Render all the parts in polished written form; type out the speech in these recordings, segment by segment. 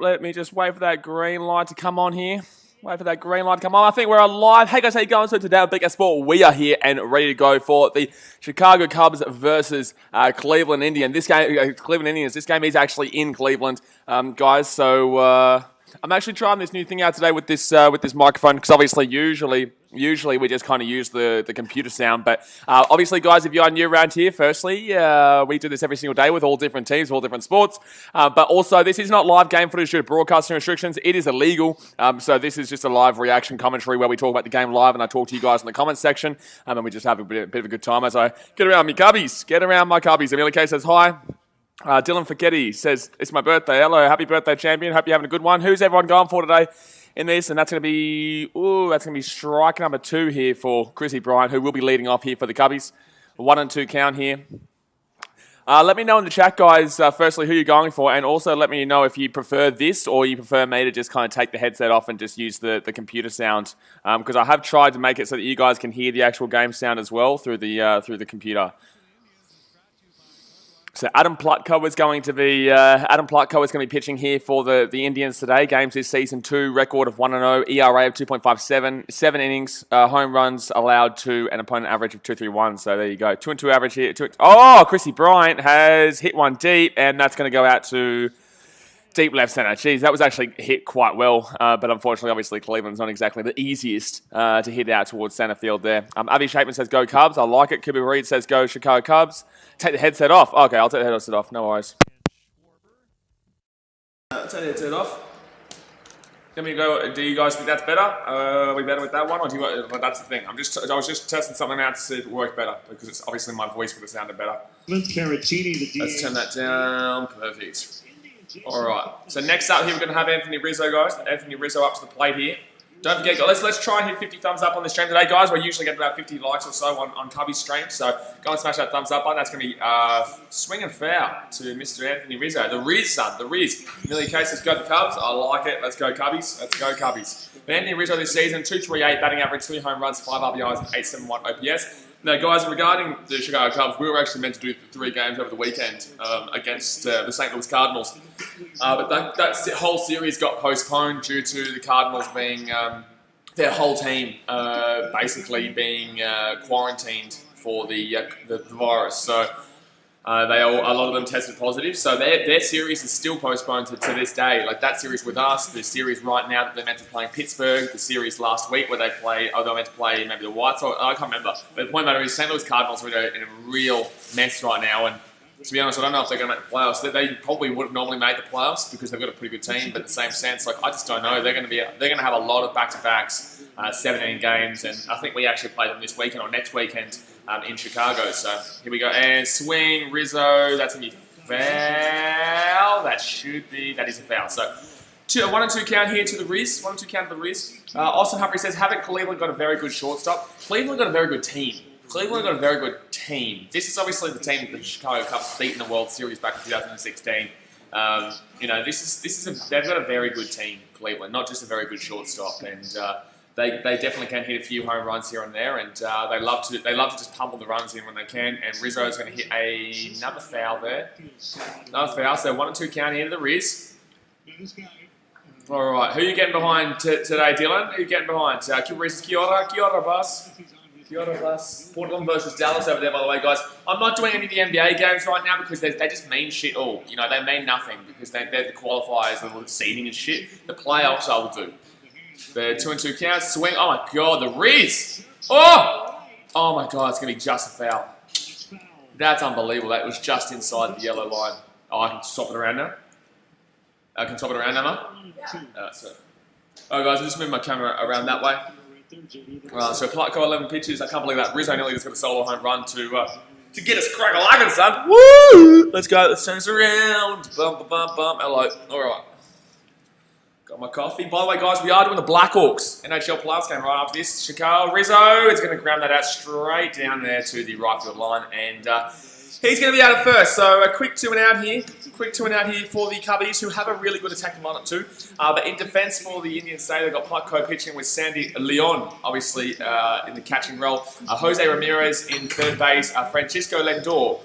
Let me just wait for that green light to come on here. Wait for that green light to come on. I think we're on live. Hey guys, how you going? So today on BK Sport, we are here and ready to go for the Chicago Cubs versus Cleveland Indians. This game is actually in Cleveland, guys. So I'm actually trying this new thing out today with this microphone because obviously usually we just kind of use the computer sound. But obviously, guys, if you are new around here, firstly, we do this every single day with all different teams, all different sports. But also, this is not live game footage due to broadcasting restrictions. It is illegal. So this is just a live reaction commentary where we talk about the game live and I talk to you guys in the comments section. And we just have a bit of a good time as I get around my cubbies. Amelia K says hi. Dylan Fichetti says, it's my birthday. Hello, happy birthday, champion. Hope you're having a good one. Who's everyone going for today in this? And that's going to be strike number 2 here for Chrissy Bryant, who will be leading off here for the Cubbies. 1 and 2 count here. Let me know in the chat, guys, firstly, who you're going for. And also let me know if you prefer this or you prefer me to just kind of take the headset off and just use the computer sound. Because I have tried to make it so that you guys can hear the actual game sound as well through the computer. So Adam Plutko is going to be pitching here for the Indians today. Games this season 2, record of 1-0, ERA of 2.57, 7 innings, home runs allowed to an opponent average of 2.31. So there you go, 2-2 average here. Chrissy Bryant has hit one deep, and that's going to go out to deep left center. Jeez, that was actually hit quite well, but unfortunately, obviously, Cleveland's not exactly the easiest to hit out towards center field there. Avi Shapeman says, go Cubs. I like it. Kuba Reed says, go Chicago Cubs. Take the headset off. Okay, I'll take the headset off. No worries. Take the headset off. Let me go. Do you guys think that's better? Are we better with that one? Or do you want, well, that's the thing. I was just testing something out to see if it worked better, because it's obviously my voice would have sounded better. Let's turn that down. Perfect. All right. So next up here, we're going to have Anthony Rizzo, guys. Anthony Rizzo up to the plate here. Don't forget, guys, let's try and hit 50 thumbs up on the stream today, guys. We're usually getting about 50 likes or so on Cubby's stream. So go and smash that thumbs up button. That's going to be swing and foul to Mr. Anthony Rizzo. The Riz, son. The Riz. Millie K says, go the Cubs. I like it. Let's go Cubbies. Let's go Cubbies. But Anthony Rizzo this season, 2.38 batting average, 3 home runs, 5 RBIs, and 8.71 OPS. Now, guys, regarding the Chicago Cubs, we were actually meant to do 3 games over the weekend against the St. Louis Cardinals. But that whole series got postponed due to the Cardinals being... their whole team basically being quarantined for the virus. So a lot of them tested positive. So their series is still postponed to this day. Like that series with us, the series right now that they're meant to play in Pittsburgh, the series last week where they were meant to play maybe the White Sox. I can't remember. But the point matter is St. Louis Cardinals are in a real mess right now. And to be honest, I don't know if they're going to make the playoffs. They probably would have normally made the playoffs because they've got a pretty good team. But in the same sense, like I just don't know. They're going to have a lot of back-to-backs, 17 games, and I think we actually play them this weekend or next weekend in Chicago. So here we go, and swing Rizzo. That's going to be foul. That is a foul. So 1 and 2 count here to the Riz. 1 and 2 count to the Riz. Austin Humphrey says, haven't Cleveland got a very good shortstop? Cleveland got a very good team. This is obviously the team that the Chicago Cubs beat in the World Series back in 2016. They've got a very good team, Cleveland, not just a very good shortstop, and they definitely can hit a few home runs here and there, and they love to just pummel the runs in when they can. And Rizzo's going to hit another foul there, So 1 and 2 count here to the Riz. All right, who are you getting behind today, Dylan? Who are you getting behind? Riz, Kia ora, boss. Portland versus Dallas over there, by the way, guys. I'm not doing any of the NBA games right now because they just mean shit all. You know, they mean nothing because they're the qualifiers, the seeding and shit. The playoffs I will do. The 2 and 2 counts, swing. Oh my god, the Riz! Oh my god, it's gonna be just a foul. That's unbelievable. That was just inside the yellow line. Oh, I can swap it around now. I can swap it around now. Alright, guys, I'll just move my camera around that way. So Plutko 11 pitches. I can't believe that Rizzo nearly just got a solo home run to get us crack-a-lackin', son. Woo! Let's go. Let's turn this around. Bum. Hello. All right. Got my coffee. By the way, guys, we are doing the Blackhawks NHL playoffs game right after this. Chicago Rizzo is going to ground that out straight down there to the right field line, and he's going to be out at first. So a quick 2 and out here. For the Cubbies, who have a really good attacking lineup too. But in defence for the Indians today, they've got Plutko pitching with Sandy Leon, obviously in the catching role. Jose Ramirez in third base. Francisco Lindor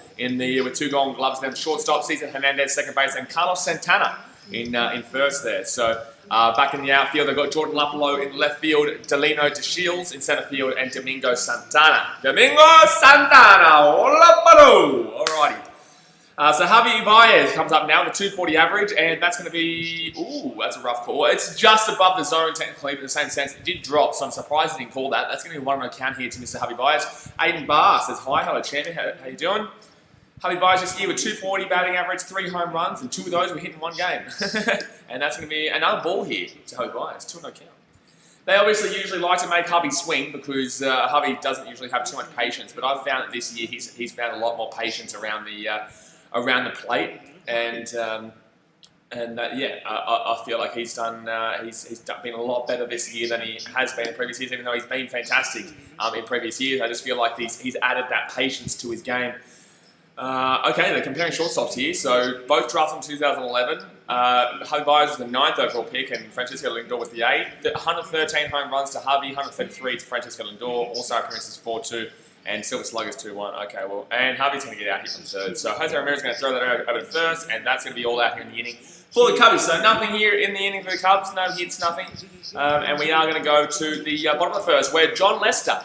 with 2 Golden Gloves. Then shortstop, Cesar Hernandez, second base. And Carlos Santana in first there. So back in the outfield, they've got Jordan Luplow in left field, Delino DeShields in centre field, and Domingo Santana. Alrighty. So Javi Baez comes up now with a 240 average, and that's going to be... Ooh, that's a rough call. It's just above the zone technically, but in the same sense, it did drop, so I'm surprised he didn't call that. That's going to be one on account here to Mr. Javi Baez. Aiden Barr says, hi, hello, champion. How you doing? Javi Baez this year with 240 batting average, 3 home runs, and 2 of those were hit in one game. And that's going to be another ball here to Javi Baez, 2 no count. They obviously usually like to make Hubby swing because Hubby doesn't usually have too much patience, but I've found that this year he's found a lot more patience around the plate, and I feel like he's been a lot better this year than he has been in previous years, even though he's been fantastic in previous years. I just feel like he's added that patience to his game. Okay, they're comparing shortstops here. So both drafted in 2011. Javi Baez was the 9th overall pick, and Francisco Lindor was the 8th. 113 home runs to Javi, 133 to Francisco Lindor. Also appearances 4-2. And Silver Sluggers 2-1. Okay, well, and Javi's going to get out here from third. So Jose Ramirez is going to throw that over to first, and that's going to be all out here in the inning for the Cubbies. So nothing here in the inning for the Cubs, no hits, nothing. And we are going to go to the bottom of the first, where John Lester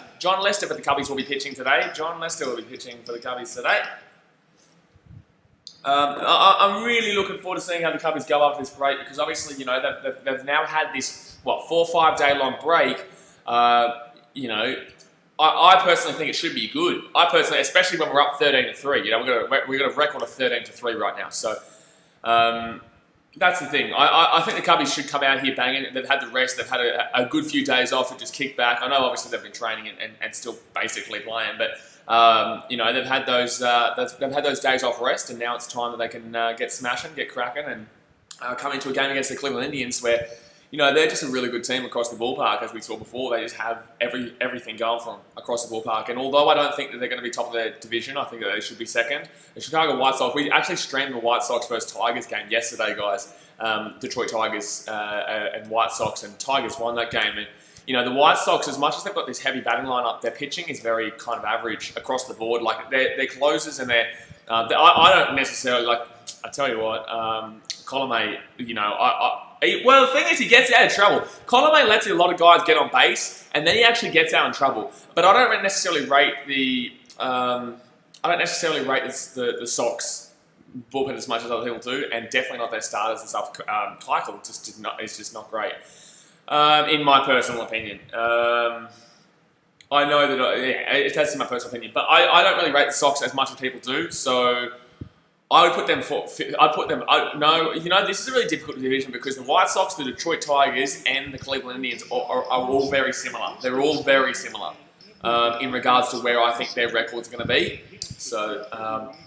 for the Cubbies will be pitching today. John Lester will be pitching for the Cubbies today. I'm really looking forward to seeing how the Cubbies go up this break, because obviously, you know, they've now had this, 4 or 5 day long break. You know, I personally think it should be good. I personally, especially when we're up 13-3, you know, we've got a record of 13-3 right now. So that's the thing. I think the Cubbies should come out here banging. They've had the rest. They've had a good few days off to just kick back. I know obviously they've been training and still basically playing, but you know, they've had those days off rest, and now it's time that they can get smashing, get cracking, and come into a game against the Cleveland Indians where, you know, they're just a really good team across the ballpark, as we saw before. They just have everything going from across the ballpark. And although I don't think that they're going to be top of their division, I think that they should be second. The Chicago White Sox, we actually streamed the White Sox versus Tigers game yesterday, guys. Detroit Tigers and White Sox, and Tigers won that game. And, you know, the White Sox, as much as they've got this heavy batting lineup, their pitching is very kind of average across the board. Like, their closers and I don't necessarily, like, I tell you what, Colomé, you know, well, the thing is, he gets out of trouble. Colomé lets a lot of guys get on base, and then he actually gets out in trouble. But I don't necessarily rate the Sox bullpen as much as other people do, and definitely not their starters and stuff. Keuchel is just not great, in my personal opinion. I know that that's my personal opinion, but I don't really rate the Sox as much as people do. So I would put them no, you know, this is a really difficult division because the White Sox, the Detroit Tigers, and the Cleveland Indians are all very similar. They're all very similar in regards to where I think their record's going to be. So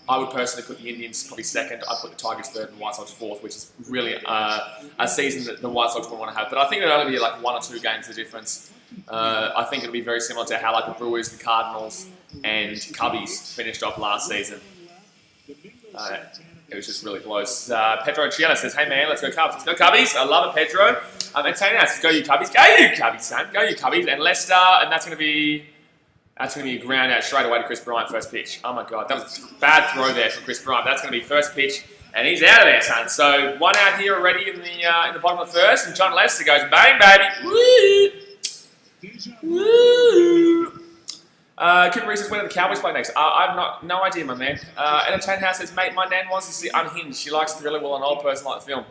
I would personally put the Indians probably second. I'd put the Tigers third and the White Sox fourth, which is really a season that the White Sox would want to have. But I think it'll only be like 1 or 2 games of difference. I think it'll be very similar to how like the Brewers, the Cardinals, and Cubbies finished off last season. It was just really close. Pedro Chiana says, hey man, let's go Cubs. Let's go Cubbies. I love it, Pedro. And Tana says, go you Cubbies. Go you Cubbies, son. Go you Cubbies. And Lester, and that's going to be a ground out straight away to Chris Bryant, first pitch. Oh my God, that was a bad throw there from Chris Bryant. That's going to be first pitch, and he's out of there, son. So 1 out here already in the bottom of the first, and John Lester goes, bang, baby. Woo! Woo! Cooper Reese says, when do the Cowboys play next? I have no idea, my man. Entertain House says, mate, my nan wants to see Unhinged. She likes Thriller, will an old person like the film?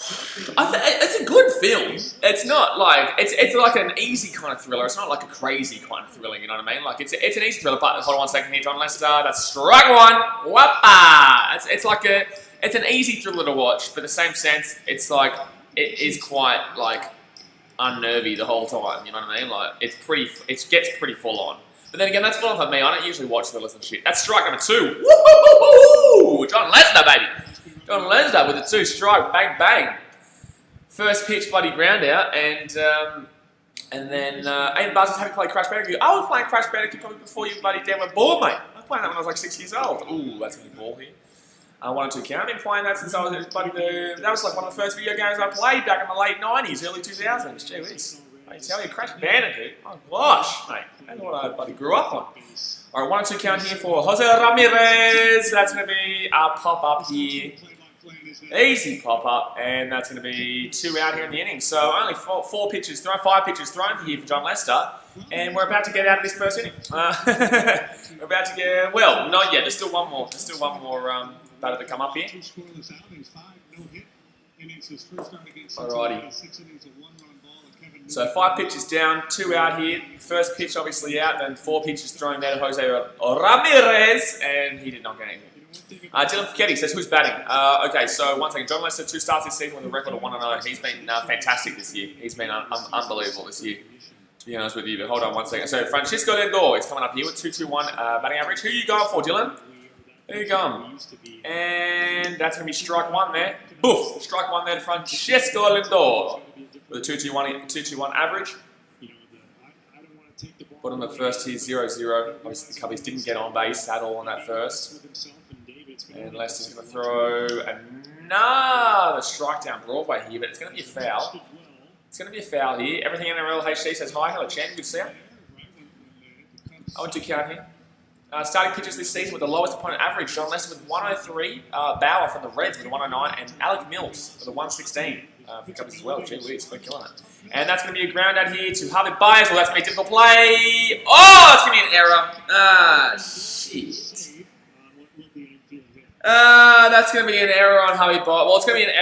It's a good film. It's not like it's like an easy kind of thriller. It's not like a crazy kind of thriller. You know what I mean? Like it's an easy thriller. But hold on 1 second here, John Lester. That's strike one. Whoppa! It's an easy thriller to watch, but in the same sense, it's like it is quite like unnervy the whole time. You know what I mean? Like it gets pretty full on. But then again, that's full on for me. I don't usually watch thrillers and shit. That's strike number 2. Woo! John Lester, baby. John Lester with a 2 strike, bang bang. First pitch, bloody ground out, and then Aiden Buzzers having played Crash Bandicoot. I was playing Crash Bandicoot probably before you bloody damn went bald, mate. I was playing that when I was like 6 years old. Ooh, that's gonna be ball here. 1 or 2 count. I've been playing that since I was bloody. That was like one of the first video games I played back in the late 90s, early 2000s. Gee whiz. I tell you, Crash Bandicoot. Oh gosh, mate. That's what I bloody grew up on. All right, 1-2 count here for Jose Ramirez. That's going to be a pop-up here. Easy pop-up, and that's going to be 2 out here in the inning. So only 5 pitches thrown here for John Lester, and we're about to get out of this first inning. We're about to get, well, not yet. There's still one more. Batter to come up here. Alrighty. So 5 pitches down, 2 out here. First pitch obviously out, then 4 pitches thrown there to Jose Ramirez, and he did not get anything. Dylan Fichetti says, who's batting? Okay, so one second. John Lester, 2 starts this season with a record of 1-0. He's been fantastic this year. He's been unbelievable this year, to be honest with you. But hold on one second. So Francisco Lindor is coming up here with 2.21 batting average. Who are you going for, Dylan? There you go. And that's going to be strike 1 there. Boof! Strike 1 there to Francisco Lindor with a 2.21 average. Bottom of the first here, 0-0. Obviously the Cubbies didn't get on base at all on that first. And Lester's going to throw another strike down Broadway here, but it's going to be a foul. It's going to be a foul here. Everything NRL HD says hi. Hello, champ. Good to see you. 0-2 count here. Starting pitchers this season with the lowest opponent average. John Lester with 103. Bauer from the Reds with 109. And Alec Mills with a 116. For Cubbies as well. Gee whiz, we're killing it. And that's going to be a ground out here to Harvey Byers. Well, that's going to be a difficult play. Oh, it's going to be an error. Ah, shit. That's going to be an error on Harvey Byers. Well, it's going to be an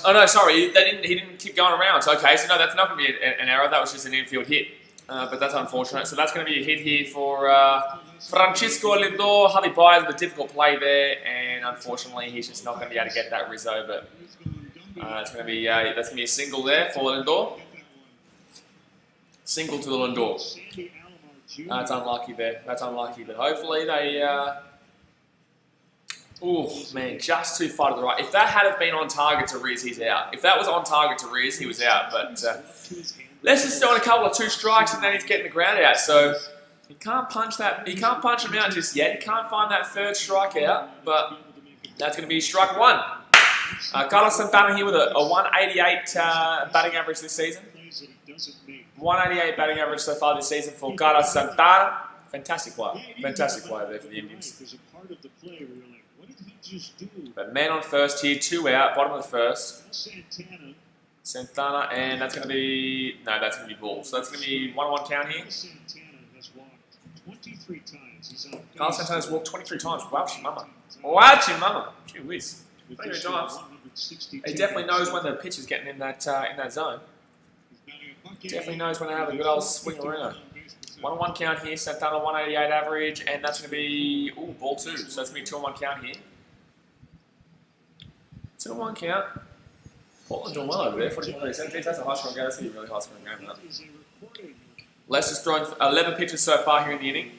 oh no, sorry. He didn't keep going around. So, okay, so no, that's not going to be an error. That was just an infield hit. But that's unfortunate. So that's going to be a hit here for Francisco Lindor. Harvey Byers with a difficult play there. And unfortunately, he's just not going to be able to get that Rizzo. But that's going to be a single there for Lindor. Single to the Lindor. That's unlucky there. That's unlucky. But hopefully they... oh, man, just too far to the right. If that had been on target to Riz, he's out. If that was on target to Riz, he was out. But Lester's throwing a couple of 2 strikes and then he's getting the ground out. So he can't punch that. He can't punch him out just yet. He can't find that 3rd strikeout. But that's going to be strike 1. Carlos Santana here with a 188 batting average this season. 188 batting average so far this season for Carlos Santana. Fantastic play. Fantastic play there for the Indians. But man on first here, 2 out, bottom of the first. Santana, and that's going to be... No, that's going to be ball. So that's going to be 1-1 count here. Carlos Santana's walked 23 times. Wowchi mama. Wowchi mama. Gee whiz. 23 times. He definitely knows when the pitch is getting in that zone. Definitely knows when to have a good old swing around. 1-1 count here. Santana 188 average, and that's going to be ball 2. So that's going to be 2-1 count here. 2-1 count. Portland doing well over there. 44%. Geez, that's a high scoring game. That's going to be a really high scoring game. That. Lester's thrown 11 pitches so far here in the inning.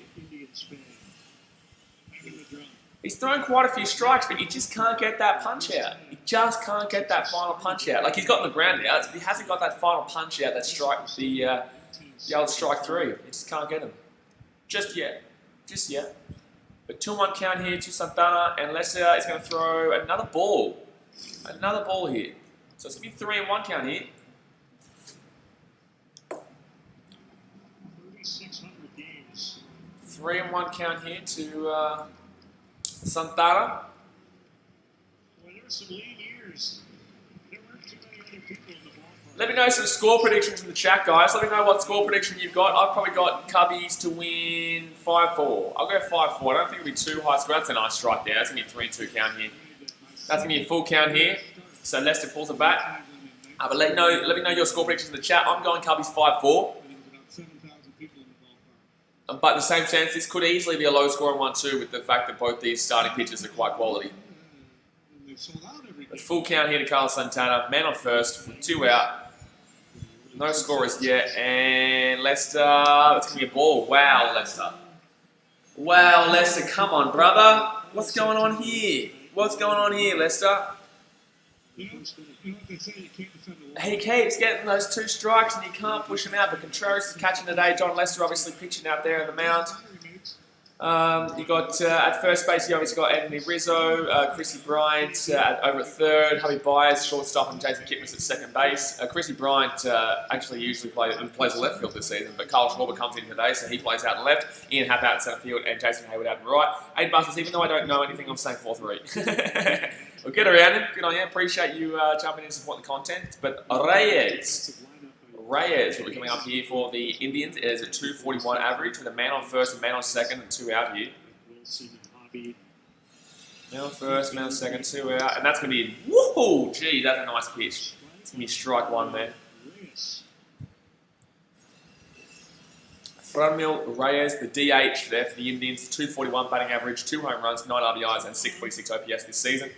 He's thrown quite a few strikes, but he just can't get that punch out. He just can't get that final punch out. Like, he's got the ground out, but he hasn't got that final punch out, that strike, the old strike 3. He just can't get him. Just yet. Just yet. But 2-1 count here to Santana, and Lester is going to throw another ball. Another ball here. So it's going to be 3-1 count here. 3-1 count here to Santana. Let me know some score predictions in the chat, guys. Let me know what score prediction you've got. I've probably got Cubbies to win 5-4. I'll go 5-4. I don't think it'll be too high score. That's a nice strike there. That's going to be 3-2 count here. That's going to be a full count here. So Lester pulls it back. But let me know your score predictions in the chat. I'm going Cubbies 5-4. But in the same sense, this could easily be a low scoring one too, with the fact that both these starting pitchers are quite quality. The full count here to Carlos Santana, man on first, with 2 out. No scorers yet, and Lester, that's going to be a ball. Wow, Lester. Wow, Lester, come on, brother. What's going on here? What's going on here, Lester? He keeps getting those 2 strikes and you can't push him out, but Contreras is catching today. John Lester obviously pitching out there in the mound. You got at first base, you obviously got Anthony Rizzo, Chrissy Bryant over at third, Javi Baez, shortstop, and Jason Kipnis at second base. Chrissy Bryant actually usually plays left field this season, but Carl Schwarber comes in today, so he plays out left. Ian Happ out in centre field, and Jason Hayward out in right. 8 buses, even though I don't know anything, I'm saying 4-3. We'll get around him. Good on you. Appreciate you jumping in and supporting the content. But Reyes will be coming up here for the Indians. It is a 241 average with a man on first and man on second and 2 out here. Man on first, man on second, 2 out. And that's going to be, woohoo! Gee, that's a nice pitch. It's going to be strike one there. Franmil Reyes, the DH there for the Indians. 241 batting average, 2 home runs, 9 RBIs, and 646 OPS this season.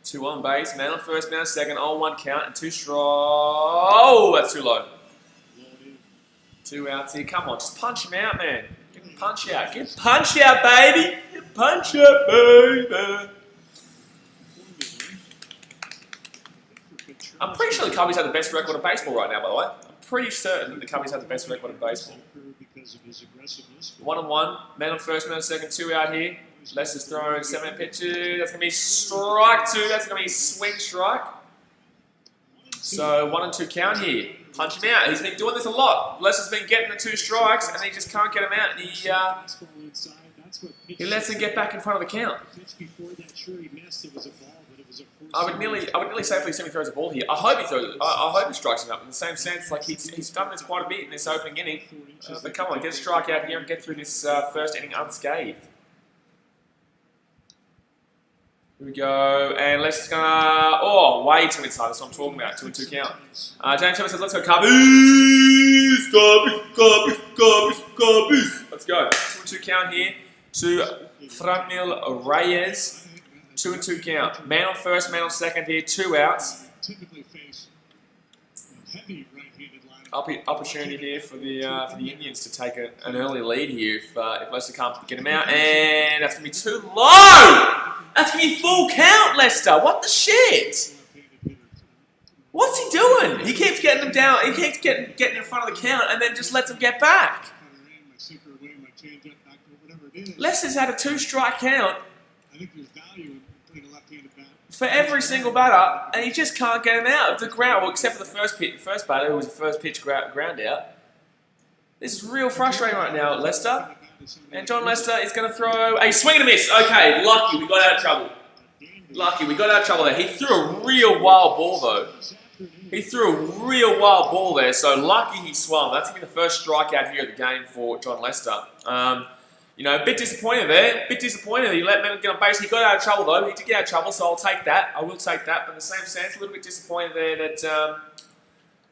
2 on base, man on first, man on second, 0-1 count, and 2 strikes. Oh, that's too low. 2 outs here. Come on, just punch him out, man. Get him punch out. Get punch out, baby. Get punch out, baby. I'm pretty sure the Cubbies have the best record of baseball right now, by the way. I'm pretty certain that the Cubbies have the best record of baseball. 1-on-1, man on first, man on second, 2 out here. Lester's throwing 7 pitches. That's going to be strike 2. That's going to be swing strike. So 1-2 count here. Punch him out. He's been doing this a lot. Lester's been getting the 2 strikes, and he just can't get him out. And he lets him get back in front of the count. I would nearly safely assume he throws a ball here. I hope he throws. I hope he strikes him up. In the same sense, like he's done this quite a bit in this opening inning. But come on, get a strike out here and get through this first inning unscathed. Here we go, and Lester's gonna, way too inside, that's what I'm talking about, 2-2 count. James Thomas says, let's go Cubbies! Cubbies! Let's go, 2-2 count here to Franmil Reyes, 2-2 count. Man on first, man on second here, 2 outs. Opportunity here for the Indians to take an early lead here if Lester can't get him out, and that's gonna be too low. That's gonna be full count, Lester. What the shit? What's he doing? He keeps getting them down. He keeps getting in front of the count, and then just lets them get back. Lester's had a 2-strike count for every single batter, and he just can't get him out of the ground. Well, except for the first batter, who was the first pitch ground out. This is real frustrating right now, Lester. And John Lester is going to throw a swing and a miss. Okay, lucky we got out of trouble. Lucky we got out of trouble there. He threw a real wild ball though. He threw a real wild ball there, so lucky he swung. That's going to be the first strikeout here of the game for John Lester. You know, a bit disappointed there. A bit disappointed. He let men get on base. He got out of trouble though. He did get out of trouble, so I'll take that. I will take that. But in the same sense, a little bit disappointed there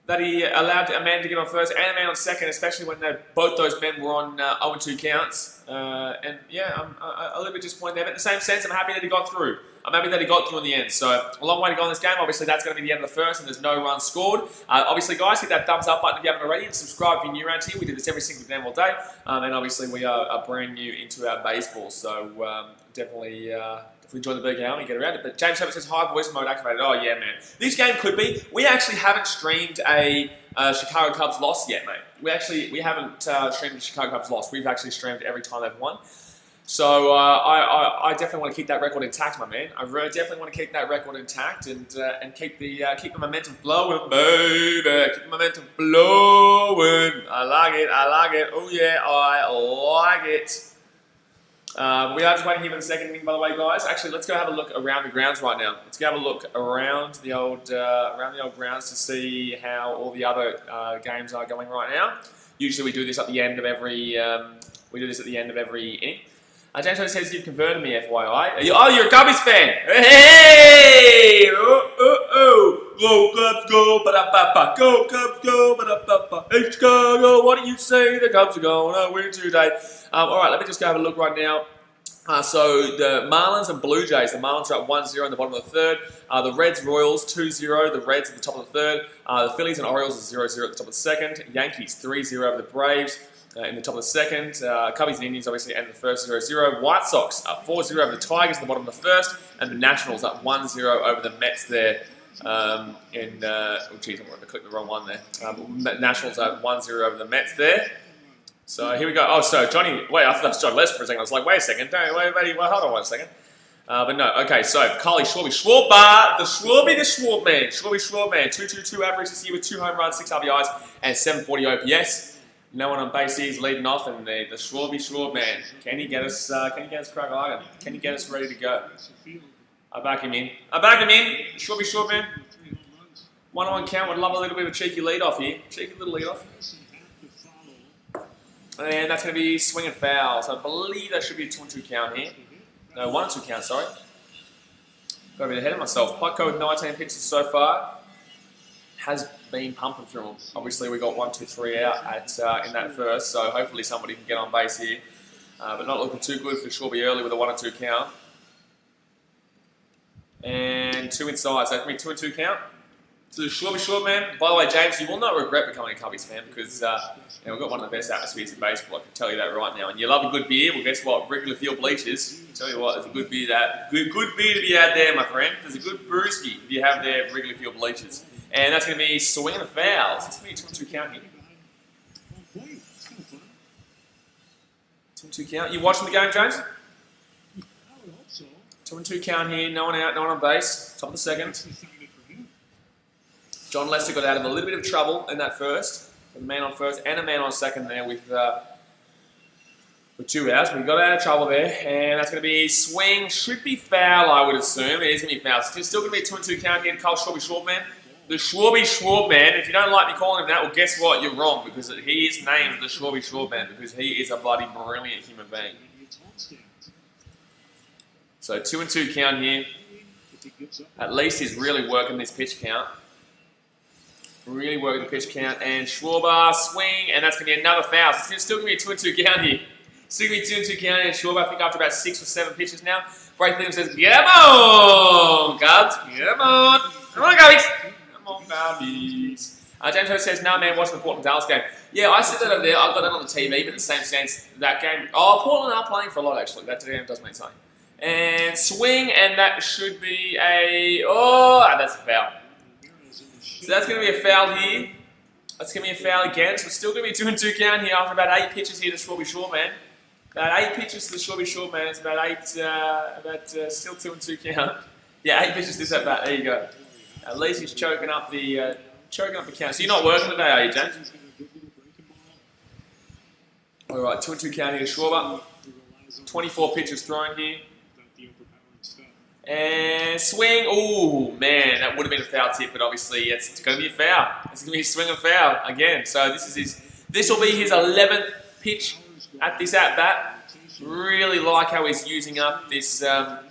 that he allowed a man to get on first and a man on second, especially when both those men were on 0-2 counts. And yeah, I'm a little bit disappointed there. But in the same sense, I'm happy that he got through. I'm happy that he got through in the end. So a long way to go in this game. Obviously, that's going to be the end of the first, and there's no runs scored. Obviously, guys, hit that thumbs up button if you haven't already, and subscribe if you're new around here. We do this every single damn all day. And obviously, we are brand new into our baseball. So definitely join the BKRmy, get around it. But James Herbert says, high voice mode activated. Oh, yeah, man. This game could be. We actually haven't streamed a Chicago Cubs loss yet, mate. We haven't streamed the Chicago Cubs loss. We've actually streamed every time they've won. So I definitely want to keep that record intact, my man. I really definitely want to keep that record intact and keep the momentum flowing, baby. Keep the momentum flowing. I like it. Oh yeah, I like it. We are just waiting here for the second inning, by the way, guys. Actually, let's go have a look around the grounds right now. Let's go have a look around the old grounds to see how all the other games are going right now. Usually, we do this at the end of every inning. James says you've converted me, FYI. Oh, you're a Cubbies fan. Hey! Go Cubs, go! Ba-da-ba-ba. Go Cubs, go! Ba-da-ba-ba. Hey, Chicago, what do you say? The Cubs are going to win today. All right, let me just go have a look right now. So the Marlins and Blue Jays. The Marlins are at 1-0 in the bottom of the third. The Reds, Royals 2-0. The Reds at the top of the third. The Phillies and Orioles are 0-0 at the top of the second. Yankees 3-0 over the Braves. In the top of the second, Cubbies and Indians obviously end the first 0-0. White Sox are 4-0 over the Tigers in the bottom of the first, and the Nationals are 1-0 over the Mets there. Oh geez, I'm going to click the wrong one there. Nationals are 1-0 over the Mets there. So here we go. Oh, so Johnny, wait, I thought that was John Lester for a second. I was like, wait a second. Wait, hold on one second. But no, okay, so Carly Schwarber, the Schwab man. 2.22 average this year with 2 home runs, 6 RBIs, and 740 OPS. No one on base here is leading off, and the Schwab man. Can he get us crack iron? Can he get us ready to go? I back him in. Schwab man. 1-on-1 count. Would love a little bit of a cheeky lead off here. Cheeky little lead off. And that's going to be swing and foul. So I believe that should be a 2-2 count here. No, 1-2 count, sorry. Got a bit ahead of myself. Putco with 19 pitches so far. Has been pumping through them. Obviously, we got 1, 2, 3 out in that first, so hopefully somebody can get on base here. But not looking too good for Shorby early with a 1-2 count. And 2 inside, so that can be 2-2 count. So the Short man. By the way, James, you will not regret becoming a Cubbies fan because we've got one of the best atmospheres in baseball. I can tell you that right now. And you love a good beer. Well, guess what? Regular Field Bleachers. I tell you what, there's a good beer good beer to be had there, my friend. There's a good brewski if you have there Regular Field Bleachers. And that's going to be swing and a foul. So it's going to be a 2-2 count here. 2-2 count. You watching the game, James? 2-2 count here. No one out, no one on base. Top of the second. John Lester got out of a little bit of trouble in that first. A man on first and a man on second there with 2 outs. We got out of trouble there, and that's going to be swing. Should be foul, I would assume. It is going to be foul. It's still going to be a 2-2 count here. Carl Schwarber. The Schwarber man. If you don't like me calling him that, well, guess what? You're wrong because he is named the Schwarber man because he is a bloody brilliant human being. So 2-2 count here. At least he's really working this pitch count. Really working the pitch count. And Schwarber, swing, and that's going to be another foul. So it's still going to be a 2-2 count here. Still going to be 2-2 count. And Schwarber, I think after about 6 or 7 pitches now, Bray Williams says, "Come on, Cubs. Come on. Come on, Cubbies. Come on, Cubbies." James Hurst says, "No, man, watching the Portland Dallas game." Yeah, I said that over there. I've got that on the TV, but in the same sense, that game. Oh, Portland are playing for a lot, actually. That game does mean something. And swing, and that should be a. Oh, that's a foul. So that's going to be a foul here. That's going to be a foul again. So it's still going to be a 2-2 count here after about 8 pitches here to Schwarber Shortman. About 8 pitches to the Schwarber Shortman. It's about still 2-2 count. Yeah, 8 pitches this at bat. There you go. At least he's choking up the count. So you're not working today, are you, James? All right, 2-2 count here to Schwarber. 24 pitches thrown here. And swing. Oh, man, that would have been a foul tip, but obviously it's going to be a foul. It's going to be a swing and foul again. So this will be his 11th pitch at this at bat. Really like how he's using up this.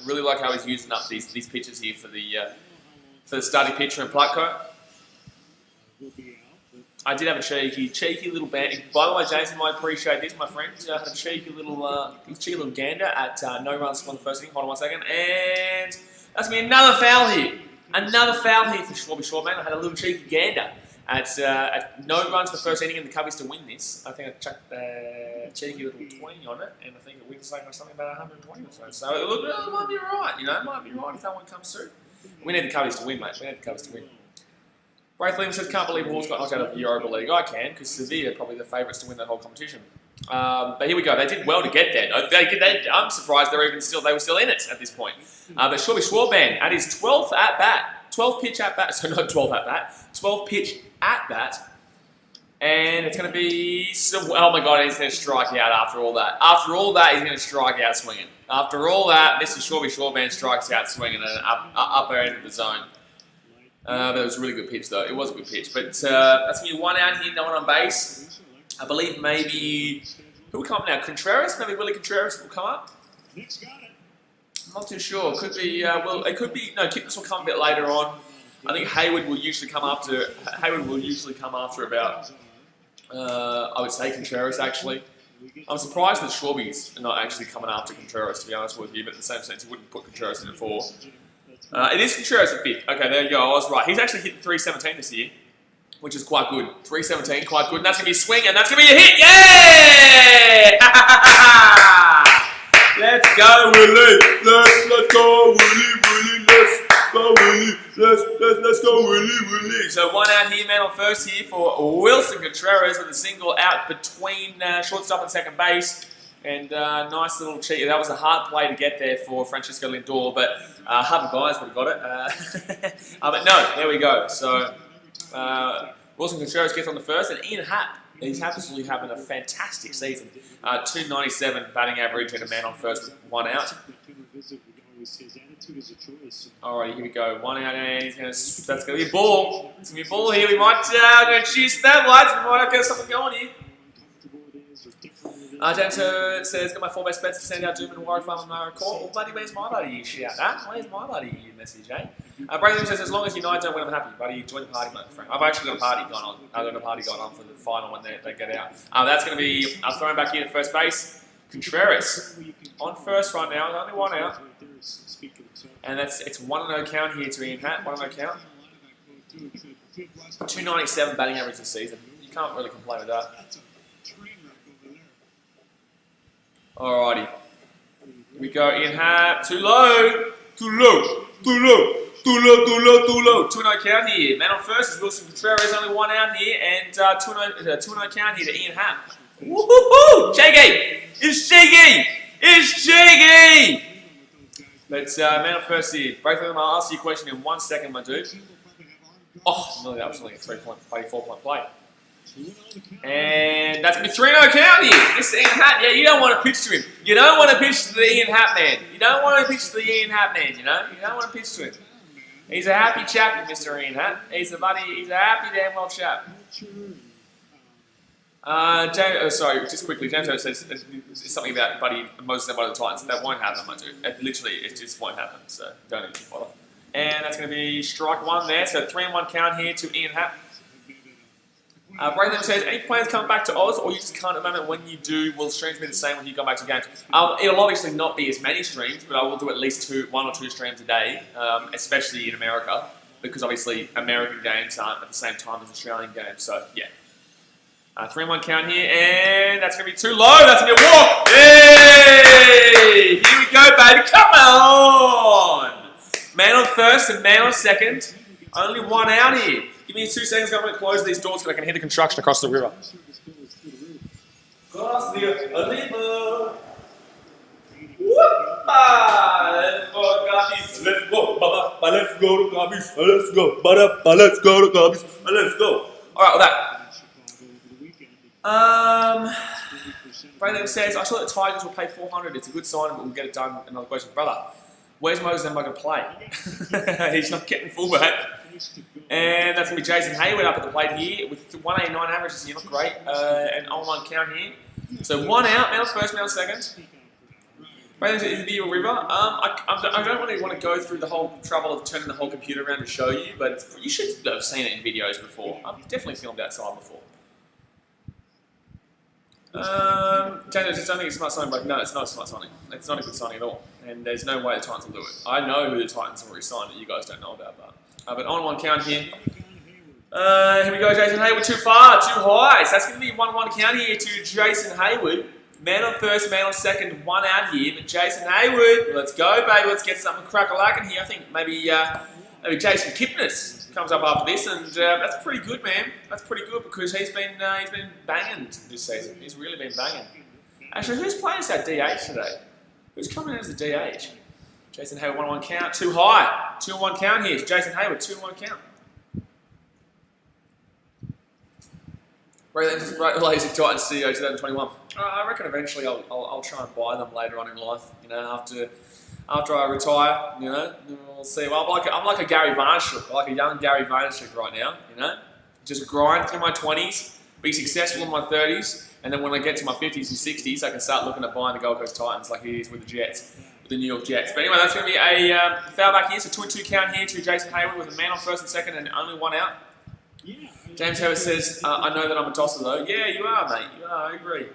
Really like how he's using up these pitches here for the starting pitcher in Plutko. I did have a cheeky little band. By the way, Jason might appreciate this, my friend. I had a cheeky little gander at no runs on the first inning. Hold on 1 second. And that's going to be another foul here. Another foul here for Schwarber Shortman. I had a little cheeky gander at no runs for the first inning and the Cubbies to win this. I think I chucked a cheeky little 20 on it, and I think it wins something about 120 or so. So it might be right, It might be right if that one comes through. We need the Cubbies to win, mate. We need the Cubbies to win. Bray Williams says, "Can't believe Wolves got knocked out of the Europa League." I can, because Sevilla are probably the favourites to win that whole competition. But here we go. They did well to get there. I'm surprised they were still in it at this point. But Schwarber Schwarban at his 12th at bat, 12 pitch at bat. So not 12 at bat, 12 pitch at bat, and it's going to be. Oh my God, he's going to strike out after all that. After all that, he's going to strike out swinging. After all that, Mr. Schwarber Schwarban strikes out swinging at an upper end of the zone. But it was a really good pitch, though. It was a good pitch. But that's going to be 1 out here, no one on base. I believe maybe... Who will come up now? Contreras? Maybe Willie Contreras will come up? I'm not too sure. Could be... it could be... No, Kipnis will come a bit later on. I think Hayward will usually come after... about... I would say Contreras, actually. I'm surprised that Schwarby's not actually coming after Contreras, to be honest with you. But in the same sense, you wouldn't put Contreras in at 4. It is Contreras at 5th. Okay, there you go. I was right. He's actually hitting 317 this year, which is quite good. 317, quite good. And that's going to be a swing, and that's going to be a hit. Yeah! Let's go, Willie. Let's go, Willie. go Willie. Let's go Willie. So 1 out here, man on first here for Wilson Contreras with a single out between shortstop and second base. And nice little cheat. That was a hard play to get there for Francisco Lindor, but Harvey Byers would have got it. But no, there we go. So Wilson Contreras gets on the first, and Ian Happ. He's absolutely having a fantastic season. 297 batting average and a man on first with 1 out. Alright, here we go. 1 out, and that's going to be a ball. It's going to be a ball here. We might go choose that lights. We might get something going here. James says, got my 4 best bets to send out Doom and Warrior Farm and Mara Court. Well, buddy, where's my buddy? You shout that. Where's my buddy? You message, eh? Brandon says, as long as United don't win, I'm happy, buddy. Join the party, my friend. I've actually got a party going on. I've got a party going on for the final when they get out. That's going to be throwing back here to first base. Contreras on first right now. Only 1 out. And it's 1-0 count here to Ian Happ. 1-0 count. 297 batting average this season. You can't really complain with that. Alrighty. Here we go. Ian Happ. Too low. 2-0 count here. Man on first is Wilson Contreras. Only 1 out here. And 2-0 count here to Ian Happ. Woohoo! Jiggy! It's Jiggy! But man on first here. Both of them, I'll ask you a question in 1 second, my dude. Oh, no, that was only a 4-point play. And that's going to be 3-0 count here. This Ian Happ, yeah, you don't want to pitch to him. You don't want to pitch to the Ian Happ man. You don't want to pitch to the Ian Happ man, you know? You don't want to pitch to him. He's a happy chappy, Mr. Ian Happ. He's a happy damn well chap. James, sorry, just quickly, James says something about Buddy Moses and one of the Titans. That won't happen, my dude. It just won't happen, so don't even bother. And that's going to be strike 1 there, so 3-1 count here to Ian Happ. Brandon says, any plans coming back to Oz, or you just can't at the moment? When you do, will streams be the same when you come back to games? It'll obviously not be as many streams, but I will do at least 1 or 2 streams a day, especially in America, because obviously American games aren't at the same time as Australian games, so yeah. 3-1 count here, and that's going to be too low. That's going to be a walk. Hey! Here we go, baby. Come on! Man on first and man on second. Only 1 out here. Give me 2 seconds. I'm going to close these doors so I can hear the construction across the river. Across the river. Let's go, Gabbies. Let's go, Baba. Let's go to Gabbies. Let's go, Baba. Let's go to Gabbies. Let's go. All right, with that. Brandon says, I saw that Tigers will pay $400. It's a good sign, but we'll get it done. Another question, brother. Where's Moses Emma going to play? He's not getting fullback. And that's going to be Jason Hayward up at the plate here with 189 average this year, not great. And on-1 count here. So 1 out, man on first, man on second. Brandon says, is it your river? I don't really want to go through the whole trouble of turning the whole computer around to show you, but you should have seen it in videos before. I've definitely filmed outside before. James, I just don't think it's smart signing, but no, it's not a smart signing. It's not a good signing at all. And there's no way the Titans will do it. I know who the Titans have already signed that you guys don't know about, but on-1 count here. Here we go, Jason Hayward, too far, too high. So that's going to be 1-1 count here to Jason Hayward. Man on first, man on second, 1 out here. But Jason Hayward, let's go, baby. Let's get something crack-a-lackin' here. I think maybe Jason Kipnis comes up after this, and that's pretty good, man. That's pretty good because he's been banging this season. He's really been banging. Actually, who's playing as that DH today? Who's coming in as the DH? Jason Hayward, 1-1 count, too high. 2-1 count here. Jason Hayward, 2-1 count. Lazy Titans CEO 2021. I reckon eventually I'll try and buy them later on in life. You know, after I retire, you know, we'll see. Well, I'm like a Gary Vaynerchuk, like a young Gary Vaynerchuk right now, you know. Just grind through my 20s, be successful in my 30s, and then when I get to my 50s and 60s, I can start looking at buying the Gold Coast Titans like he is with the Jets, with the New York Jets. But anyway, that's going to be a foul back here, so 2-2 count here to Jason Hayward with a man on first and second and only 1 out. James Harris says, I know that I'm a tosser though. Yeah, you are, mate. You are. I agree.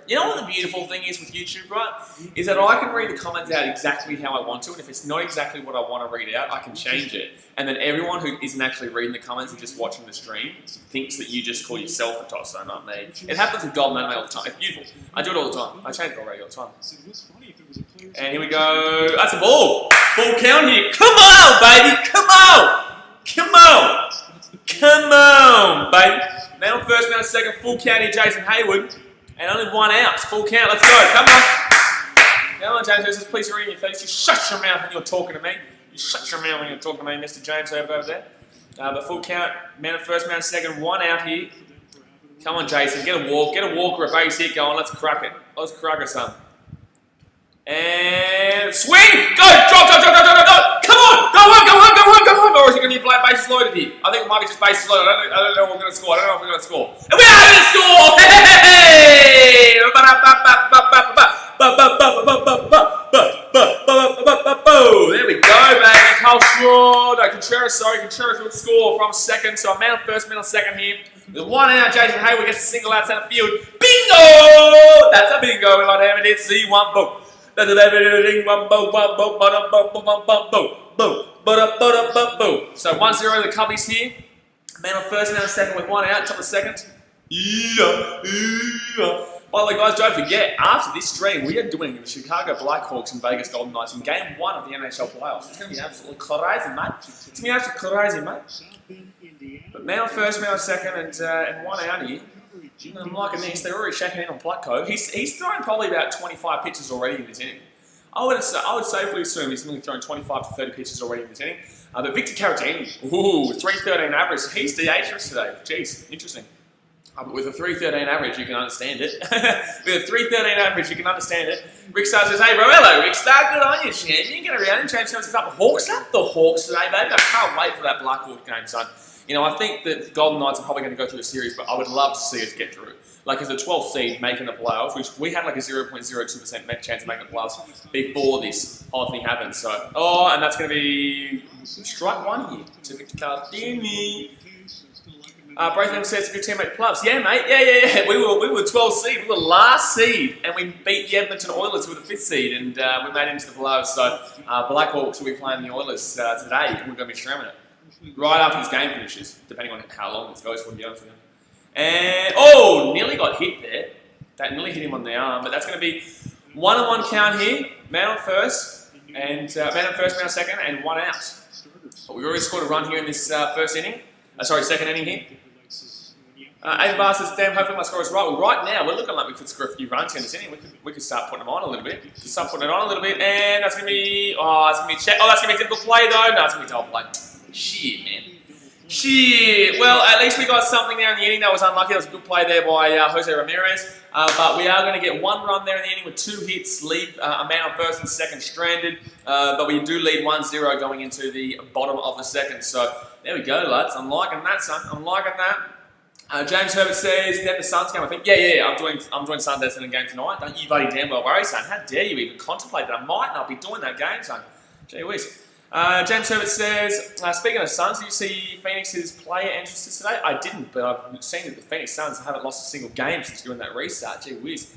You know what the beautiful thing is with YouTube, right? Is that I can read the comments out exactly how I want to, and if it's not exactly what I want to read out, I can change it. And then everyone who isn't actually reading the comments and just watching the stream thinks that you just call yourself a tosser, not me. It happens with Golden Anime all the time. It's beautiful. I do it all the time. I change it already all the time. And here we go. That's a ball. Full count here. Come on, baby. Come on. Come on. Come on, baby. Man on first, man on second. Full count here, Jason Hayward. And only 1 out. Full count. Let's go. Come on. Come on, James Herbert. Please read your face. You shut your mouth when you're talking to me. You shut your mouth when you're talking to me, Mr. James Herbert over there. But full count. Man on first, man on second. 1 out here. Come on, Jason. Get a walk. Get a walk or a base hit going. Let's crack it. Let's crack it, son. And swing! Go! Drop! Come on! Go home! Or is he going to be bases loaded here? I think it might be just bases loaded. I don't know if we're going to score. And we are going to score! Hey! There we go, baby. Contreras would score from second. So a man on first, man on second here. With 1 out, Jason Hayward gets a single out center field. Bingo! That's a bingo. We might have it. It's C1. Boom. So 1-0 the Cubbies here. Man on first, man on second with 1 out, top of second. By the way, guys, don't forget, after this stream, we are doing the Chicago Blackhawks and Vegas Golden Knights in Game 1 of the NHL playoffs. It's going to be absolutely crazy, mate. It's going to be absolutely crazy, mate. But man on first, man on second, and 1 out here. I'm liking this. They're already checking in on Plutko. He's thrown probably about 25 pitches already in this inning. I would safely assume he's only thrown 25 to 30 pitches already in this inning. But Victor Caratini, 313 average. He's DH'ers today. Jeez, interesting. But with a 313 average, you can understand it. With a 313 average, you can understand it. Rick Star says, hey, bro, hello, Rick Star, good on you, champion. Get around and James says, up the Hawks today, baby. I can't wait for that Blackhawk game, son. You know, I think that the Golden Knights are probably going to go through the series, but I would love to see us get through. Like, as a 12th seed making the playoffs, which we had like a 0.02% chance of making the playoffs before this whole thing happened. So, and that's going to be strike one here to Victor Cardini. Braithwaite says to your teammate clubs. Yeah, mate. Yeah. We were 12th seed. We were last seed, and we beat the Edmonton Oilers with the 5th seed, and we made it into the playoffs. So, Blackhawks will be playing the Oilers today, and we're going to be streaming it right after this game finishes, depending on how long this goes. For the honest with you. And nearly got hit there. That nearly hit him on the arm, but that's going to be 1-on-1 count here. Man on first, and man on first, man on second, and 1 out. But we've already scored a run here in this second inning here. Aiden says, damn, hopefully my score is right. Well, right now, we're looking like we could score a few runs here in this inning. We could start putting them on a little bit. And that's going to be, that's going to be a typical play though. No, it's going to be a double play. Shit, man. Shit. Well, at least we got something there in the inning. That was unlucky. That was a good play there by Jose Ramirez. But we are going to get 1 run there in the inning with 2 hits, leave a man on first and second stranded. But we do lead 1-0 going into the bottom of the second. So there we go, lads. I'm liking that, son. I'm liking that. James Herbert says, then the Suns game. I think, yeah. I'm doing Suns in a game tonight. Don't you bloody damn well worry, son. How dare you even contemplate that? I might not be doing that game, son. Gee whiz. James Herbert says, speaking of Suns, did you see Phoenix's player entrances today? I didn't, but I've seen that the Phoenix Suns haven't lost a single game since doing that restart. Gee whiz.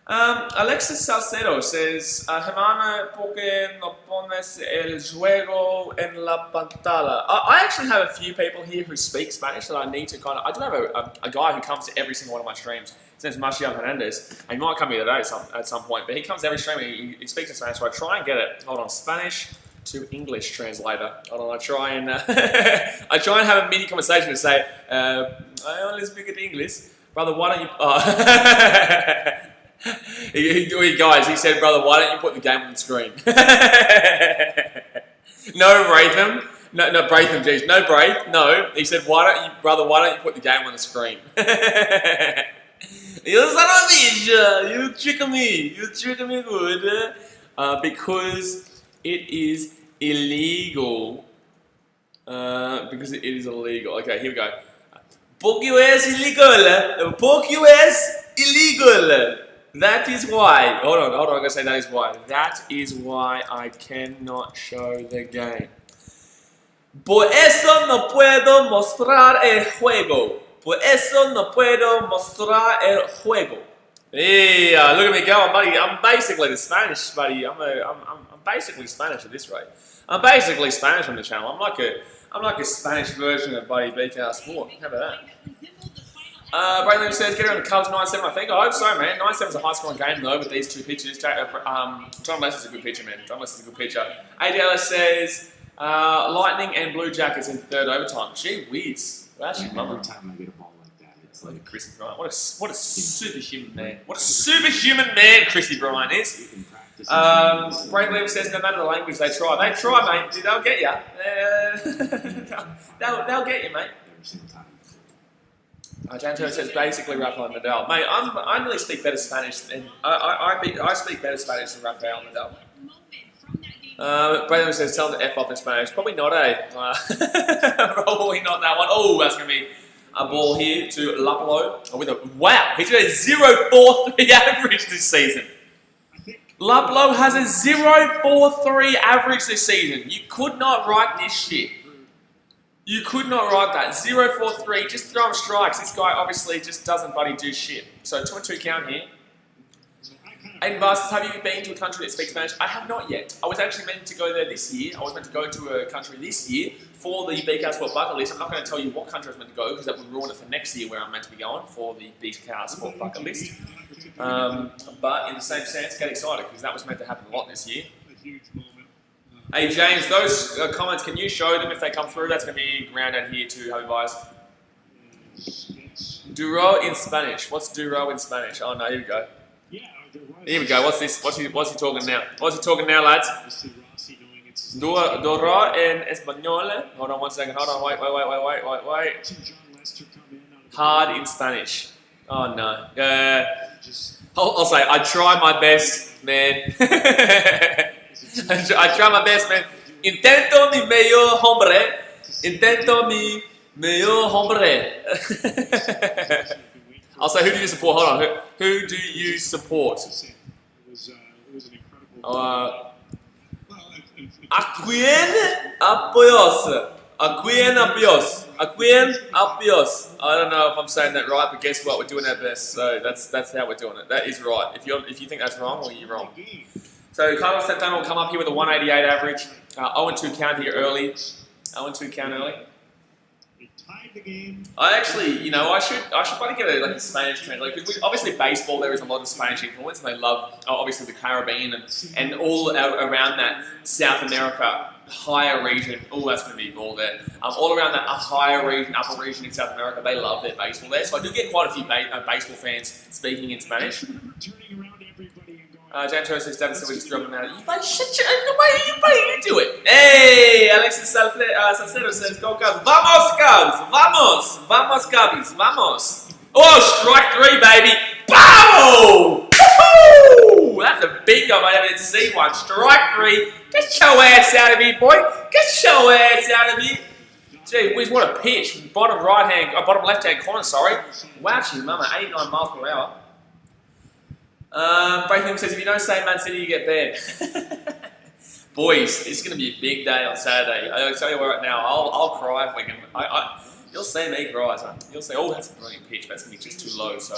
Alexis Salcedo says, Hermano, ¿por qué no pones el juego en la pantalla? I actually have a few people here who speak Spanish that I need to I do have a guy who comes to every single one of my streams. His name's Marcial Hernandez. He might come here today at some point, but he comes to every stream and he speaks in Spanish, so I try and get it. Hold on, Spanish to English translator. Hold on, I try and have a mini conversation to say, I only speak in English. Brother, why don't you... Guys, he said, brother, why don't you put the game on the screen? No, Braitham. No, Braitham, geez. No, Braith. No. He said, why don't you put the game on the screen? You son of a bitch. You tricking me. You tricking me good. Because it is illegal. Okay, here we go. Porque es illegal. Porque es illegal. That is why. Hold on, I'm going to say that is why. That is why I cannot show the game. Por eso no puedo mostrar el juego. Por eso no puedo mostrar el juego. Yeah, look at me going, buddy. I'm basically the Spanish, buddy. I'm basically Spanish at this rate. I'm basically Spanish on the channel. I'm like a Spanish version of buddy BKR Sport. How about that? Brandon says, get around the Cubs 9-7, I think. I hope so, man. 9-7 is a high-scoring game, though, with these two pitchers. John Lester's a good pitcher, man. John Lester's a good pitcher. ADLS says, Lightning and Blue Jackets in third overtime. Gee whiz. Every time I get a ball like that, it's like Chrissy Bryant. What a superhuman man. What a superhuman man Chrissy Bryant is. Brandon says, no matter the language they try. They try, mate. They'll get you. They'll get you, mate. every single time. James Turner says basically Rafael Nadal. Mate, I really speak better Spanish than I speak better Spanish than Rafael Nadal. Brandon says tell them to F off in Spanish. Probably not, eh? Probably not that one. Oh, that's gonna be a ball here to Laplo with a wow. He's got a 0.43 average this season. Laplo has a 0.43 average this season. You could not write this shit. You could not write that. 0.43, just throw him strikes. This guy obviously just doesn't bloody do shit. So 2-2 count here. Aiden Bastards, have you been to a country that speaks Spanish? I have not yet. I was actually meant to go there this year. I was meant to go to a country this year for the BKR Sport bucket list. I'm not going to tell you what country I was meant to go because that would ruin it for next year where I'm meant to be going for the BKR Sport bucket list. But in the same sense, get excited because that was meant to happen a lot this year. Hey James, those comments, can you show them if they come through? That's going to be grounded here too, Happy Buys. Duro in Spanish. What's Duro in Spanish? Oh no, here we go. Here we go. What's this? What's he talking now? What's he talking now, lads? Duro in Español. Hold on one second. Hold on. Wait. Hard in Spanish. Oh no. I'll say I try my best, man. I try my best, man. Intento mi mejor hombre. Intento mi mejor hombre. I'll say, who do you support? Hold on. Who do you support? ¿A quién apoyas? ¿A quién apoyas? ¿A quién apoyas? I don't know if I'm saying that right, but guess what? We're doing our best. So that's how we're doing it. That is right. If you think that's wrong, well, you're wrong. So Carlos Santana will come up here with a 188 average. 0-2 count here early. 0-2 count early. I actually, I should probably get a Spanish translation because obviously baseball there is a lot of Spanish influence and they love obviously the Caribbean and all around that South America higher region. Oh, that's going to be a ball there. All around that higher region, upper region in South America, they love their baseball there. So I do get quite a few baseball fans speaking in Spanish. James Harris says David Silva is struggling now. You buddy, shut your you do it. Hey, Alexis Salcedo says go Cubs. Vamos Cubs. Vamos Cubbies. Vamos. Oh, strike 3, baby. Bow! Woo-hoo! That's a big one. I didn't see one. Strike 3. Get your ass out of here, boy. Get your ass out of here. Gee whiz, what a pitch. Bottom left hand corner, sorry. Wowchie mama, 89 miles per hour. Breaking says, if you don't say Man City, you get banned. Boys, it's going to be a big day on Saturday. I'll tell you right now, I'll cry if we can. You'll see me cry, son. You'll say, oh, that's a brilliant pitch. That's going to be just too low. So,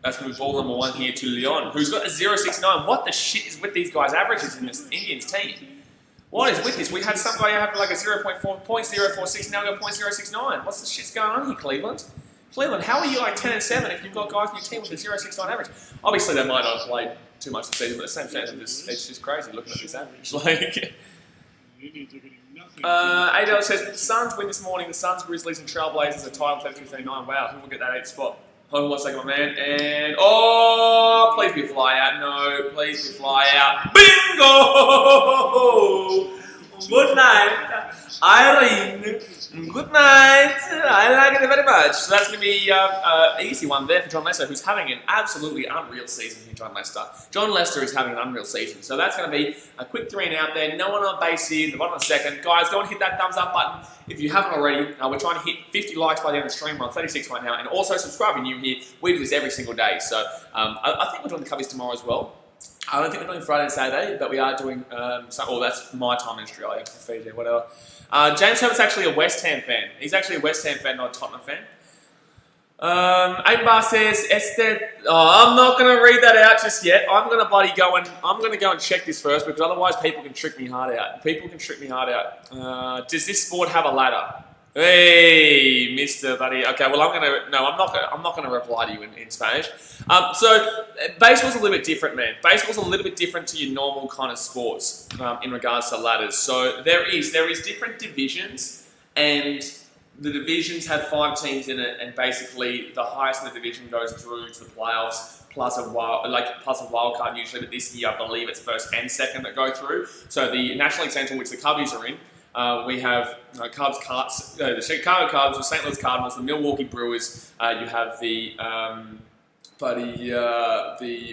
that's going to be ball number 1 here to Leon, who's got a 0.69. What the shit is with these guys' averages in this Indians team? What is with this? We had some guy have like a 0.46, now we got 0.069. What's the shit's going on here, Cleveland? Cleveland, how are you like 10-7 if you've got guys in your team with a 0.69 average? Obviously, they might not have played too much this season, but at the same time, it's just crazy looking at this average. Like, ADL says, the Suns win this morning. The Suns, Grizzlies, and Trailblazers are tied on 33-9. Wow, who will get that 8th spot? Hold on one second, my man. And, oh, please be a fly out. No, please be a fly out. Bingo! Good night, Irene. Good night. I like it very much. So that's going to be an easy one there for John Lester, who's having an absolutely unreal season here, John Lester. John Lester is having an unreal season. So that's going to be a quick 3 and out there. No one on base here in the bottom of the second. Guys, go and hit that thumbs up button if you haven't already. We're trying to hit 50 likes by the end of the stream. We're on 36 right now. And also subscribe if you're new here. We do this every single day. So I think we're doing the Cubbies tomorrow as well. I don't think we're doing Friday and Saturday, but we are doing that's my time in Australia, Fiji, whatever. James Herbert's actually a West Ham fan. He's actually a West Ham fan, not a Tottenham fan. Aimbar says, I'm not going to read that out just yet. I'm going to go and check this first because otherwise people can trick me hard out. Does this sport have a ladder? Hey, Mister Buddy. Okay, well, I'm not gonna reply to you in Spanish. So baseball's a little bit different, man. Baseball's a little bit different to your normal kind of sports in regards to ladders. So there is different divisions, and the divisions have 5 teams in it, and basically the highest in the division goes through to the playoffs. Plus a wild card usually, but this year I believe it's first and second that go through. So the National League Central, which the Cubbies are in, we have the Chicago Cubs, the St. Louis Cardinals, the Milwaukee Brewers. You have the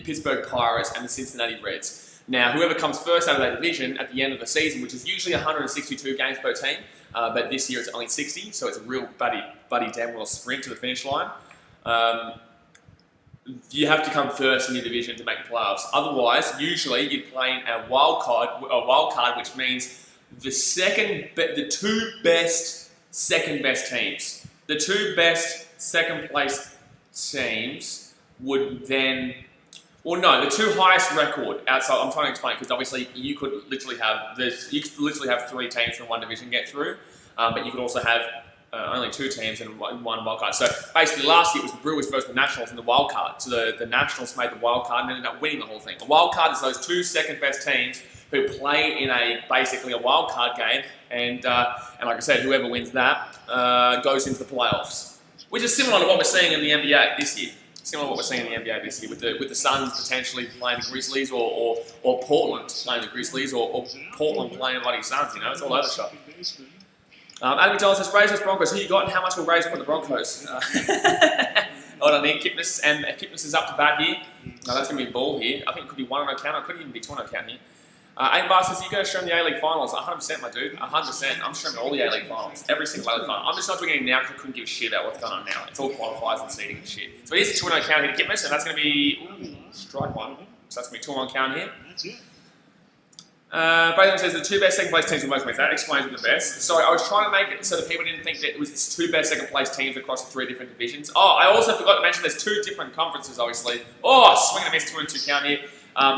Pittsburgh Pirates and the Cincinnati Reds. Now, whoever comes first out of that division at the end of the season, which is usually 162 games per team, but this year it's only 60, so it's a real buddy damn well sprint to the finish line. You have to come first in your division to make the playoffs. Otherwise, usually you're playing a wild card, which means the 2 best second best teams. The 2 best second place teams would then, the 2 highest record outside. I'm trying to explain because obviously you could literally have 3 teams from one division get through, but you could also have only 2 teams and 1 wild card. So basically, last year it was the Brewers versus the Nationals in the wild card. So the Nationals made the wild card and ended up winning the whole thing. The wild card is those 2 second best teams who play in basically a wild card game, and like I said, whoever wins that goes into the playoffs, which is similar to what we're seeing in the NBA this year. With the Suns potentially playing the Grizzlies, or Portland playing the Grizzlies, or Portland playing bloody Suns. You know, it's all over the shop. Adam McDonald says, Rays vs Broncos. Who you got and how much will Rays put the Broncos? Hold on, Kipnis is up to bat here. No, that's going to be a ball here. I think it could be 1 on account. It could even be 2 on account here. Aiden says, you're going to show me the A-League Finals. 100%, my dude. 100%. I'm showing all the A-League Finals. Every single A-League Final. I'm just not doing anything now because I couldn't give a shit about what's going on now. It's all qualifiers and seeding and shit. So here's a 2 on account here to Kipnis, and that's going to be strike 1. So that's going to be 2 on count here. Braden says the 2 best second place teams will most wins. That explains the best. Sorry, I was trying to make it so that people didn't think that it was the 2 best second place teams across the 3 different divisions. Oh, I also forgot to mention there's 2 different conferences, obviously. Oh, swing and a miss, 2 and 2 count here.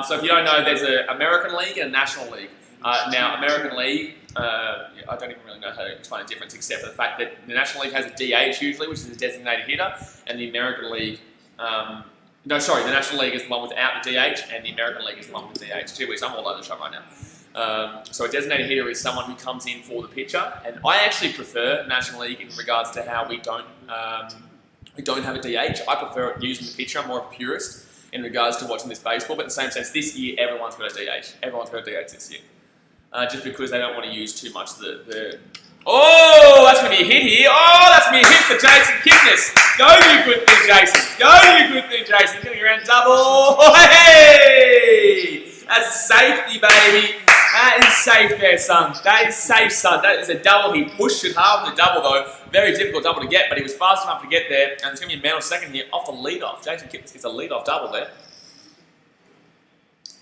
So if you don't know, there's an American League and a National League. Now, American League, I don't even really know how to explain the difference except for the fact that the National League has a DH usually, which is a designated hitter, and the American League, the National League is the one without the DH, and the American League is the one with the DH. Gee whiz, I'm all over the shop right now. So a designated hitter is someone who comes in for the pitcher, and I actually prefer National League in regards to how we don't have a DH. I prefer using the pitcher. I'm more of a purist in regards to watching this baseball, but in the same sense, this year everyone's got a DH. Everyone's got a DH this year. Just because they don't want to use too much Oh, that's going to be a hit here. Oh, that's going to be a hit for Jason Kipnis. Go you good thing, Jason. He's going to get around double. Hey! That's safety, baby. That is safe there, son. That is safe, son. That is a double. He pushed it hard with the double, though. Very difficult double to get, but he was fast enough to get there. And it's going to be a man on second here off the leadoff. Jason Kipnis gets a leadoff double there.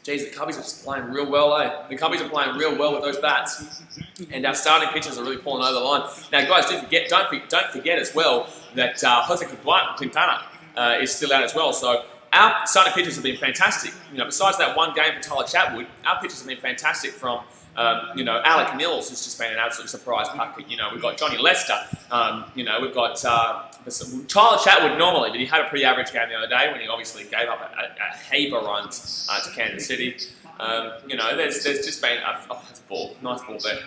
Geez, the Cubbies are just playing real well, eh? The Cubbies are playing real well with those bats. And our starting pitchers are really pulling over the line. Now, guys, don't forget as well that Jose Quintana is still out as well. So our starting pitchers have been fantastic. Besides that one game for Tyler Chatwood, our pitchers have been fantastic from, Alec Mills has just been an absolute surprise puck. We've got Johnny Lester. We've got Tyler Chatwood normally, but he had a pretty average game the other day when he obviously gave up a heap of runs to Kansas City. There's just been that's a ball, nice ball there.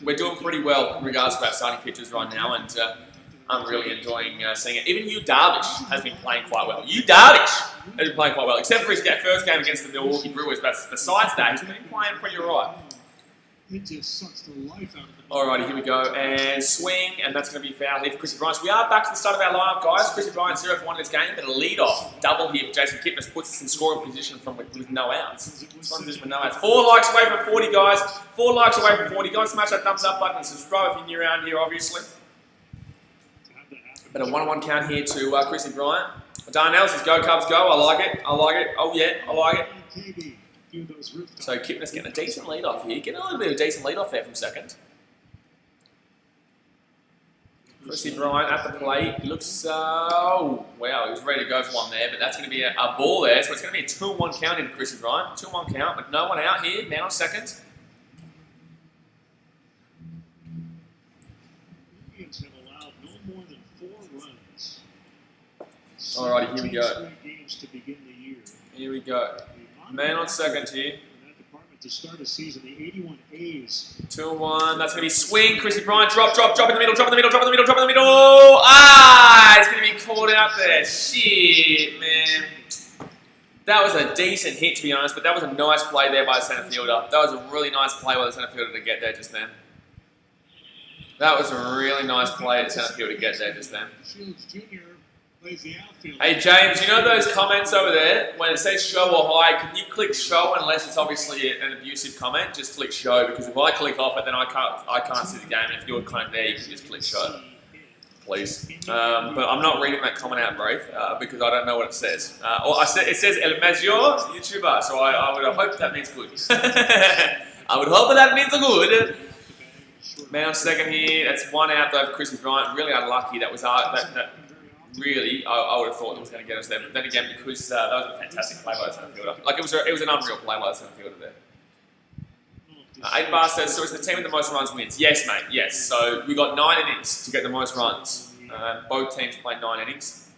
We're doing pretty well in regards to our starting pitchers right now, and I'm really enjoying seeing it. Even Yu Darvish has been playing quite well. Except for his first game against the Milwaukee Brewers. But besides that, he's been playing pretty alright. It just sucks the life out of the Alrighty, here we go. And swing, and that's going to be foul here for Chrissy Bryant. So we are back to the start of our lineup, guys. Chrissy Bryant 0 for 1 in this game, but a lead-off double here for Jason Kipnis puts us in scoring position with no outs. 4 likes away from 40, guys. 4 likes away from 40. Go and smash that thumbs up button and subscribe if you're new around here, obviously. But a 1-1 count here to Chrissy Bryant. Darnell says, go Cubs, go. I like it. Oh, yeah, I like it. So Kipnis getting a decent lead off here. Getting a little bit of a decent lead off there from second. Chrissy Bryant at the plate. He looks, wow, he was ready to go for one there, but that's going to be a ball there. So it's going to be a 2-1 count into Chrissy Bryant. 2-1 count, but no one out here. Man on second. Alrighty, here we go. straight games to begin the year. Here we go. Man on second here. In that department to start the season, the 81 A's. 2-1. That's going to be swing. Chrissy Bryant. Drop in the middle. Drop in the middle. Drop in the middle. Drop in the middle. Ah! It's going to be caught out there. Shit, man. That was a decent hit, to be honest, but that was a nice play there by the centre fielder. That was a really nice play by the centre fielder to get there just then. That was a really nice play at the centre field to get there just then. Shields Jr. plays the outfield. Hey James, you know those comments over there? When it says show or hide, can you click show unless it's obviously an abusive comment? Just click show, because if I click off it, then I can't see the game. And if you're kind of there, you can just click show, please. But I'm not reading that comment out, Brave, because I don't know what it says. It says El Major YouTuber, so I would hope that means good. I would hope that means good. Man on second here. That's one out though for Chrissy Bryant. Really unlucky. That was that really I would have thought that was going to get us there. But then again, because that was a fantastic play by the centre fielder. Like it was an unreal play by the centre fielder there. 8 Bar says, so it's the team with the most runs wins. Yes, mate. Yes. So we got 9 innings to get the most runs. Both teams played 9 innings.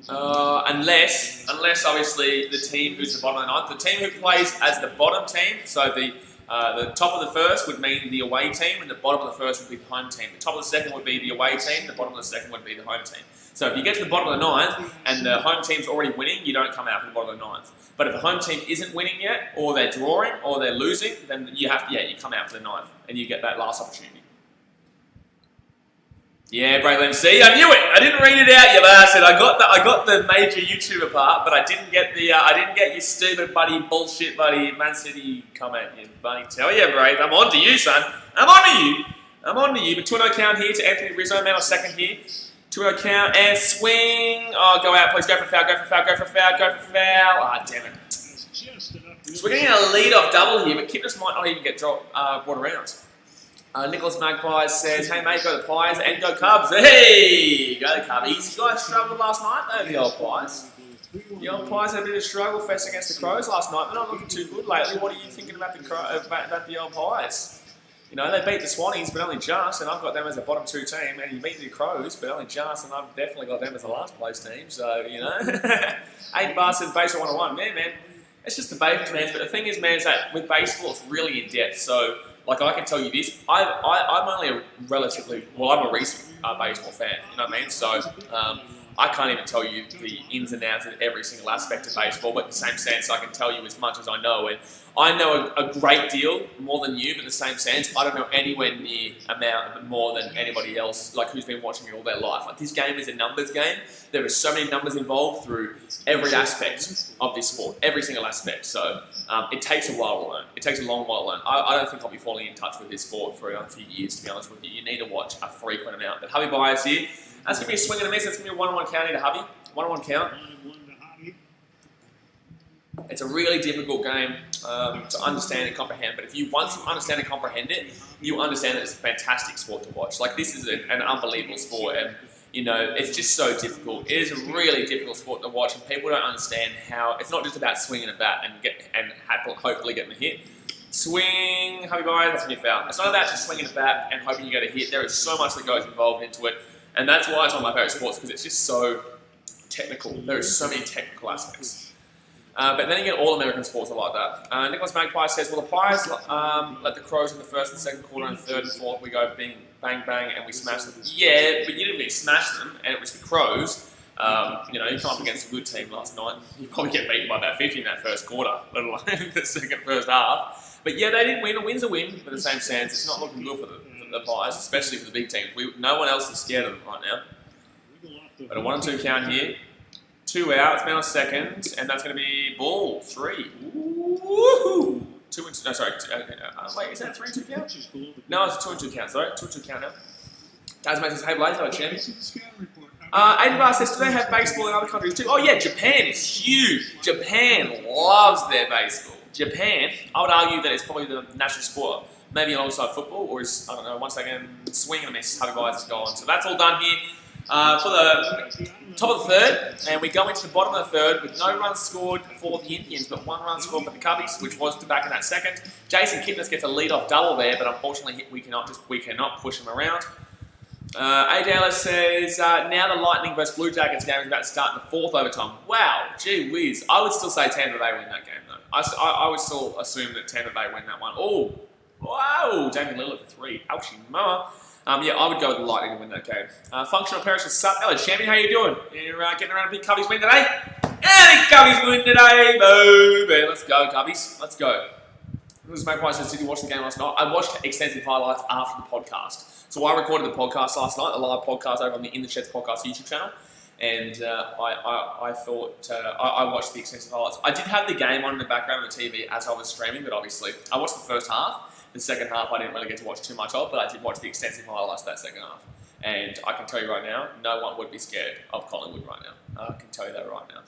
Unless obviously the team who's the bottom of the ninth, the team who plays as the bottom team. So the top of the first would mean the away team, and the bottom of the first would be the home team. The top of the second would be the away team, the bottom of the second would be the home team. So if you get to the bottom of the ninth, and the home team's already winning, you don't come out for the bottom of the ninth. But if the home team isn't winning yet, or they're drawing, or they're losing, then you come out for the ninth, and you get that last opportunity. Yeah, Braylon, see, I knew it. I didn't read it out, you bastard. I got the major YouTuber part, but I didn't get your stupid bullshit Man City comment, you buddy. Tell you, Brave, I'm on to you, son. I'm on to you. But 2-0 count here to Anthony Rizzo, man on second here. 2-0 count and swing. Oh, go out, please. Go for foul. Ah, damn it. So we're getting a lead-off double here, but Kipnis might not even get brought around. Nicholas Magpies says, hey mate, go the Pies and go Cubs. Hey, go the Cubbies. You guys struggled last night, though, the old Pies. The old Pies had a bit of struggle fest against the Crows last night. They're not looking too good lately. What are you thinking about the old Pies? You know, they beat the Swannies, but only just, and I've got them as a bottom 2 team, and you beat the Crows, but only just, and I've definitely got them as a last place team, so, you know. 8 Bar says baseball 101. Man, it's just the basics, man. But the thing is, man, is that with baseball, it's really in-depth, so... Like, I can tell you this, I'm only I'm a recent baseball fan, you know what I mean? So, I can't even tell you the ins and outs of every single aspect of baseball, but in the same sense, I can tell you as much as I know. And I know a great deal more than you, but in the same sense, I don't know anywhere near amount more than anybody else, like, who's been watching it all their life. Like, this game is a numbers game. There are so many numbers involved through every aspect of this sport, every single aspect. So, it takes a while to learn. It takes a long while to learn. I don't think I'll be falling in touch with this sport for a few years, to be honest with you. You need to watch a frequent amount. But Hubby Bias here, that's going to be a swing and a miss. That's going to be a 1-1 count here to Hubby. 1-1 count. It's a really difficult game to understand and comprehend, but once you understand and comprehend it, you understand that it's a fantastic sport to watch. Like, this is an unbelievable sport, and you know, it's just so difficult. It is a really difficult sport to watch, and people don't understand how it's not just about swinging a bat and hopefully getting a hit. Swing, Hubby Bye, that's gonna be a foul. It's not about just swinging a bat and hoping you get a hit. There is so much that goes involved into it, and that's why it's one of my favourite sports, because it's just so technical. There are so many technical aspects. But then again, all American sports are like that. Nicholas Magpie says, well, the Pies let the Crows in the first and second quarter, and third and fourth we go bang, bang, and we smash them. Yeah, but you didn't really smash them, and it was the Crows. You know, you come up against a good team last night. You probably get beaten by about 50 in that first quarter, let alone the first half. But yeah, they didn't win. A win's a win, but in the same sense, it's not looking good for the Pies, especially for the big teams. No one else is scared of them right now. But a 1-2 count here. 2 outs, man on second, and that's going to be ball 3. Woo! 2 and 2. No, sorry. Wait, is that a 3-2 count? No, it's a 2-2 count. Sorry, 2-2 count now. Guys, mate says, hey, Blaze, hello, champ. Aiden Bar says, do they have baseball in other countries too? Oh yeah, Japan is huge. Japan loves their baseball. Japan, I would argue that it's probably the national sport, maybe alongside football, or is, I don't know, once again, swing and a miss. How guys is going. So that's all done here. For the top of the third, and we go into the bottom of the third with no runs scored for the Indians, but 1 run scored for the Cubbies, which was to back in that second. Jason Kipnis gets a lead-off double there, but unfortunately we cannot push him around. AJ Ellis says, now the Lightning versus Blue Jackets game is about to start in the 4th overtime. Wow, gee whiz. I would still say Tampa Bay win that game, though. I would still assume that Tampa Bay win that one. Oh, wow, Damian Lillard for 3. Ouchie mama. Yeah, I would go with the Lightning to win that game. Functional Parish is Sup. Hello, champion. How you doing? You're getting around a big Cubbies win today? Yeah, big Cubbies win today, baby. Let's go, Cubbies. Let's go. This Magpie says, did you watch the game last night? I watched extensive highlights after the podcast. So I recorded the podcast last night, the live podcast over on the In the Sheds podcast YouTube channel. And I thought, I watched the extensive highlights. I did have the game on in the background on the TV as I was streaming, but obviously I watched the first half. The second half I didn't really get to watch too much of, but I did watch the extensive highlights that second half. And I can tell you right now, no one would be scared of Collingwood right now. I can tell you that right now.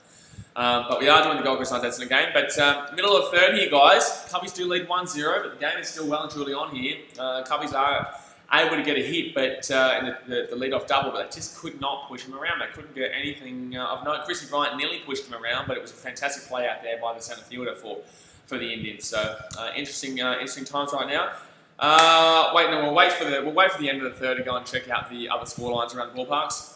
But we are doing the Gold Coast Knights in the game. But middle of third here, guys. Cubbies do lead 1-0, but the game is still well and truly on here. Cubbies are able to get a hit, but in the lead-off double, but they just could not push him around. They couldn't get anything of note. Chrissy Bryant nearly pushed him around, but it was a fantastic play out there by the centre fielder for the Indians. So interesting times right now. We'll wait for the end of the third to go and check out the other scorelines around the ballparks.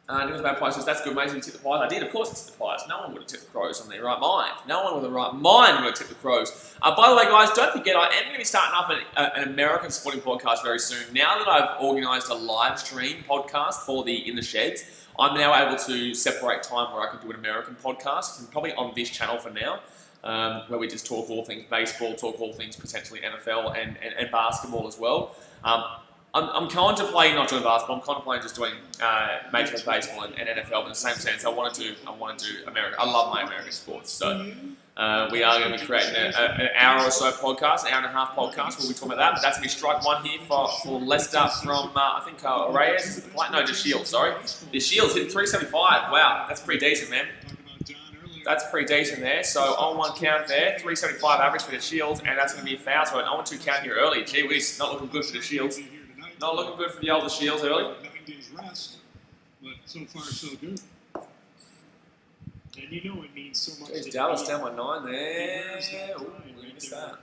Nicholas Magpie says, that's good, mate. You tipped the Pies. I did, of course, I tipped the Pies. No one would have tipped the Crows on their right mind. No one with a right mind would have tipped the Crows. By the way, guys, don't forget, I am going to be starting up an American sporting podcast very soon. Now that I've organised a live stream podcast for the In the Sheds, I'm now able to separate time where I can do an American podcast, and probably on this channel for now, where we just talk all things baseball, talk all things potentially NFL and basketball as well. I'm contemplating not doing basketball. I'm contemplating just doing Major League Baseball and NFL. But in the same sense, I want to do America. I love my American sports. So we are going to be creating an hour or so podcast, an hour and a half podcast. We'll be talking about that. But that's going to be strike one here for Leicester from I think Reyes. No, just Shields. Sorry, the Shields hit 375. Wow, that's pretty decent, man. That's pretty decent there. So on one count there, 375 average for the Shields, and that's going to be a foul. So an 0-2 count here early. Gee whiz, not looking good for the Shields. Not looking good for the older Shields early. 9 days rest, but so far so good. And you know it means so much. Jeez, Dallas down by 9 there. Ooh, we missed that.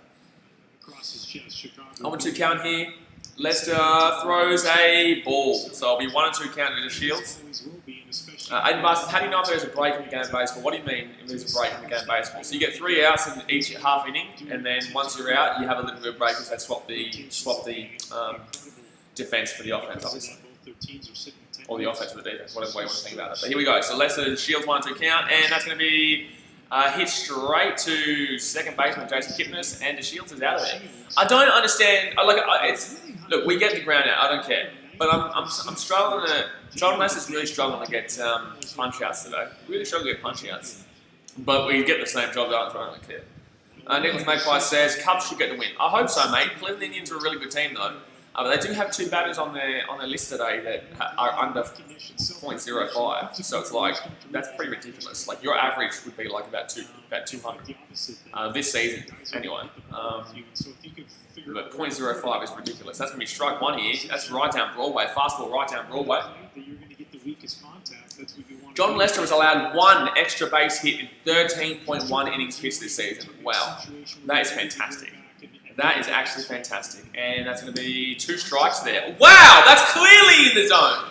Across his chest, Chicago. 0-2 count here. Leicester throws a ball. So it'll be 1-2 count to the Shields. Aiden Barr says, how do you know if there's a break in the game of baseball? What do you mean if there's a break in the game of baseball? So you get 3 outs in each half inning, and then once you're out, you have a little bit of break because they swap the defense for the offense, obviously. Or the offense for the defense, whatever way you want to think about it. But here we go. So Leicester Shields 1-2 count, and that's going to be hit straight to second baseman Jason Kipnis, and the Shields is out of there. I don't understand. Look, we get the ground out. I don't care. But I'm struggling to. John Lester's really struggling to get punch outs today. Really struggling to get punch outs. But we get the same job done, so I don't care. Nicholas Magpie says, Cubs should get the win. I hope so, mate. Cleveland Indians are a really good team, though. But they do have 2 batters on their list today that are under 0.05. So it's like, that's pretty ridiculous. Like, your average would be like about 200 this season, anyway. But 0.05 is ridiculous. That's going to be strike one here. That's right down Broadway. Fastball right down Broadway. John Lester has allowed 1 extra base hit in 13.1 innings pitched this season. Wow. That is fantastic. That is actually fantastic. And that's going to be 2 strikes there. Wow! That's clearly in the zone.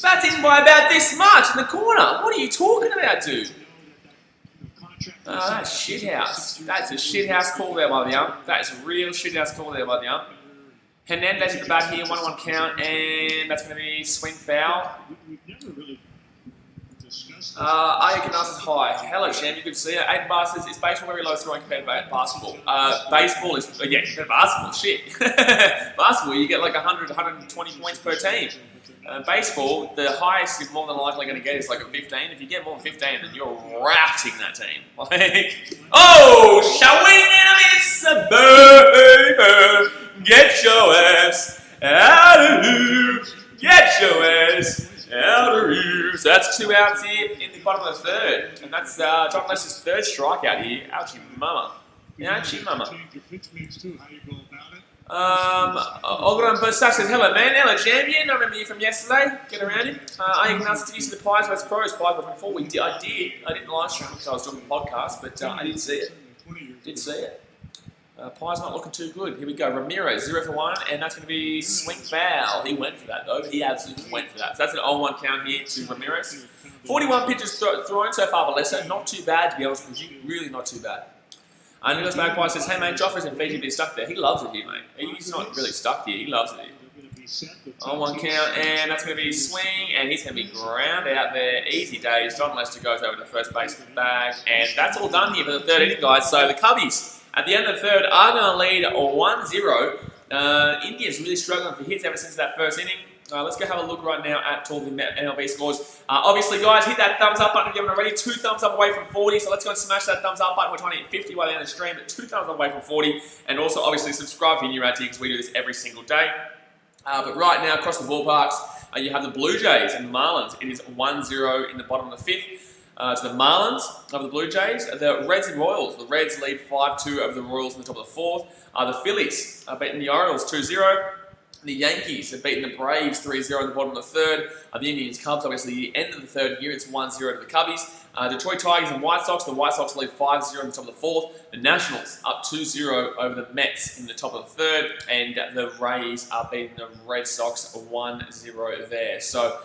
That's in by about this much in the corner. What are you talking about, dude? That's shithouse. That's a shithouse call there by the ump. That is a real shithouse call there by the ump. Hernandez at the bat here, 1-1 count, and that's going to be swing foul. Ayakanas is high. Hello, Shandy. Good to see you. Aiden Barr says, is baseball very low scoring compared to basketball? Baseball is, yeah, compared to basketball, shit. Basketball, you get like 100, 120 points per team. Baseball, the highest you're more than likely going to get is like a 15. If you get more than 15, then you're routing that team. Like, oh, showing in a suburb. Get your ass out of here. Get your ass out of here. So that's 2 outs here in the bottom of the third. And that's John Lester's 3rd strikeout here. Ouchie mama. Ouchie mama. Ogran Bursak says, hello man, hello champion. I remember you from yesterday. Get around him. I can ask to use the Pies vs Crows, Pies vs 4. I didn't live stream because I was doing the podcast, but I did see it. Pie's not looking too good. Here we go. Ramirez, 0 for 1, and that's going to be swing foul. He went for that, though. He absolutely went for that. So that's an 0-1 count here to Ramirez. 41 pitches thrown so far, Valessa. Not too bad, to be honest with you. Really not too bad. And Nicholas Magpie says, hey, mate, Joffrey's in Fiji, but he's stuck there. He loves it here, mate. He's not really stuck here. He loves it here. 0-1 count, and that's going to be swing, and he's going to be ground out there. Easy days. John Lester goes over to first base bag, and that's all done here for the third inning, guys. So the Cubbies, at the end of the third, are going to lead 1-0. India's really struggling for hits ever since that first inning. Let's go have a look right now at all the MLB scores. Obviously, guys, hit that thumbs up button if you haven't already. 2 thumbs up away from 40, so let's go and smash that thumbs up button. We're trying to hit 50 by the end of the stream, but 2 thumbs up away from 40. And also, obviously, subscribe if you're new around here because we do this every single day. But right now, across the ballparks, you have the Blue Jays and the Marlins. It is 1-0 in the bottom of the 5th. To the Marlins over the Blue Jays. The Reds and Royals. The Reds lead 5-2 over the Royals in the top of the 4th. The Phillies are beating the Orioles 2-0. The Yankees have beaten the Braves 3-0 in the bottom of the 3rd. The Indians Cubs, obviously, the end of the 3rd here, it's 1-0 to the Cubbies. Detroit Tigers and White Sox. The White Sox lead 5-0 in the top of the 4th. The Nationals up 2-0 over the Mets in the top of the 3rd. And the Rays are beating the Red Sox 1-0 there. So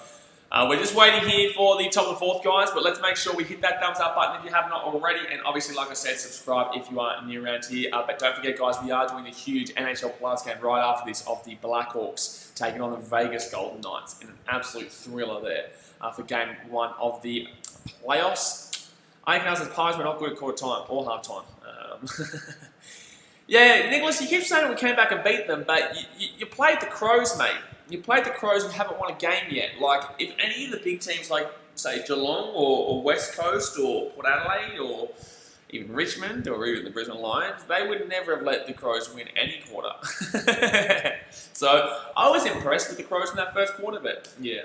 we're just waiting here for the top of the 4th, guys. But let's make sure we hit that thumbs up button if you have not already. And obviously, like I said, subscribe if you are new around here. But don't forget, guys, we are doing the huge NHL Plus game right after this of the Blackhawks taking on the Vegas Golden Knights in an absolute thriller there for Game 1 of the playoffs. Aiken says Pies were not good at quarter time or half time. Yeah, Nicholas, you keep saying we came back and beat them, but you played the Crows, mate. You played the Crows and haven't won a game yet. Like, if any of the big teams like, say, Geelong or West Coast or Port Adelaide or even Richmond or even the Brisbane Lions, they would never have let the Crows win any quarter. So I was impressed with the Crows in that first quarter, but yeah.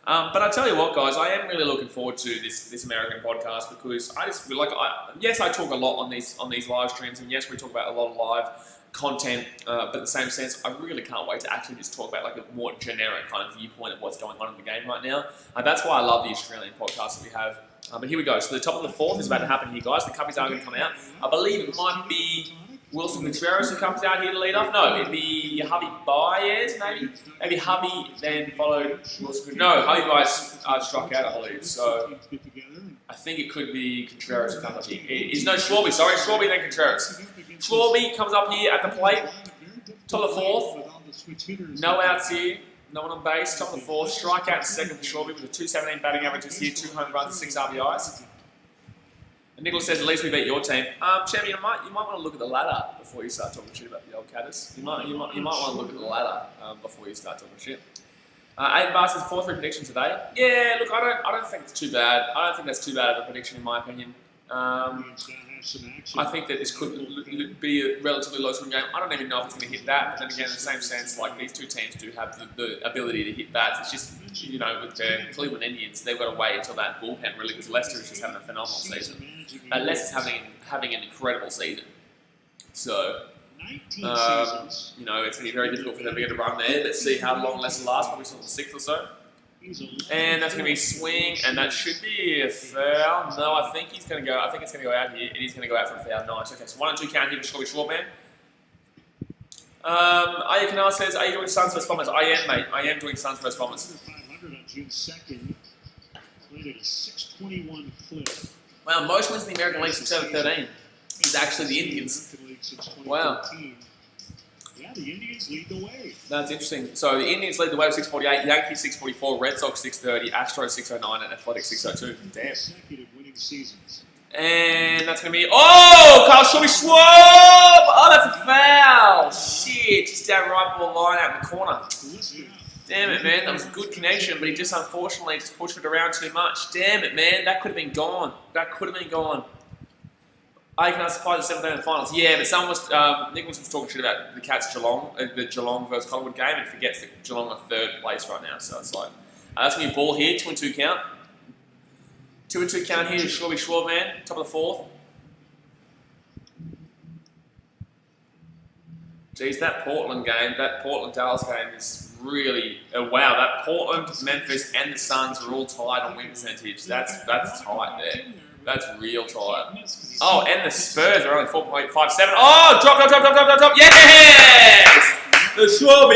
But I tell you what, guys, I am really looking forward to this American podcast because I just feel like yes, I talk a lot on these live streams, and yes, we talk about a lot of live content. But in the same sense, I really can't wait to actually just talk about like a more generic kind of viewpoint of what's going on in the game right now. That's why I love the Australian podcast that we have. But here we go. So the top of the 4th is about to happen here, guys. The Cubbies are going to come out. I believe it might be Wilson Contreras who comes out here to lead off. No, it'd be Javi Baez, maybe. Maybe Javi, then followed Wilson. No, Javi Baez struck out, I believe. So I think it could be Contreras who comes up here. It's no Schwarby, sorry. Schwarby, then Contreras. Schwarby comes up here at the plate. Top of the 4th. No outs here. No one on base. Top of the 4th. Strikeout second for Schwarby with a 217 batting averages here. 2 home runs, 6 RBIs. And Nicholas says, at least we beat your team. Champion, you might want to look at the ladder before you start talking shit about the old Caddis. You might want to look at the ladder before you start talking shit. Aiden Barr says 4-3 prediction today. Yeah, look, I don't think it's too bad. I don't think that's too bad of a prediction in my opinion. I think that this could be a relatively low-scoring game. I don't even know if it's going to hit that, but then again, in the same sense, like these two teams do have the ability to hit bats. It's just, you know, with the Cleveland Indians, they've got to wait until that bullpen really, because Lester is just having a phenomenal season. Lester's having an incredible season. So, you know, it's going to be very difficult for them to get a run there. Let's see how long Lester lasts, probably until the 6th or so. And that's going to be swing, and that should be a foul. No, I think he's going to go. I think it's going to go out here. It is going to go out for a foul. Nice. Okay, so 1-2 count here for Shortman. Aya Canal says, "Are you doing Suns vs Bombers?" I am, mate. I am doing Suns vs Bombers. 500 on June 2nd. Played at a 621 clip. Wow, most wins in the American League since 2013 is actually the Indians. Wow. Yeah, the Indians lead the way. That's interesting. So the Indians lead the way with 648, Yankees 644, Red Sox 630, Astros 609, and Athletics 602. Damn. Consecutive winning seasons. And that's going to be... Oh! Carl Schwarber! Oh, that's a foul! Shit, just down right ball line out in the corner. Damn it, man. That was a good connection, but he just unfortunately just pushed it around too much. Damn it, man. That could have been gone. That could have been gone. I can supply the 7th day in the finals. Yeah, but someone was... Nicholas was talking shit about the Cats Geelong, the Geelong versus Collingwood game, and forgets that Geelong are 3rd place right now. So it's like... that's going to be a ball here, 2-2 count. 2-2 count here to Schwarber, top of the 4th. Geez, that Portland game, that Portland-Dallas game is really... wow, that Portland, Memphis, and the Suns are all tied on win percentage. That's tight there. That's real tight. Oh, and the Spurs are only 4.57. Oh, drop. Yes! The Schwab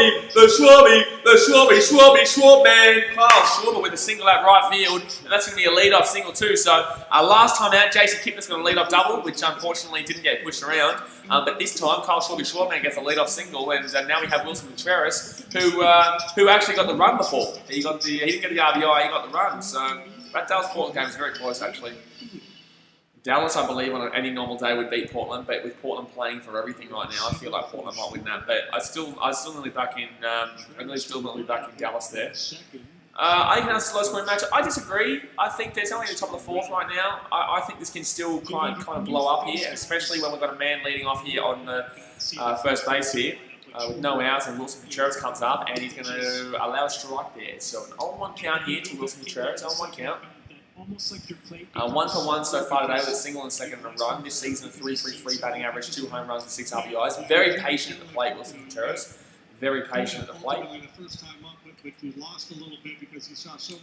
man. Kyle Schwarber with a single out right field. And that's going to be a lead-off single too. So last time out, Jason Kipnis got a lead-off double, which unfortunately didn't get pushed around. But this time, Kyle Schwarber man gets a lead-off single, and now we have Wilson Contreras, who actually got the run before. He didn't get the RBI, he got the run. So that Dallas-Portland game is very close, actually. Dallas, I believe, on any normal day would beat Portland, but with Portland playing for everything right now, I feel like Portland might win that. But I still nearly back in. Back in Dallas there. I think that's a low scoring match. I disagree. I think there's only the top of the fourth right now. I think this can still kind of blow up here, especially when we've got a man leading off here on the first base here. With no outs, and Wilson Contreras comes up, and he's going to allow a strike there. So an 0-1 count here to Wilson Contreras. 0-1 count. 1 for 1 so far today with a single and second and a run. This season, 3.33 batting average, 2 home runs and 6 RBIs. Very patient at the plate, Wilson Contreras. Very patient at the plate.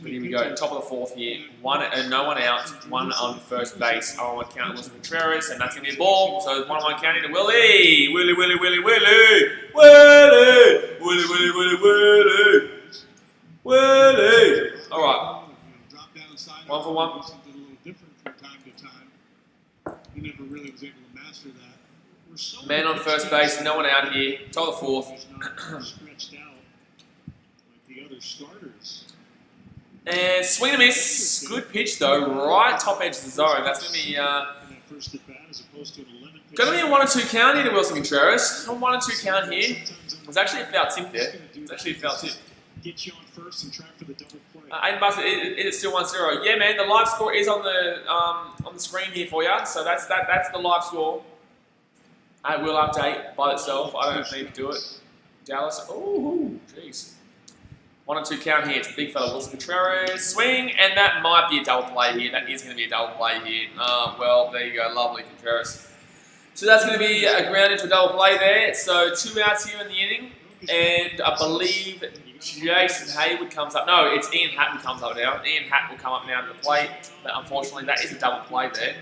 But here we go, top of the fourth here. No one out, 1 on first base. 0-1 count Wilson Contreras, and that's going to be a ball. So 1-1 count into Willie. Willie. All right. 1 for 1. Something a little different from time to time. He never really was able to master that. Man on first base, no one out here. Top of the fourth. Stretched out like the other starters. And swing and miss. Good pitch though. Right top edge of the zone. That's going to be going to be a 1 or 2 count here to Wilson Contreras. A 1 or 2 count here. There's actually a foul tip there. It's actually a foul tip. Get you on first and try for the double play. Aiden Buster, it's still 1-0. Yeah, man, the live score is on the screen here for you. So that's the live score. It will update by itself. I don't need to do it. Dallas. Oh, jeez. 1 or 2 count here. It's a big fella, Wilson Contreras. Swing, and that might be a double play here. That is going to be a double play here. Well, there you go. Lovely, Contreras. So that's going to be a ground into a double play there. So 2 outs here in the inning. And I believe Jason Hayward comes up. No, it's Ian Happ who comes up now. Ian Happ will come up now to the plate. But unfortunately, that is a double play there.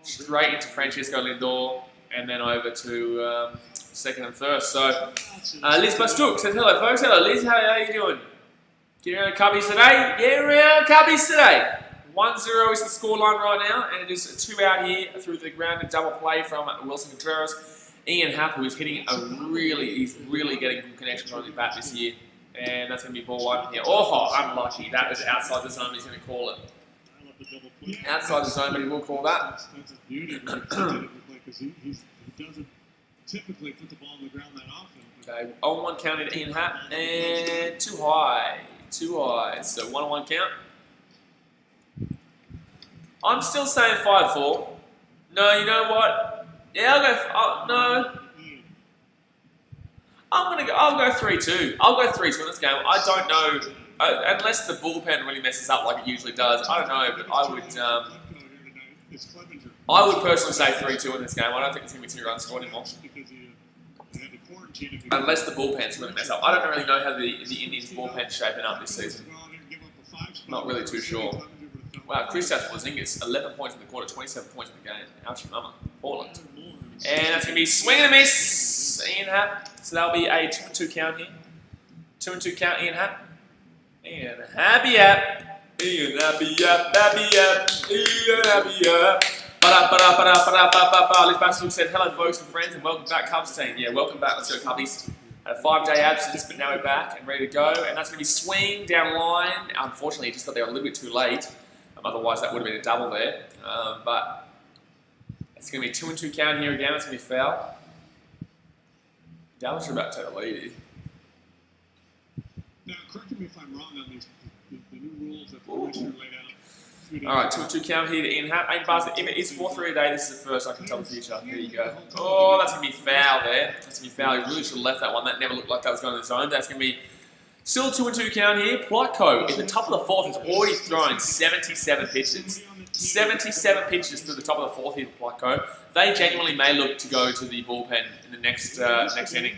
Straight into Francisco Lindor. And then over to second and first. So, Liz Bastook says, hello, folks. Hello, Liz. How are you doing? Get around Cubbies today? Get around Cubbies today. 1-0 is the scoreline right now. And it is a 2 out here through the ground and double play from Wilson Contreras. Ian Happ, who is hitting he's really getting good connections on his bat this year. And that's going to be ball 1 here. Oh, unlucky. That was outside the zone. He's going to call it. Outside the zone, but he will call that. That's a beauty because he doesn't typically put the ball on the ground that often. Okay, 0-1 counted Ian Happ, and too high. So 1-1 count. I'm still saying 5-4. No, you know what? Yeah, I'll go. No, I'll go 3-2. I'll go 3-2 in this game. I don't know, unless the bullpen really messes up like it usually does. I don't know, but I would personally say 3-2 in this game. I don't think it's going to be 2 runs scored anymore. Unless the bullpens really mess up. I don't really know how the Indians bullpen's shaping up this season. Not really too sure. Wow, Kristaps Porzingis, 11 points in the quarter, 27 points in the game. Ouchie mama, Portland. And that's going to be swing and a miss, Ian Happ. So that'll be a 2-2 count here. 2-2 count, Ian Happ. Ian Happy Happ. Ian Happy Happ, Happy Happ, Ian Happy Happ. Liz Bastook said, hello folks and friends and welcome back Cubs team. Yeah, welcome back. Let's go Cubbies. Had a 5-day absence, but now we're back and ready to go. And that's going to be swing down line. Unfortunately, it just got there a little bit too late. Otherwise, that would have been a double there. But it's going to be 2-2 count here again. It's going to be foul. Dallas are about to take the lead here. Now, correct me if I'm wrong on these the new rules that the commissioner laid out. All right, 2-2 count here to Ian Happ. If it is 4-3 today, this is the first I can tell the future. There you go. Oh, that's going to be foul there. That's going to be foul. He really should have left that one. That never looked like that was going to the zone. That's going to be still 2-2 count here. Plotko in the top of the fourth has already thrown 77 pitches. 77 pitches through the top of the fourth here for Plotko. They genuinely may look to go to the bullpen in the next inning.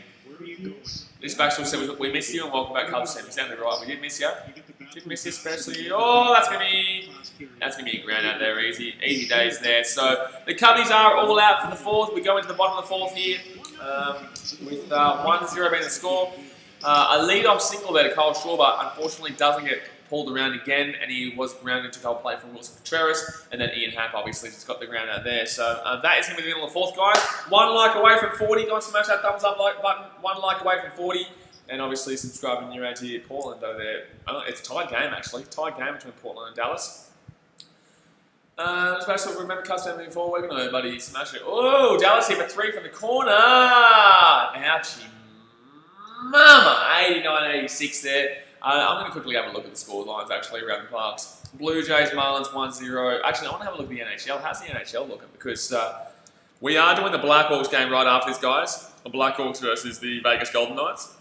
This backstall said, we missed you and welcome back Cubs team. You sounded right. We did miss you. Didn't miss this especially. Oh, that's gonna be a ground out there, easy days there. So the Cubbies are all out for the fourth. We go into the bottom of the fourth here with 1-0 being the score. A lead-off single there to Kyle Schwarber unfortunately doesn't get pulled around again, and he was grounded to go play from Wilson Contreras, and then Ian Happ obviously just got the ground out there. So that is going to be the middle of the fourth, guys. 1 like away from 40. Go and smash that thumbs up like button. 1 like away from 40. And obviously subscribe when you're out to Portland over there. It's a tied game, actually. Tied game between Portland and Dallas. Special, remember custom moving forward. We're going to, buddy, smash it. Oh, Dallas here for 3 from the corner. Ouchie mama. 89-86 there. I'm going to quickly have a look at the score lines, actually, around the parks. Blue Jays, Marlins 1-0. Actually, I want to have a look at the NHL. How's the NHL looking? Because we are doing the Blackhawks game right after this, guys. The Blackhawks versus the Vegas Golden Knights.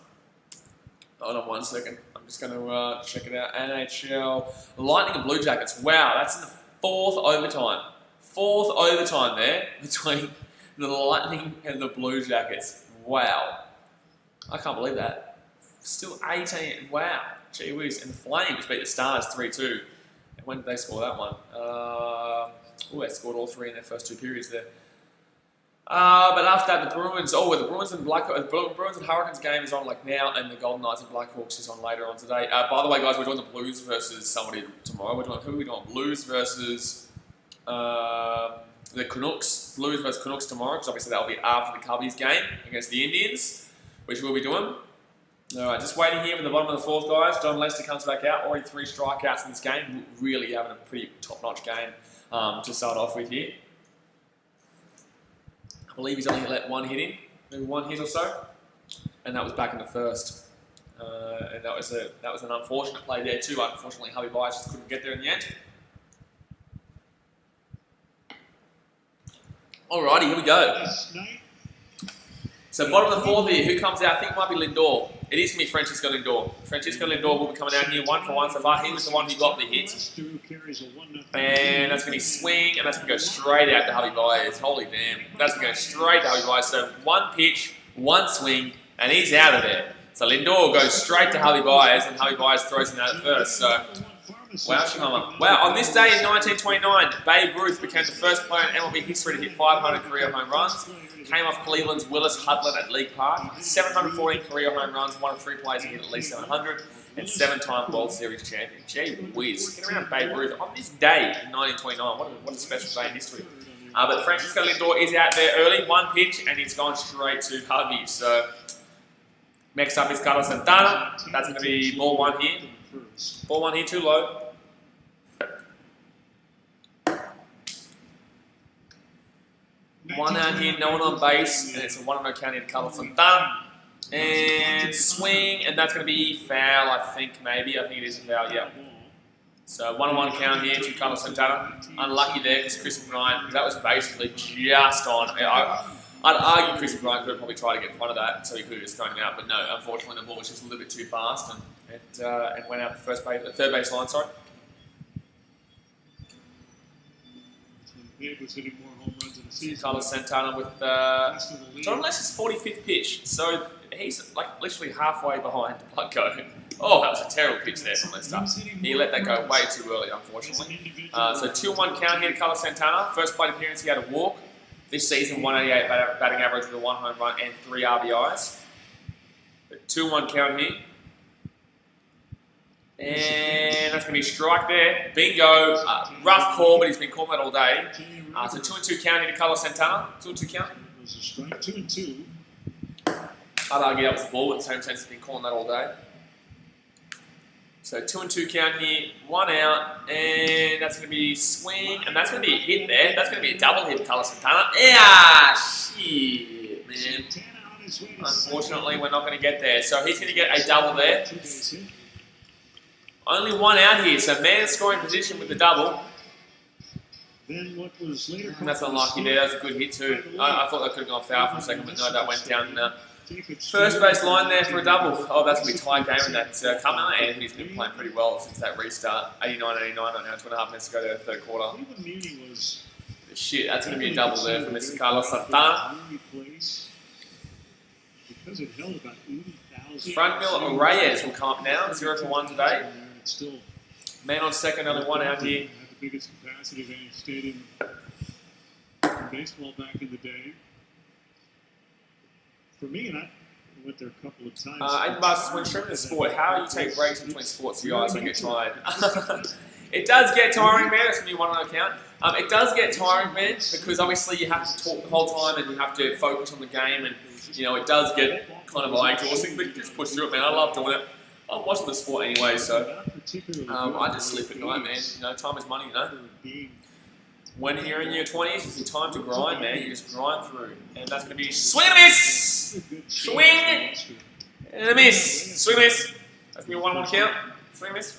Hold on 1 second. I'm just going to check it out. NHL. Lightning and Blue Jackets. Wow, that's in the 4th overtime. 4th overtime there between the Lightning and the Blue Jackets. Wow. I can't believe that. Still 18. Wow. Gee whiz. And the Flames beat the Stars 3-2. When did they score that one? They scored all 3 in their first 2 periods there. But after that, the Bruins. The Bruins and Bruins and Hurricanes game is on like now, and the Golden Knights and Blackhawks is on later on today. By the way, guys, we're doing the Blues versus somebody tomorrow. Who are we doing? Blues versus the Canucks. Blues versus Canucks tomorrow, because obviously that'll be after the Cubbies game against the Indians, which we'll be doing. All right, just waiting here in the bottom of the 4th, guys. John Lester comes back out. Already 3 strikeouts in this game. Really having a pretty top-notch game to start off with here. I believe he's only let 1 hit in, maybe 1 hit or so, and that was back in the 1st. And that was an unfortunate play there too. Unfortunately, Javi Baez just couldn't get there in the end. Alrighty, here we go. So bottom of the 4th here, who comes out? I think it might be Lindor. It is going to be Francisco Lindor. Francisco Lindor will be coming out here 1 for 1 so far. He was the one who got the hit. And that's going to be swing, and that's going to go straight out to Javi Baez. Holy damn. That's going to go straight to Javi Baez. So 1 pitch, 1 swing, and he's out of there. So Lindor goes straight to Javi Baez, and Javi Baez throws him out at first. So, wow, Shimama. Wow, on this day in 1929, Babe Ruth became the first player in MLB history to hit 500 career home runs. Came off Cleveland's Willis Hudlin at League Park. 714 career home runs, 1 of 3 players to hit at least 700, and 7-time World Series champion. Gee whiz. Get around Babe Ruth on this day in 1929. What a special day in history. But Francisco Lindor is out there early, 1 pitch, and he's gone straight to Javi. So, next up is Carlos Santana. That's going to be ball 1 here. Ball 1 here, too low. One out here, no one on base, and it's a 1-0 count here to Carlos Santana. And swing, and that's going to be foul, I think, maybe. I think it is a foul, yeah. So 1-1 count here to Carlos Santana. Unlucky there, because Chris Bryant, that was basically just on. I'd argue Chris Bryant could have probably tried to get in front of that, so he could have just thrown him out. But no, unfortunately, the ball was just a little bit too fast, and went out the third base line, sorry. Babe was hitting more home runs in the season. Carlos Santana with John Lester's 45th pitch, so he's like literally halfway behind Blanco. Oh, that was a terrible pitch there from Lester. He let that go way too early, unfortunately. So 2-1 count here to Carlos Santana. First plate appearance, he had a walk. This season, 188 batting average with a 1 home run and 3 RBIs. 2-1 count here. And that's going to be a strike there. Bingo. Rough call, but he's been calling that all day. So 2-2 count here to Carlos Santana. 2-2 count. It was a strike, 2-2. I'd argue that was the ball, in the same sense he's been calling that all day. So 2-2 count here, 1 out, and that's going to be swing, and that's going to be a hit there. That's going to be a double hit for Carlos Santana. Yeah, shit, man. Unfortunately, we're not going to get there. So he's going to get a double there. Only 1 out here, so man scoring position with the double. Then what was later and that's unlucky there. That's a good hit too. I thought that could have gone foul for a second, but no, that went down first base line there for a double. Oh, that's going to be a tie game, and that's Carmelo Anthony's been playing pretty well since that restart. 89-89 right now, 2.5 minutes to go to the third quarter. Shit, that's going to be a double there for Mr. Carlos Santana. Front Reyes will come up now, 0 for 1 today. still Man on second, only one out here. had the biggest capacity of any stadium in baseball back in the day. For me, and I went there a couple of times. Aiden Masters, when streaming the sport, how you take breaks between sports, you guys don't get tired. It does get tiring, man. That's a new one on account. It does get tiring, man, because obviously you have to talk the whole time and you have to focus on the game, and you know it does get kind of exhausting. But you just push through it, man. I love doing it. I'm watching the sport anyway, so I just sleep at night, man. You know, time is money, you know. When you're in your 20s, it's your time to grind, man. You just grind through, and that's going to be swing and a miss, swing and a miss, swing and a miss. That's going to be a 1-1 count. Swing and a miss.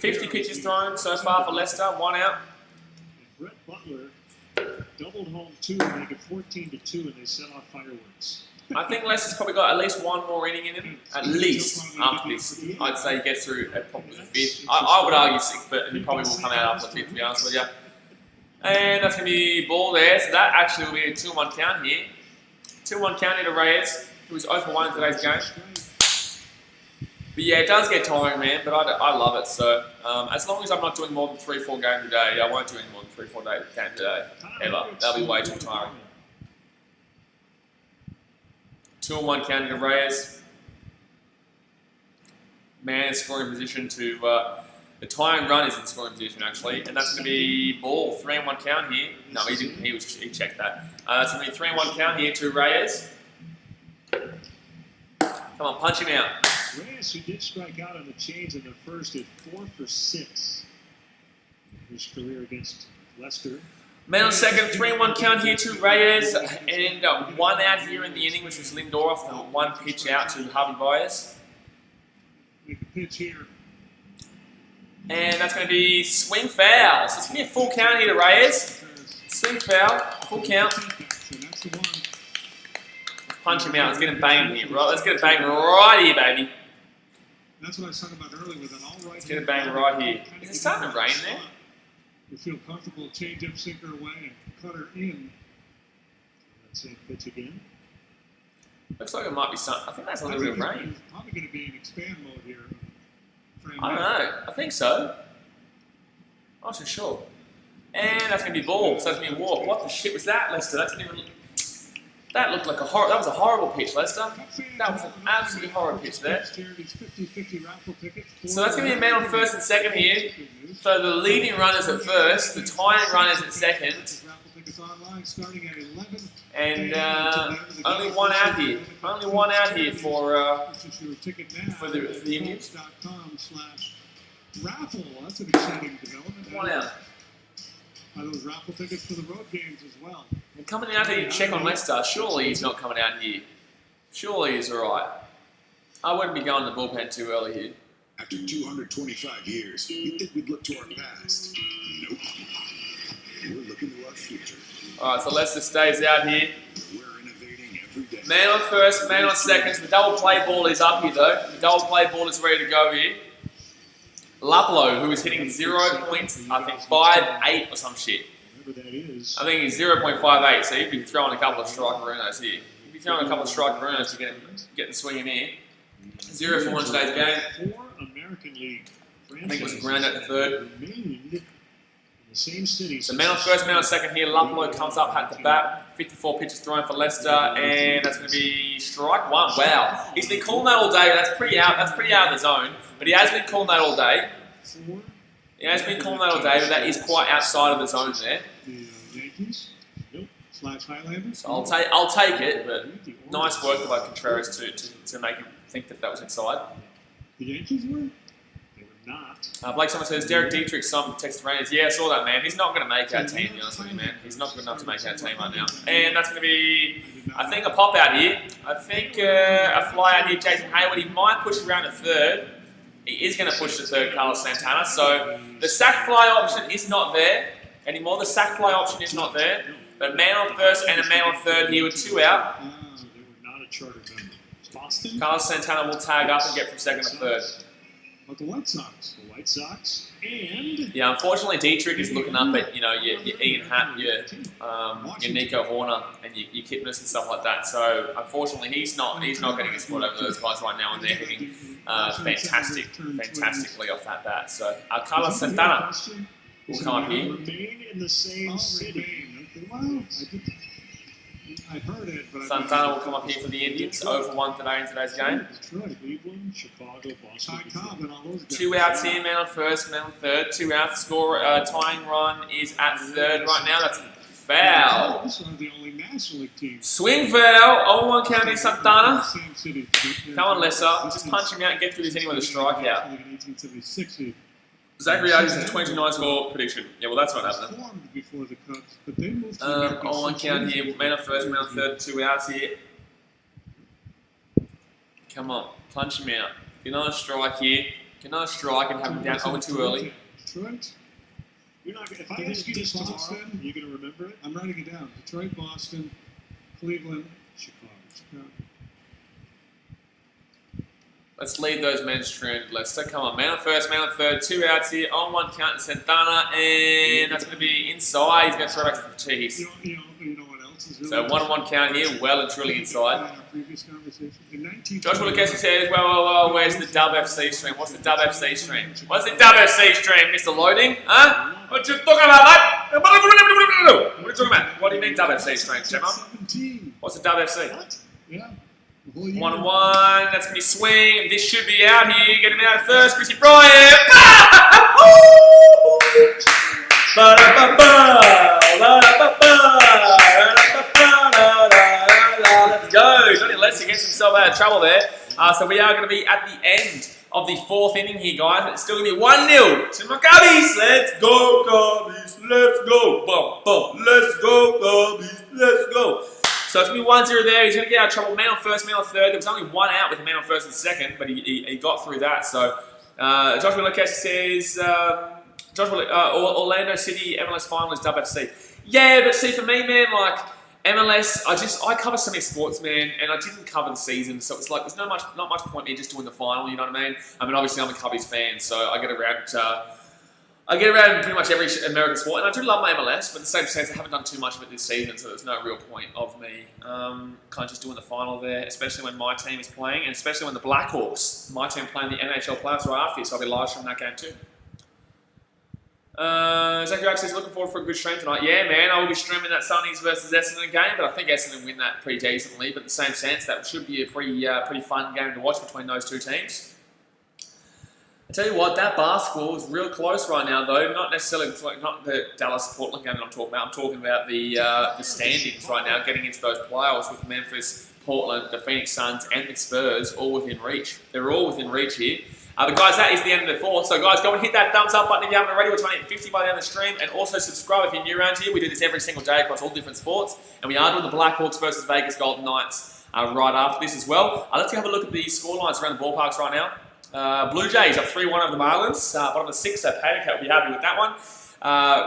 50 pitches thrown so far for Leicester, 1 out. Brett Butler doubled home 2 to make it 14-2, and they set off fireworks. I think Leicester's probably got at least one more inning in him, at least after this. I'd say he gets through at probably the 5th. I would argue 6th, but he probably will come out after the 5th, to be honest with you. And that's going to be ball there, so that actually will be a 2-1 count here. 2-1 count here to Reyes, who was 0 for 1 in today's game. But yeah, it does get tiring, man, but I love it. So as long as I'm not doing more than 3-4 games a day, I won't do any more than 3-4 games a day, ever. That'll be way too tiring. 2-1 count to Reyes. Man in scoring position to the tying run is in scoring position actually, and that's going to be ball 3-1 count here. No, he didn't. He checked that. That's going to be 3-1 count here to Reyes. Come on, punch him out. Reyes, who did strike out on the change in the first, at 4 for 6 in his career against Leicester. Man on second, 3-1 count here to Reyes, and 1 out here in the inning, which was Lindor off the 1 pitch out to Harvey Baez. Make a pitch here. And that's going to be swing foul. So it's going to be a full count here to Reyes. Swing foul, full count. Punch him out. Let's get him banging here, right? Let's get it banging right here, baby. That's what I was talking about earlier with an all right. Let's get it banging right here. Is it starting to rain there? You feel comfortable, change up, sinker away, and cutter in. That same pitch again. Looks like it might be something. I think that's a little bit of rain. It's probably going to be in expand mode here. I don't know. I think so. I'm not too sure. And that's going to be ball. So that's going to be a walk. What the shit was that, Leicester? That's not even. That looked like a that was a horrible pitch, Leicester. That was an absolutely horrible pitch there. So that's going to be a man on first and second here. So the leading runners at first, the tying runners at second. And only 1 out here. Only 1 out here for the Indians. Raffle, that's an exciting development. 1 out. Are those raffle tickets for the road games as well? And coming out here to check on Leicester, surely he's not coming out here. Surely he's alright. I wouldn't be going to the bullpen too early here. After 225 years, you'd think we'd look to our past. Nope. We're looking to our future. Alright, so Leicester stays out here. We're innovating every day. Man on first, man on second. The double play ball is up here though. The double play ball is ready to go here. Laplo, who is hitting 0.58 or some shit. Whatever that is. I think he's 0.58, so he'd be throwing a couple of strike-arunos here. He'd be throwing a couple of strike-arunos to get the swing in here. 0 for 1 today's game. 4 American League I think it was a ground out to third. In the same city. So man on first, man on second here. Laplo comes up at the bat. 54 pitches thrown for Leicester, and that's going to be strike 1. Wow, he's been calling that all day. That's pretty out of the zone. But he has been calling that all day. He has been calling that all day, but that is quite outside of the zone there. The Yankees. Highlanders. So I'll take it, but nice work by Contreras to make him think that was inside. The Yankees were? They were not. Blake Summers says, Derek Dietrich, some text Rangers. Yeah, I saw that, man. He's not going to make our team, to be honest with you, man. He's not good enough to make our team right now. And that's going to be, I think, a pop out here. I think a fly out here, Jason Hayward. He might push around to third. He is going to push to third, Carlos Santana. So the sack fly option is not there anymore. The sack fly option is not there. But man on first and a man on third here with 2 out. They were not a charter member. Boston. Carlos Santana will tag up and get from second to third. But the White Sox. The White Sox and... Yeah, unfortunately, Dietrich is looking up at, your Ian Hatt, your Nico Horner, and your Kipnis and stuff like that. So, unfortunately, he's not getting his spot over those guys right now, and they're hitting fantastically off that bat. So Carlos Santana will come up here. Remain in the same city. I heard it, but Santana will come up here for the Indians. 0-for-1 today in today's game. Detroit, Cleveland, Chicago, Boston. Ty Cobb and all those guys. 2 outs here, man on first, man on third. 2 outs. Score tying run is at third right now. That's foul. This one's the only National League team. Swing foul. 0-1 counting Santana. Same city. Come on, Lesser. Just punch him out and get through this anyway with a strikeout. In 1876, Zachary Anderson's 29 score prediction. Yeah, well, that's not happening. formed before the Cubs, but they moved to 0-1 count here. Man on first, man on third. 2 outs here. Come on. Punch him out. Get another strike here. Get another strike and have him down 0-2 early. Detroit. You're not gonna, if I ask you this tomorrow, you're going to remember it? I'm writing it down. Detroit, Boston, Cleveland, Chicago. Let's lead those men's trend. Lester, come on. Man on first, man on third. 2 outs here. 0-1 count to Santana. And that's going to be inside. He's going to throw back to the cheese. You know what else is really So 1-1 count here. Well and truly inside. In our previous conversation, in 19 Josh Willikessi says, well, where's the Dub FC stream? What's the Dub FC stream? What's the Dub FC stream, Mr. Loading? Huh? What you talking about, mate? What are you talking about? What do you mean Dub FC stream, Gemma? 17. What's the Dub FC? What? Yeah. The whole year. 1-1, that's going to be swing. This should be out here. Get him out first. Chrissy Bryant. Let's go. Johnny Leslie gets himself out of trouble there. So we are going to be at the end of the 4th inning here, guys. It's still going to be 1-0 to my Cubbies. Let's go, Cubbies. Let's go. Bum, bum. Let's go, Cubbies. Let's go. So it's going to be 1-0 there. He's going to get out of trouble. Man on first, man on third. There was only 1 out with a man on first and second, but he got through that. So Josh Willikessi says, Orlando City MLS final is Dub FC. Yeah, but see, for me, man, like MLS, I cover so many sports, man, and I didn't cover the season, so it's like there's not much point me just doing the final. You know what I mean? I mean, obviously, I'm a Cubbies fan, so I get around pretty much every American sport, and I do love my MLS, but in the same sense, I haven't done too much of it this season, so there's no real point of me kind of just doing the final there, especially when my team is playing, and especially when the Blackhawks, my team, playing the NHL playoffs right after, so I'll be live streaming that game too. Zachary Alex says, looking forward for a good stream tonight. Yeah, man, I will be streaming that Sunnies versus Essendon game, but I think Essendon win that pretty decently. But in the same sense, that should be a pretty fun game to watch between those two teams. I tell you what, that basketball is real close right now, though. Not necessarily, not the Dallas-Portland game that I'm talking about. I'm talking about the standings right now, getting into those playoffs with Memphis, Portland, the Phoenix Suns, and the Spurs all within reach. They're all within reach here. But guys, that is the end of the 4th. So guys, go and hit that thumbs up button if you haven't already. We're trying to hit 50 by the end of the stream. And also subscribe if you're new around here. We do this every single day across all different sports. And we are doing the Blackhawks versus Vegas Golden Knights right after this as well. Let's have a look at the scorelines around the ballparks right now. Blue Jays up 3-1 over the Marlins. Bottom of the 6th, so Paddock will be happy with that one.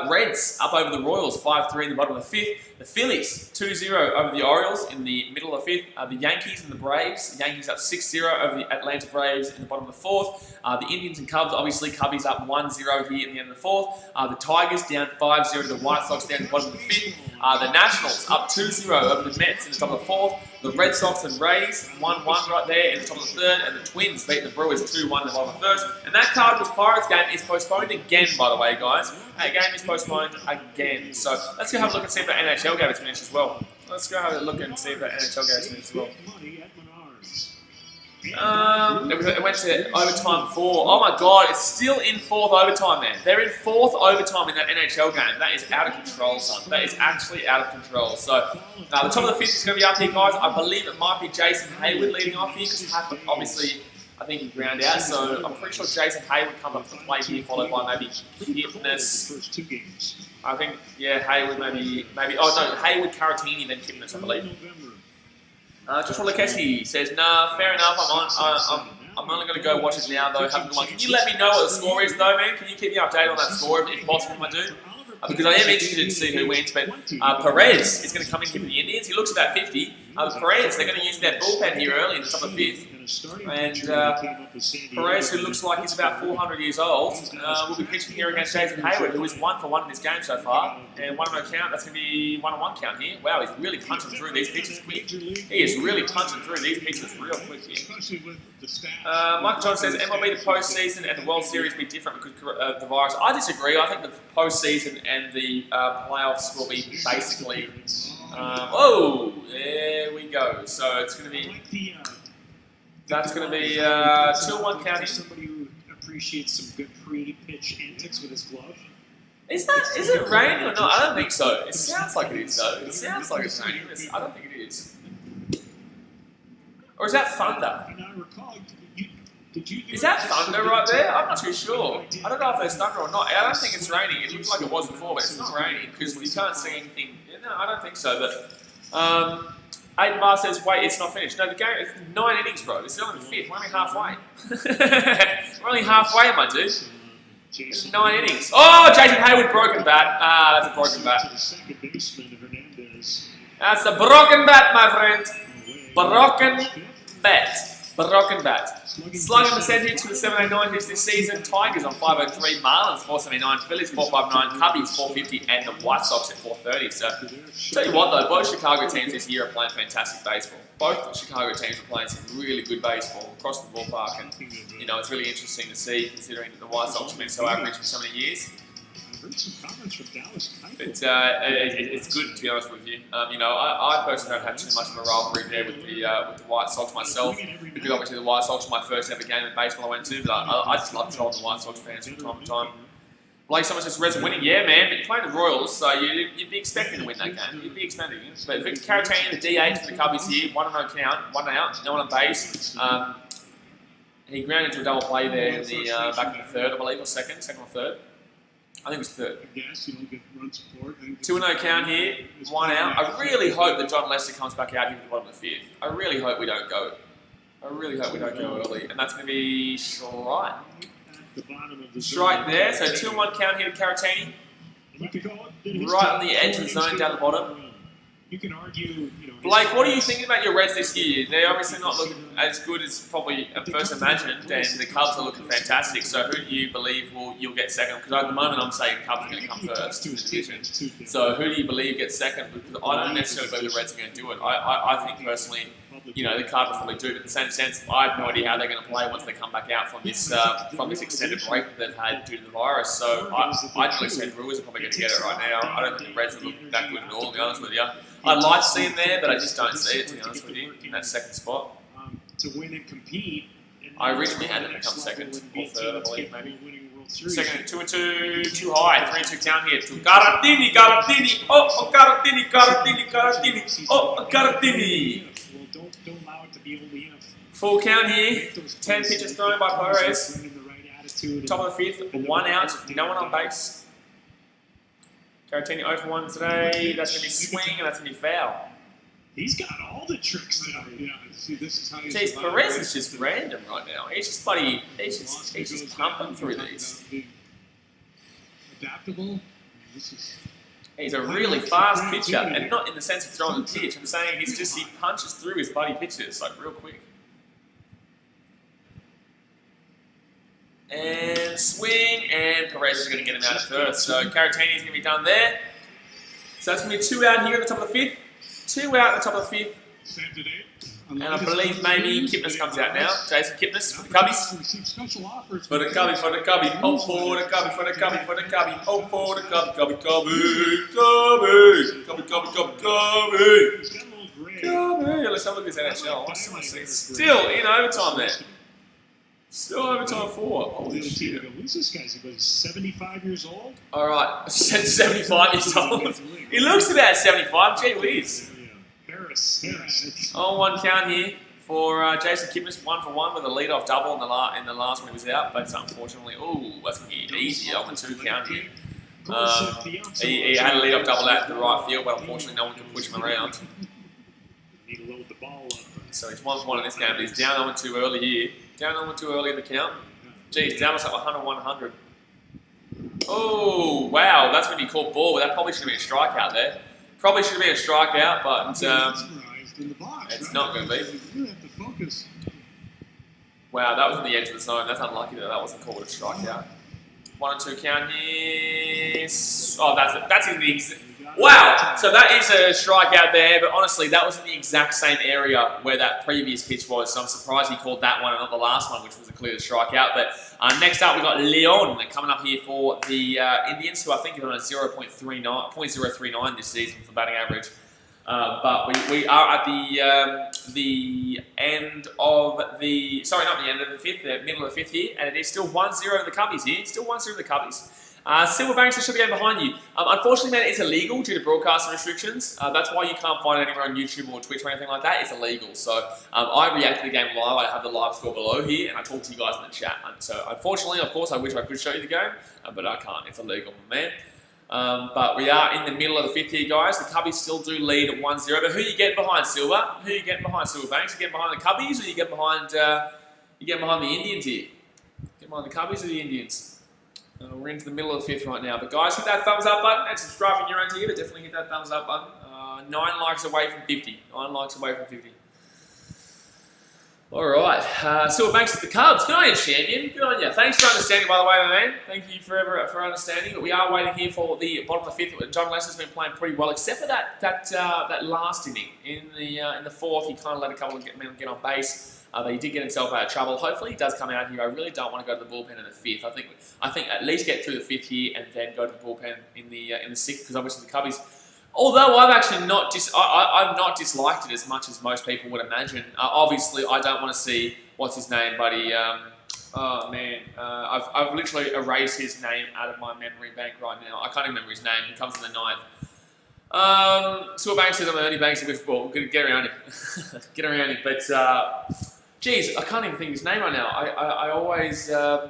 Reds up over the Royals, 5-3 in the bottom of the 5th. The Phillies, 2-0 over the Orioles in the middle of the 5th. The Yankees and the Braves. The Yankees up 6-0 over the Atlanta Braves in the bottom of the 4th. The Indians and Cubs, obviously, Cubbies up 1-0 here in the end of the 4th. The Tigers down 5-0 to the White Sox down in the bottom of the 5th. The Nationals up 2-0 over the Mets in the top of the 4th. The Red Sox and Rays, 1-1 right there in the top of the 3rd. And the Twins beat the Brewers 2-1 in the bottom of the 1st. And that Cardinals-Pirates game is postponed again, by the way, guys. That game is postponed again. So let's go have a look and see if the NHL game is finished as well. Let's go have a look and see if the NHL game is finished as well. It went to overtime 4. Oh my god, it's still in 4th overtime, man. They're in 4th overtime in that NHL game. That is out of control, son. That is actually out of control. So, the top of the 5th is going to be up here, guys. I believe it might be Jason Hayward leading off here, because obviously, I think he ground out. So, I'm pretty sure Jason Hayward comes up to play here, followed by maybe Kipnis. I think, yeah, Hayward maybe. Oh, no, Hayward, Caratini, then Kipnis, I believe. Josh Willikessi says, nah, fair enough. I'm only going to go watch it now, though. Have a good one. Can you let me know what the score is, though, man? Can you keep me updated on that score, if possible, my dude? Because I am interested to see who wins. But Perez is going to come in here for the Indians. He looks at that 50. Perez, they're going to use their bullpen here early in the top of the 5th. And Perez, who looks like he's about 400 years old, will be pitching here against Jason Hayward, who is 1 for 1 in this game so far. And 1-0 count, that's going to be 1-1 count here. Wow, he's really punching through these pitches quick. He is really punching through these pitches real quick here. Michael John says, MLB the postseason and the World Series be different because of the virus. I disagree. I think the postseason and the playoffs will be basically... oh, there we go. So it's going to be... That's going to be 2-1 count here. Somebody who appreciates some good pre-pitch antics with his glove. Is it raining or not? I don't think so. It sounds like it is though. It sounds like it's raining. I don't think it is. Or is that thunder? And I recall, did you Is that thunder right there? I'm not too sure. I don't know if there's thunder or not. I don't think it's raining. It looks like it was before, but it's not raining because you can't see anything. No, I don't think so. But Aiden Barr says, wait, it's not finished. No, the game, it's 9 innings, bro. This is only the 5th. We're only halfway. We're only halfway, my dude. It's 9 innings. Oh, Jason Hayward, broken bat. That's a broken bat. That's a broken bat, my friend. Broken bat. Broken bat. Slugging percentage for the 789 this season. Tigers on 503, Marlins 479, Phillies 459, Cubbies 450, and the White Sox at 430. So, tell you what though, both Chicago teams this year are playing fantastic baseball. Both Chicago teams are playing some really good baseball across the ballpark, and you know it's really interesting to see considering that the White Sox have been so average for so many years. It's good to be honest with you. You know, I personally don't have too much of a rivalry there with the White Sox myself, because obviously the White Sox were my first ever game of baseball I went to, but I just love trolling the White Sox fans from time to time. Like someone says, Reds are winning, yeah man, but you're playing the Royals, so you'd be expecting to win that game. You'd be expecting it. But Victor Caratini, the DH for the Cubbies here, 1-0 count, 1 out, no one on base. He grounded into a double play there in the back in the 3rd, I believe, or second or 3rd. I think it was 3rd. 2-0 count here, 1 out. I really hope that John Lester comes back out here at the bottom of the 5th. I really hope we don't go. I really hope we don't go early. And that's going to be Shrike. Shrike there, so 2-1 count here to Caratini. Right on the edge of the zone down the bottom. You can argue, Blake, what are you thinking about your Reds this year? They're obviously not looking as good as probably at first imagined, and the Cubs are looking fantastic. So who do you believe you'll get second? Because at the moment I'm saying Cubs are going to come first in the division. So who do you believe gets second? Because I don't necessarily believe the Reds are going to do it. I think personally, the Cardinals probably do, but in the same sense, I have no idea how they're going to play once they come back out from this extended break that they've had due to the virus. So I'd really say Brewers are probably going to get it right now. I don't think the Reds are looking that good at all, to be honest with you. I'd like to see him there, but I just don't see it, to be honest with you, in that second spot. To win and compete. I originally had them to come second or 3rd, I believe, maybe. Second, 2-2, too high, 3-2 count here to Caratini. Oh, Caratini. Oh, Caratini. Don't allow it to be only enough. Full count here, 10 pitches thrown by Perez. Top of the 5th, 1 out, no one on base. Caratini 0 for 1 today. That's going to be swing and that's going to be foul. He's got all the tricks now. Yeah, see, this is how you Jeez, Perez is just random right now. He's just pumping through these. Adaptable. He's a really fast pitcher, and not in the sense of throwing the pitch. I'm saying he punches through his bloody pitches like real quick. And swing, and Perez is going to get him out at first. So Caratini is going to be done there. So that's going to be 2 out here at the top of the 5th. 2 out at the top of the 5th. And I believe maybe Kipnis comes out now. Jason Kipnis for the Cubbies. For the Cubby. Oh, for the Cubby. Oh, for the Cubby. Let's have a look at this NHL. Still in overtime there. Still overtime 4. Holy shit. Who's this guy? He's 75 years old? Alright, 75 years old. He looks about 75. Gee whiz. Harris. Oh, 1 count here for Jason Kipnis, 1 for 1 with a lead-off double in the last when he was out, but unfortunately, that's going to be easy. 2 count here. He had a lead-off double out in the right field, but unfortunately no one can push him around. Need to load the ball up. So he's 1 for 1 in this game, but he's down 0-2 early here. Down 0-2 early in the count. Geez, down us up 100-100. Oh, wow, that's going to be called ball, but that probably should have been a strikeout there. Probably should have been a strikeout, but in the box. It's right? not going to be. You really have to focus. Wow, that was at the edge of the zone. That's unlucky that that wasn't called a strikeout. 1-2 count here. Oh, that's in the wow. So that is a strikeout there, but honestly, that was in the exact same area where that previous pitch was. So I'm surprised he called that one and not the last one, which was a clear strikeout. But next up, we got Leon coming up here for the Indians, who I think are on a 0.39 this season for batting average. But we are at the end of the, sorry, not the end of the fifth, the middle of the fifth here, and it is still 1-0 to the Cubbies here. Still 1-0 to the Cubbies. Silverbanks should be going behind you. Unfortunately, man, it's illegal due to broadcasting restrictions. That's why you can't find it anywhere on YouTube or Twitch or anything like that. It's illegal. So I react to the game live. I have the live score below here, and I talk to you guys in the chat. And so unfortunately, of course, I wish I could show you the game, but I can't. It's illegal, man. But we are in the middle of the fifth here, guys. The Cubbies still do lead at 1-0. But who you getting behind, Silver? Who you getting behind, Silverbanks? You getting behind the Cubbies, or you getting behind the Indians here? Get behind the Cubbies or the Indians? We're into the middle of the fifth right now. But guys, hit that thumbs up button and subscribe if you're into it. But definitely hit that thumbs up button. 9 likes away from 50. 9 likes away from 50. All right. Silverbanks at the Cubs. Good on you, champion. Good on you. Thanks for understanding, by the way, man. Thank you for understanding. But we are waiting here for the bottom of the fifth. John Lester's been playing pretty well, except for that last inning. In the fourth, he kind of let a couple of men get on base. But he did get himself out of trouble. Hopefully, he does come out here. I really don't want to go to the bullpen in the fifth. I think at least get through the fifth here and then go to the bullpen in the sixth, because obviously the Cubbies. Although I've actually I've not disliked it as much as most people would imagine. Obviously, I don't want to see what's his name, buddy. Oh man, I've literally erased his name out of my memory bank right now. I can't even remember his name. He comes in the ninth. Silverbanks says I'm Ernie Banks with football. Get around him. Get around him. But geez, I can't even think of his name right now. I always hate on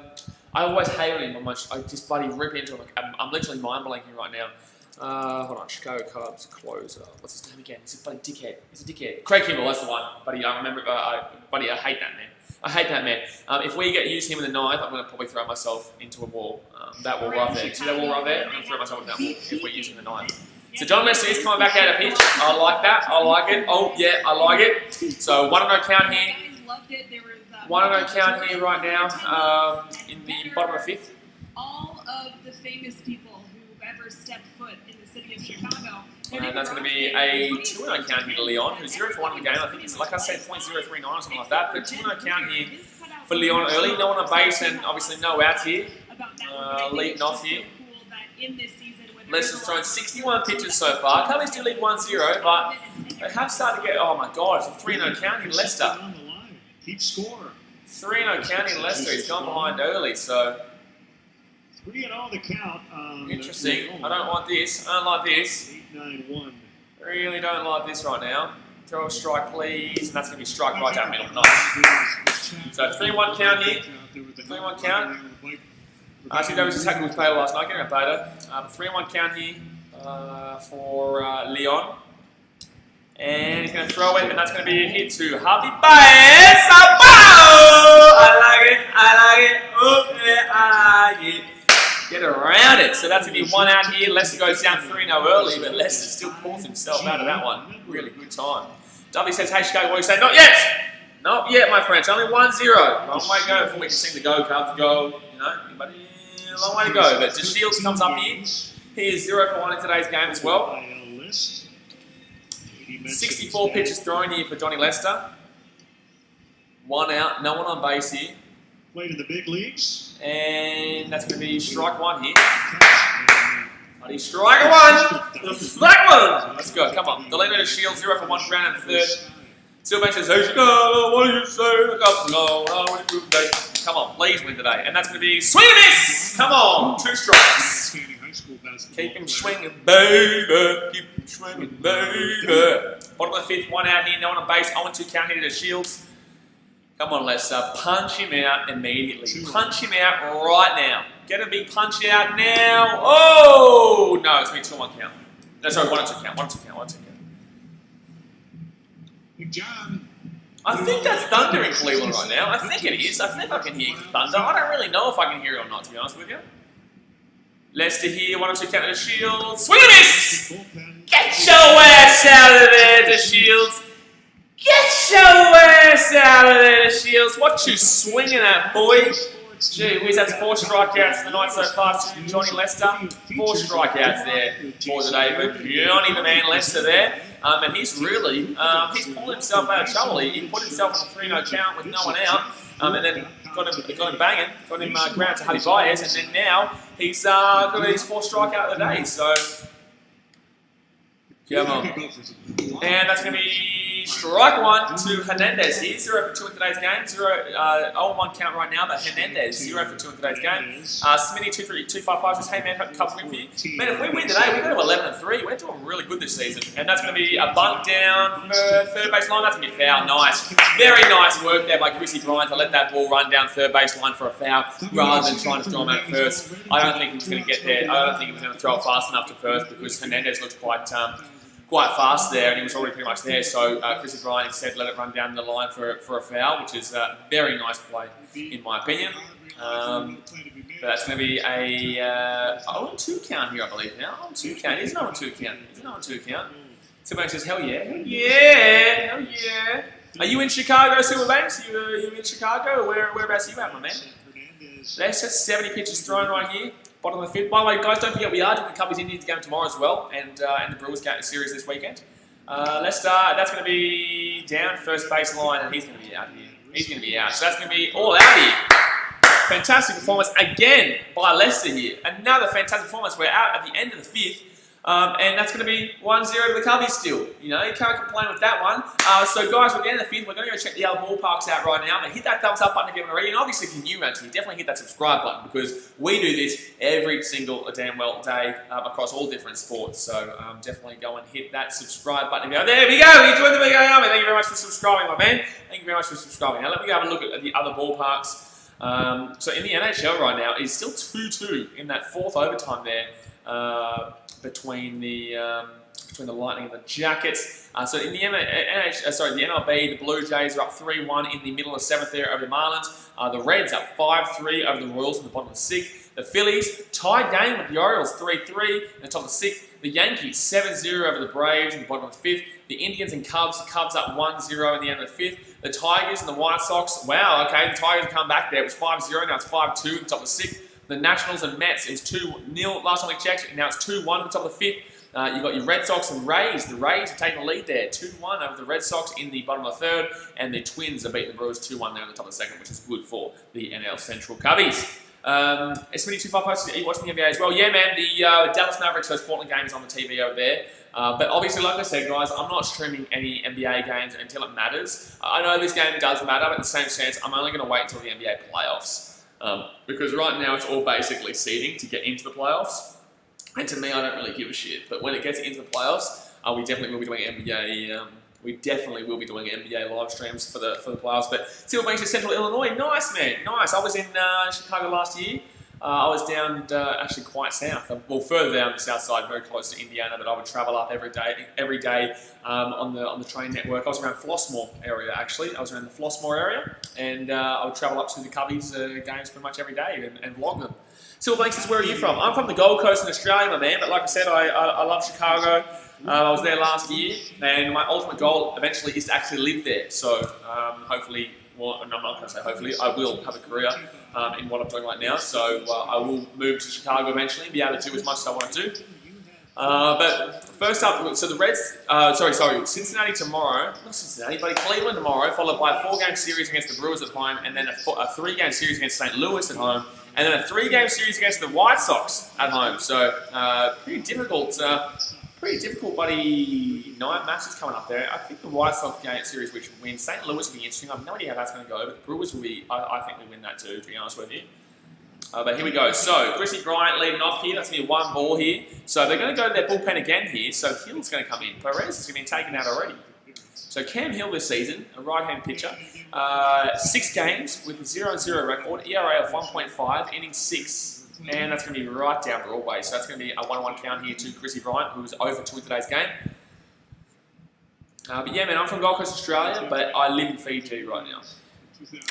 him. I just bloody rip into him. I'm literally mind blanking right now. Hold on, Chicago Cubs closer. What's his name again? He's a bloody dickhead. He's a dickhead. Craig Kimball, that's the one. Buddy, I remember. Buddy, I hate that man. I hate that man. If we use him in the ninth, I'm going to probably throw myself into a wall. That wall right there. See that wall right there? I'm going to throw myself into that wall if we use him in the ninth. So John Lester is coming back out of pitch. I like that. I like it. Oh, yeah, I like it. So 1-0 count here. 1-0 count here right now in the bottom of the fifth. All of the famous people who've ever stepped foot in the city of Chicago. And that's going to be a 2-0 count here to Leon, who's 0 for 1 in the game. I think it's, like I said, .039 or something like that. But 2-0 count here for Leon early. No one on base and obviously no outs here. Leading off here. Lester's thrown 61 pitches so far. Cubbies do lead 1-0, but they have started to get... Oh my God, it's a 3-0 count in Lester. Keep score. 3-0 count in Lester. He's gone behind early, so... 3-0 the count. Interesting. I don't like this. I don't like this. 8-9-1. Really don't like this right now. Throw a strike, please. And that's going to be strike right down the middle. Nice. So 3-1 count here. 3-1 count. Actually, that was just tackle with Beta last night. Get around Beta. 3-1 count here for Leon. And he's going to throw it, and that's going to be a hit to Harvey Baez. I like it. I like it. Oh, yeah, I like it. Get around it. So that's going to be 1 out here. Lester goes down 3-0 early, but Lester still pulls himself out of that one. Really good time. W says, hey, Chicago, what do you say? Not yet. Not yet, my friends. Only 1-0. Long way to go before we can sing the go, Cubs, go. You know, anybody? A long way to go. But DeShields comes up here. He is 0 for 1 in today's game as well. 64 pitches thrown here for Johnny Lester. 1 out, no one on base here. Played in the big leagues. And that's going to be strike 1 here. Buddy, strike 1! Strike 1! Let's go, come on. Delano DeShields, 0 for 1, ground and third. Silverbanks says, hey, Chicago, what do you say? The Cubs go, how do you do today? Come on, please win today. And that's going to be swing and miss! Come on, 2 strikes. Keep him swinging, baby. Keep him swinging, baby. Bottom of the fifth, 1 out here, no one on base. 0-2 count here to Shields. Come on, Lester. Punch him out immediately. Punch him out right now. Get a big punch out now. Oh! No, it's been 2-1 count. No, sorry, 1-2 count. 1-2 count. 1-2 count. Big John. I think that's thunder in Cleveland right now. I think it is. I think I can hear thunder. I don't really know if I can hear it or not, to be honest with you. Lester here, 1-2 count to Shields. Swing and miss! Get your ass out of there, DeShields. Skills. What you swinging at, boy? Gee whiz, that's 4 strikeouts the night so far to Johnny Lester. 4 strikeouts there for today for Johnny the Man Lester there. And he's really, he's pulling himself out of trouble. He put himself on a 3-0 count with no one out. And then got him banging, got him ground to Huddy Baez, and then now he's got his 4th strikeout of the day. So, come on. And that's going to be strike 1 to Hernandez here. 0 for 2 in today's game. 0-1 count right now, but Hernandez 0 for 2 in today's game. Smitty 255 says, hey man, cup win for you. Man, if we win today, we go to 11-3. We're doing really good this season. And that's going to be a bunt down for third base line. That's going to be a foul. Nice. Very nice work there by Chrissy Bryant to let that ball run down third base line for a foul rather than trying to throw him out at first. I don't think he was going to get there. I don't think he was going to throw it fast enough to first because Hernandez looked quite fast there, and he was already pretty much there. So Chrissy Bryant instead let it run down the line for a foul, which is a very nice play in my opinion. But that's going to be a 0-2 count here, I believe now. 0-2 count. He's an 0-2 count. He's an 0-2 count. Somebody says, hell yeah, hell yeah, hell yeah. Are you in Chicago, Silverbanks? You in Chicago, or whereabouts are you at, my man? There's just 70 pitches thrown right here. Bottom of the 5th. By the way, guys, don't forget we are doing the Cubbies Indians game tomorrow as well, and the Brewers game series this weekend. Let's start. That's going to be down first base line, and he's going to be out here. He's going to be out. So that's going to be all out here. Fantastic performance again by Lester here. Another fantastic performance. We're out at the end of the 5th. And that's going to be 1-0 to the Cubbies still. You know, you can't complain with that one. So guys, we're getting the 5th. We're going to go check the other ballparks out right now. But hit that thumbs up button if you haven't already. And obviously if you're new around here, definitely hit that subscribe button because we do this every single damn well day across all different sports. So definitely go and hit that subscribe button. There we go. You joined the BKRmy. Thank you very much for subscribing, my man. Thank you very much for subscribing. Now let me go have a look at the other ballparks. So in the NHL right now, it's still 2-2 in that 4th overtime there. Between the Lightning and the Jackets. So in the MLB, the Blue Jays are up 3-1 in the middle of the 7th there over the Marlins. The Reds up 5-3 over the Royals in the bottom of the 6th. The Phillies tied game with the Orioles 3-3 in the top of the 6th. The Yankees 7-0 over the Braves in the bottom of the 5th. The Indians and Cubs up 1-0 in the end of the 5th. The Tigers and the White Sox, wow, okay, the Tigers have come back there. It was 5-0, now it's 5-2 in the top of the 6th. The Nationals and Mets, it was 2-0 last time we checked, and now it's 2-1 at the top of the 5th. You've got your Red Sox and Rays. The Rays are taking the lead there, 2-1 over the Red Sox in the bottom of the 3rd, and the Twins are beating the Brewers 2-1 there in the top of the 2nd, which is good for the NL Central Cubbies. Smitty255 says, are you watching the NBA as well? Yeah, man, the Dallas Mavericks vs Portland game is on the TV over there. But obviously, like I said, guys, I'm not streaming any NBA games until it matters. I know this game does matter, but in the same sense, I'm only going to wait until the NBA playoffs. Because right now it's all basically seeding to get into the playoffs, and to me I don't really give a shit. But when it gets into the playoffs, we definitely will be doing NBA. We definitely will be doing NBA live streams for the playoffs. But still, going to Central Illinois, nice man, nice. I was in Chicago last year. I was down actually quite south, well further down the south side, very close to Indiana. But I would travel up every day on the train network. I was around Flossmoor area actually. I was around the Flossmoor area, and I would travel up to the Cubbies games pretty much every day and vlog them. Silverbank says, where are you from? I'm from the Gold Coast in Australia, my man. But like I said, I love Chicago. I was there last year, and my ultimate goal eventually is to actually live there. So hopefully. Well, I'm not going to say hopefully, I will have a career in what I'm doing right now, so I will move to Chicago eventually and be able to do as much as I want to do. But first up, so the Reds, Cincinnati tomorrow, not Cincinnati, but Cleveland tomorrow, followed by a 4-game series against the Brewers at home, and then a 3-game series against St. Louis at home, and then a 3-game series against the White Sox at home. So pretty difficult, buddy. 9 matches coming up there. I think the White Sox game series we should win. St. Louis will be interesting. I have no idea how that's going to go, but the Brewers will be, I think we win that too, to be honest with you. But here we go. So, Chrissy Bryant leading off here. That's going to be 1 ball here. So, they're going to go to their bullpen again here. So, Hill's going to come in. Perez is going to be taken out already. So, Cam Hill this season, a right-hand pitcher. 6 games with a 0-0 record. ERA of 1.5, inning 6. And that's going to be right down Broadway. So, that's going to be a 1-1 count here to Chrissy Bryant, who was over 2 in today's game. But yeah, man, I'm from Gold Coast, Australia, but I live in Fiji right now.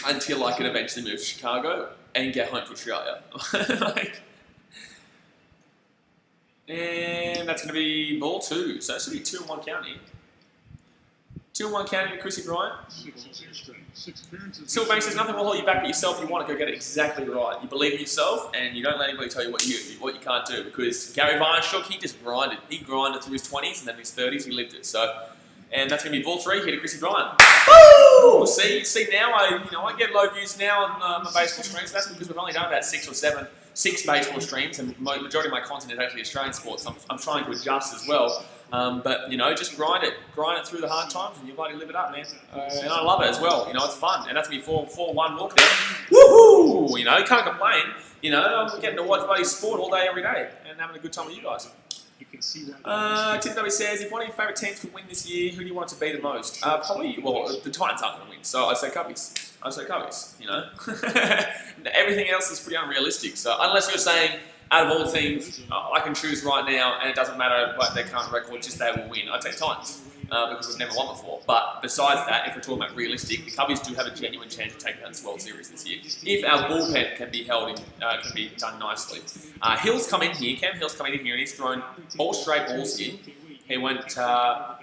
Until I can eventually move to Chicago and get home to Australia. And that's going to be ball 2. So that's going to be 2-1 count here. 2-1 counting to Chrissy Bryant. 6 appearances. Silverbank says nothing will hold you back but yourself. You want to go get it exactly right. You believe in yourself, and you don't let anybody tell you what you can't do. Because Gary Vaynerchuk, he just grinded. He grinded through his 20s, and then his 30s, he lived it. So, and that's going to be ball 3 here to Chrissy Bryant. Woo! See now, I get low views now on my baseball streams. That's because we've only done about 6 baseball streams, and the majority of my content is actually Australian sports. So I'm trying to adjust as well. But just grind it through the hard times, and you bloody live it up, man. And I love it as well. It's fun, and that's me 4-1 walk there. Woohoo! Can't complain. I'm getting to watch bloody sport all day, every day, and having a good time with you guys. You can see why TW says, if one of your favourite teams could win this year, who do you want it to be the most? Probably, the Titans aren't going to win, so I'd say Cubbies. Everything else is pretty unrealistic. So unless you're saying, out of all teams, I can choose right now, and it doesn't matter what their current record, just they will win. I'd take Titans, because we've never won before. But besides that, if we're talking about realistic, the Cubbies do have a genuine chance of taking out this World Series this year. If our bullpen can be held in, can be done nicely. Hill's come in here, Cam Hill's come in here, and he's thrown all straight balls here. He went a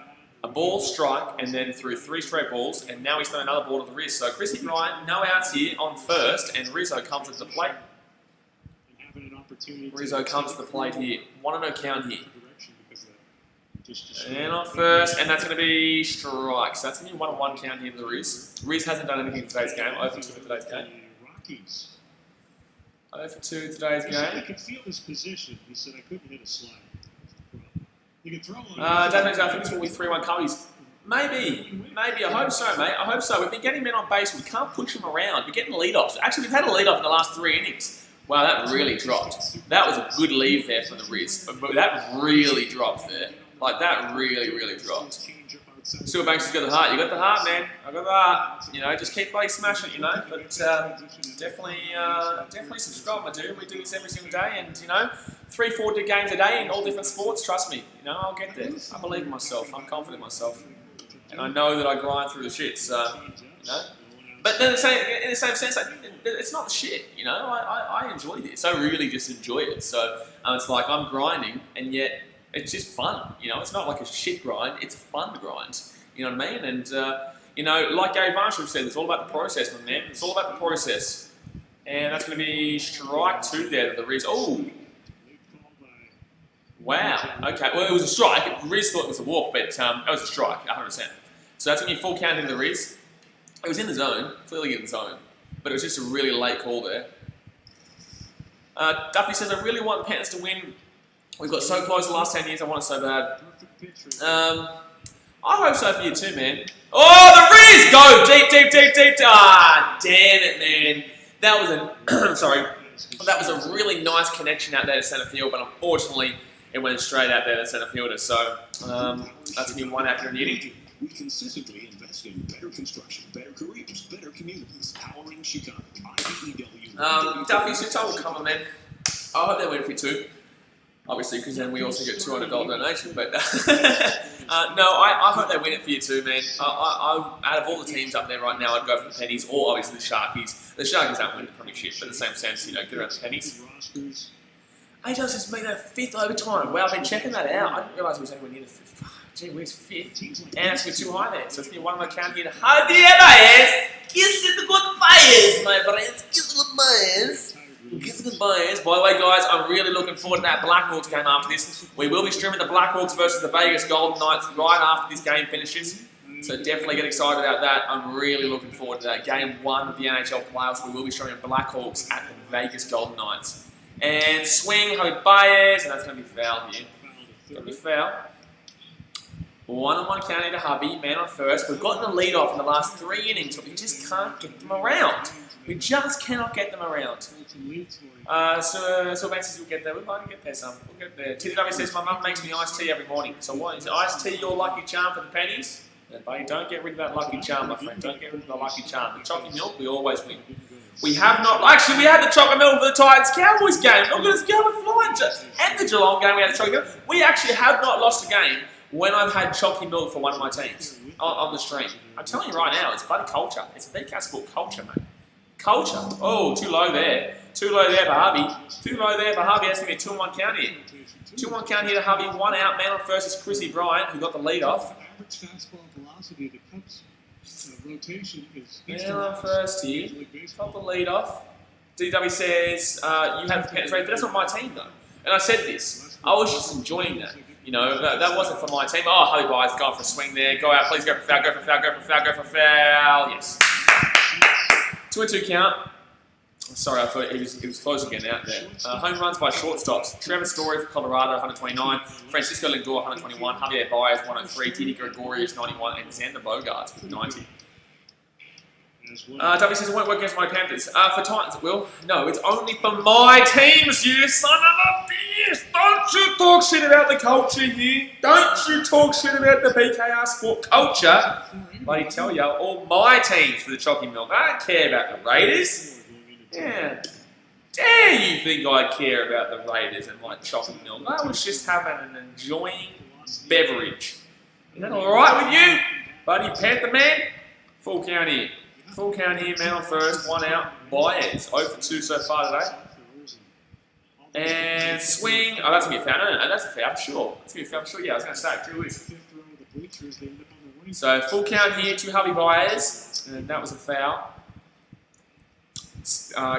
ball, strike, and then threw 3 straight balls, and now he's thrown another ball to the wrist. So Chrissy Bryant, no outs here on first, and Rizzo comes at the plate. Rizzo comes to the plate here. 1-0 count here. And on first, and that's going to be strikes. So that's going to be 1-1 count here to the Riz. Riz hasn't done anything in today's game. 0-2 in today's game. 0-2 in today's game. I could feel his position. He said I couldn't hit a slide. You can throw on. Dad, I think this will be 3-1 Cubbies. Maybe. I hope so, mate. I hope so. We've been getting men on base. We can't push them around. We're getting lead-offs. Actually, we've had a lead-off in the last 3 innings. Wow, that really dropped. That was a good lead there for the Riz. But that really dropped there. Like, that really dropped. Silverbanks has got the heart. You got the heart, man. I got the heart. Just keep like smashing it, But definitely subscribe, my dude. We do this every single day, and 3-4 games a day in all different sports. Trust me, I'll get there. I believe in myself. I'm confident in myself, and I know that I grind through the shit. So, But then in the same sense, it's not the shit. I enjoy this. I really just enjoy it. So it's like I'm grinding, and yet it's just fun. It's not like a shit grind. It's a fun grind. You know what I mean? And like Gary Vaynerchuk said, it's all about the process, my man. It's all about the process. And that's going to be strike 2 there to the Riz. Oh, wow. Okay. Well, it was a strike. Riz thought it was a walk, but it was a strike, 100%. So that's going to be full count into the Riz. It was in the zone, clearly in the zone, but it was just a really late call there. Duffy says, I really want the Panthers to win. We've got so close the last 10 years, I want it so bad. I hope so for you too, man. Oh, the Riz! Go! Deep. Ah, damn it, man. That was that was a really nice connection out there to centre field, but unfortunately, it went straight out there to centre fielder. So, that's going to be 1 after an inning. We consistently invest in better construction, better careers, better communities, powering Chicago. Duffy, so total comment, man. I hope they win for you too. Obviously, because then we also get $200 donation. But no, I hope they win it for you too, man. Out of all the teams up there right now, I'd go for the Pennies or obviously the Sharkies. The Sharkies aren't winning the Premiership, but in the same sense, get around the Pennies. AJ's just made a 5th overtime. Wow, I've been checking that out. I didn't realise it was anywhere near the 5th. Gee, where's 5th? And it's going to be too high there. So it's going to be 1 more count here. Hi there, guys! Kiss the goodbyes, my friends. Kiss the goodbyes. Kiss the goodbyes. By the way, guys, I'm really looking forward to that Blackhawks game after this. We will be streaming the Blackhawks versus the Vegas Golden Knights right after this game finishes. So definitely get excited about that. I'm really looking forward to that. Game 1 of the NHL playoffs. We will be streaming Blackhawks at the Vegas Golden Knights. And swing, Javi Baez, and that's going to be foul here. Going to be foul. 1-on-1 counting to Javi, man on first. We've gotten a lead off in the last 3 innings, but we just can't get them around. We just cannot get them around. So Banks says we'll get there. We might get there some. We'll get there. TW says my mum makes me iced tea every morning. So what is iced tea your lucky charm for the Pennies? And buddy, don't get rid of that lucky charm, my friend. Don't get rid of the lucky charm. The chocolate milk, we always win. We have not. Actually, we had the chocolate milk for the Titans Cowboys game. Look at us go with flying. And the Geelong game, we had the chocolate milk. We actually have not lost a game when I've had chalky milk for one of my teams on the stream. I'm telling you right now, it's bloody culture. It's a BK sport culture, mate. Culture. Oh, too low there. Too low there for Harvey. Too low there for Harvey. That's going to be a 2-1 count here. 2-1 count here to Harvey. 1 out. Man on first is Chrissy Bryant, who got the lead off. Average fastball velocity, the Cubs rotation is Man on first here. Got the lead off. DW says, you have the Panthers rated, but that's not my team though. And I said this. I was just enjoying that. You know, that wasn't for my team. Oh, Harvey Byers going for a swing there. Go out, please go for foul, go for foul, go for foul, go for foul. Yes. 2-2 count. Sorry, I thought he was close again out there. Home runs by shortstops. Trevor Story for Colorado, 129. Francisco Lindor, 121. Javier Baez, 103. Titi Gregorius, 91. And Xander Bogaerts with 90. W says it won't work against my Panthers. For Titans it will. No, it's only for my teams, you son of a bitch! Don't you talk shit about the culture here. Don't you talk shit about the BKR sport culture. Bloody tell ya, all my teams for the Chalky Milk. I don't care about the Raiders. Yeah. Dare you think I care about the Raiders and my Chalky Milk? I was just having an enjoying beverage. Is that alright with you? Buddy Panther Man? Full count here. Full count here, man on first, 1 out. Baez, 0 for 2 so far today. And swing. Oh, that's going to be a foul. No, that's a foul for sure. That's going to be a foul for sure. Yeah, I was going to say it too. So, full count here to Harvey Baez. And that was a foul.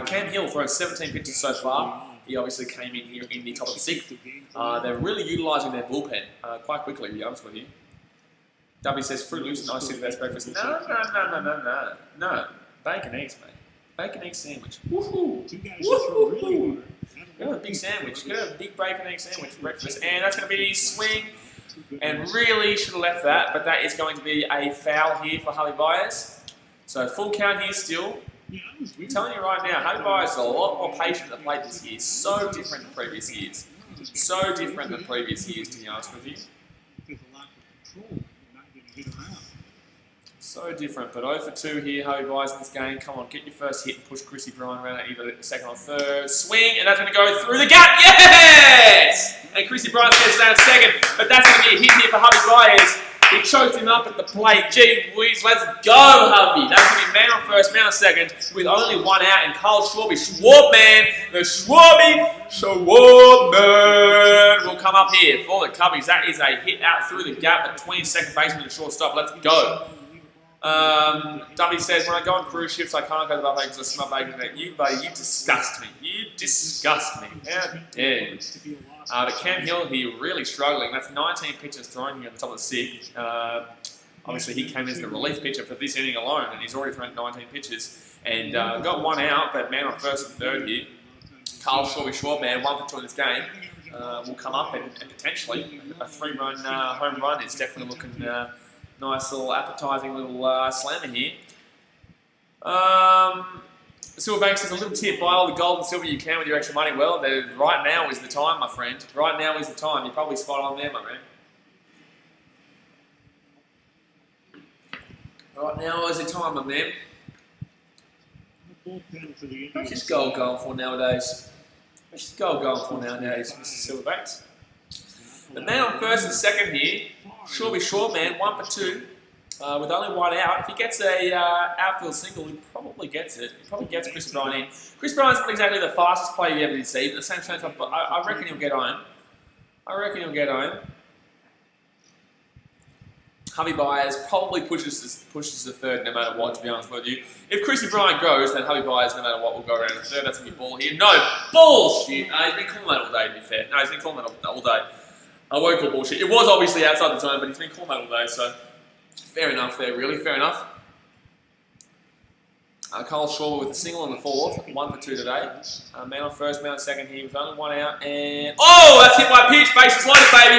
Cam Hill thrown 17 pitches so far. He obviously came in here in the top of the 6th. They're really utilising their bullpen quite quickly, to be honest with you. W says fruit loops and ice cream best breakfast. No. Bacon eggs, mate. Bacon egg sandwich. Woohoo! Woohoo! Go a big sandwich. Go a big bacon egg sandwich for breakfast. And that's going to be swing. And really should have left that, but that is going to be a foul here for Harvey Baez. So full count here still. I'm telling you right now, Harvey Baez is a lot more patient at the plate this year. So different than previous years. So different than previous years, to be honest with you. So different, but 0 for 2 here, Harvey Baez in this game. Come on, get your first hit and push Chrissy Bryant around at either second or third. Swing, and that's going to go through the gap. Yes! And Chrissy Bryant gets that second, but that's going to be a hit here for Harvey Baez. He choked him up at the plate. Gee whiz, let's go, Harvey. That's going to be man on first, man on second, with only 1 out, and Carl Schwartzman, the Schwartzman will come up here for the Cubbies. That is a hit out through the gap between second baseman and shortstop. Let's go. W says, when I go on cruise ships, I can't go to the buffet because I smell bacon. You, buddy, you disgust me. You disgust me. How dare you? But Cam Hill here really struggling. That's 19 pitches thrown here on the top of the 6th. Obviously, he came as the relief pitcher for this inning alone, and he's already thrown 19 pitches. And got 1 out, but man on first and third here. Carl Schwartzman, 1 for 2 in this game, will come up and potentially a 3-run home run is definitely looking nice little appetizing little slammer here. Silverbank says a little tip, buy all the gold and silver you can with your extra money. Well, right now is the time, my friend. Right now is the time. You're probably spot on there, my man. Right now is the time, my man. What's this gold going for nowadays? What's this gold going for nowadays, Mr. Silverbanks? The man on first and second here, Schwartzman, 1 for 2. With only 1 out. If he gets a outfield single, he probably gets it. He probably gets Chris Bryant in. Chris Bryant's not exactly the fastest player you ever did see, but at the same time, I reckon he'll get home. Harvey Baez probably pushes the third no matter what, to be honest with you. If Chrissy Bryant goes, then Harvey Baez, no matter what, will go around the third. That's going to be ball here. No, bullshit! He's been calling that all day, to be fair. No, he's been calling that all day. I won't call bullshit. It was obviously outside the zone, but he's been calling that all day, so fair enough there, really, fair enough. Cole Shaw with a single in the 4th, 1 for 2 today. Man on first, man on second here with only 1 out, and oh, that's hit by pitch. Bases loaded, baby.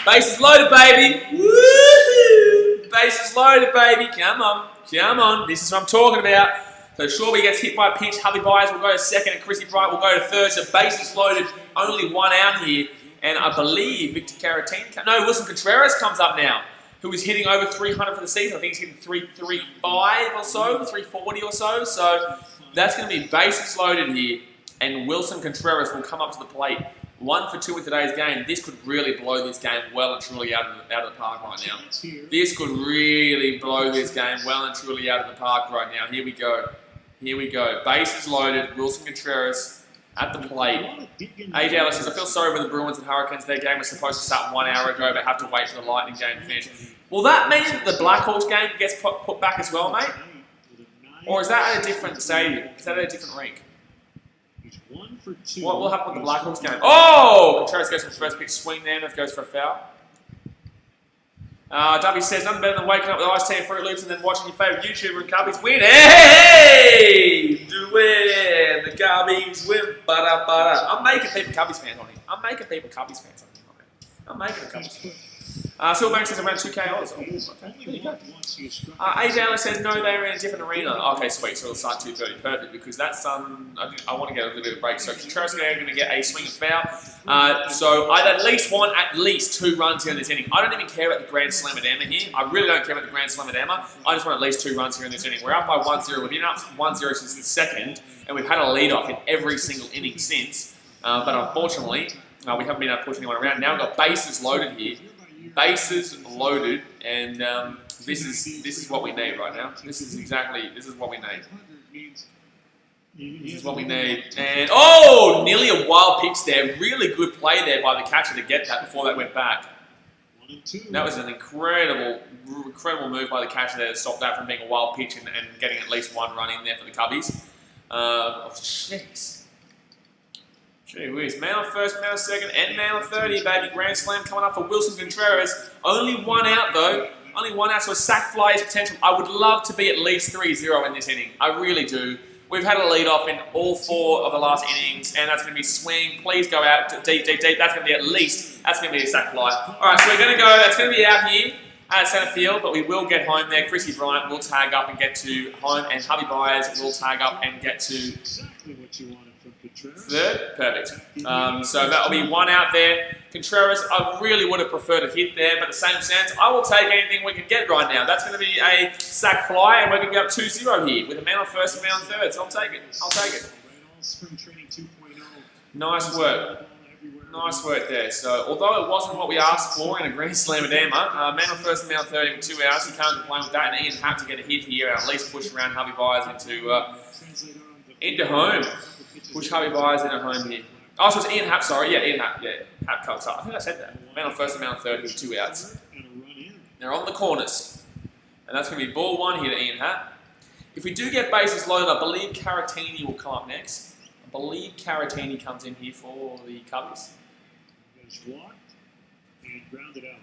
Bases loaded, baby. Woohoo! Bases loaded, baby. Come on. This is what I'm talking about. So Shawby gets hit by a pitch. Harvey Baez will go to second, and Chrissy Bryant will go to third. So bases loaded, only 1 out here. And I believe Wilson Contreras comes up now, who is hitting over 300 for the season. I think he's hitting 335 or so, 340 or so. So that's going to be bases loaded here. And Wilson Contreras will come up to the plate. 1 for 2 in today's game. This could really blow this game well and truly out of the park right now. This could really blow this game well and truly out of the park right now. Here we go. Here we go. Bases loaded. Wilson Contreras at the plate. AJ Ellis says, I feel sorry for the Bruins and Hurricanes. Their game was supposed to start 1 hour ago, but have to wait for the Lightning game to finish. Will that mean that the Blackhawks game gets put back as well, mate? Or is that at a different stadium? Is that at a different rink? What will happen with the Blackhawks game? Oh! Contreras goes for the first pitch swing there. That goes for a foul. W says, nothing better than waking up with iced tea and Fruit Loops and then watching your favourite YouTuber and Cubbies win. Hey! Do win! The Cubbies win. Ba-da-ba-da. I'm making people Cubbies fans on here. I'm making people Cubbies fans on here. I'm making a Cubbies fans. Silverbank says around 2K odds. Oh, okay. There you go. AJ Allen says no, they're in a different arena. Okay, sweet. So it'll start 2:30. Perfect, because that's I want to get a little bit of a break. So Contreras are going to get a swing and foul. So I'd at least want at least 2 runs here in this inning. I don't even care about the Grand Slam at Emma here. I really don't care about the Grand Slam at Emma. I just want at least 2 runs here in this inning. We're up by 1-0. We've been up 1-0 since the second, and we've had a lead off in every single inning since. But unfortunately, we haven't been able to push anyone around. Now we've got bases loaded here. Bases loaded, and this is what we need right now. This is what we need. This is what we need. And oh, nearly a wild pitch there. Really good play there by the catcher to get that before that went back. That was an incredible move by the catcher there to stop that from being a wild pitch and getting at least 1 run in there for the Cubbies. Oh, jeez. Gee whiz, man on first, man on second, and man on third here, baby. Grand Slam coming up for Wilson Contreras. Only 1 out, though. Only 1 out, so a sack fly is potential. I would love to be at least 3-0 in this inning. I really do. We've had a lead off in all 4 of the last innings, and that's going to be swing. Please go out deep, deep, deep. That's going to be that's going to be a sack fly. All right, so we're going to go. That's going to be out here at centre field, but we will get home there. Chrissy Bryant will tag up and get to home, and Hubby Byers will tag up and get to third. Perfect. So that'll be 1 out there. Contreras, I really would have preferred a hit there, but at the same sense, I will take anything we can get right now. That's going to be a sack fly, and we're going to be up 2-0 here with a man on first and man on third, so I'll take it. I'll take it. Nice work. Nice work there. So, although it wasn't what we asked for in a Grand Slam at Emma, man on first and man on third with 2 outs, you can't complain with that, and Ian had to get a hit here and at least push around Hubby Byers into home. Push Hubby Byers into home here. Oh, so it's Ian Happ, sorry. Yeah, Ian Happ. Yeah, Happ cuts up. I think I said that. Man on first and man on third with 2 outs. They're on the corners. And that's going to be ball 1 here to Ian Happ. If we do get bases loaded, I believe Caratini will come up next. I believe Caratini comes in here for the Cubbies. Blocked and grounded out.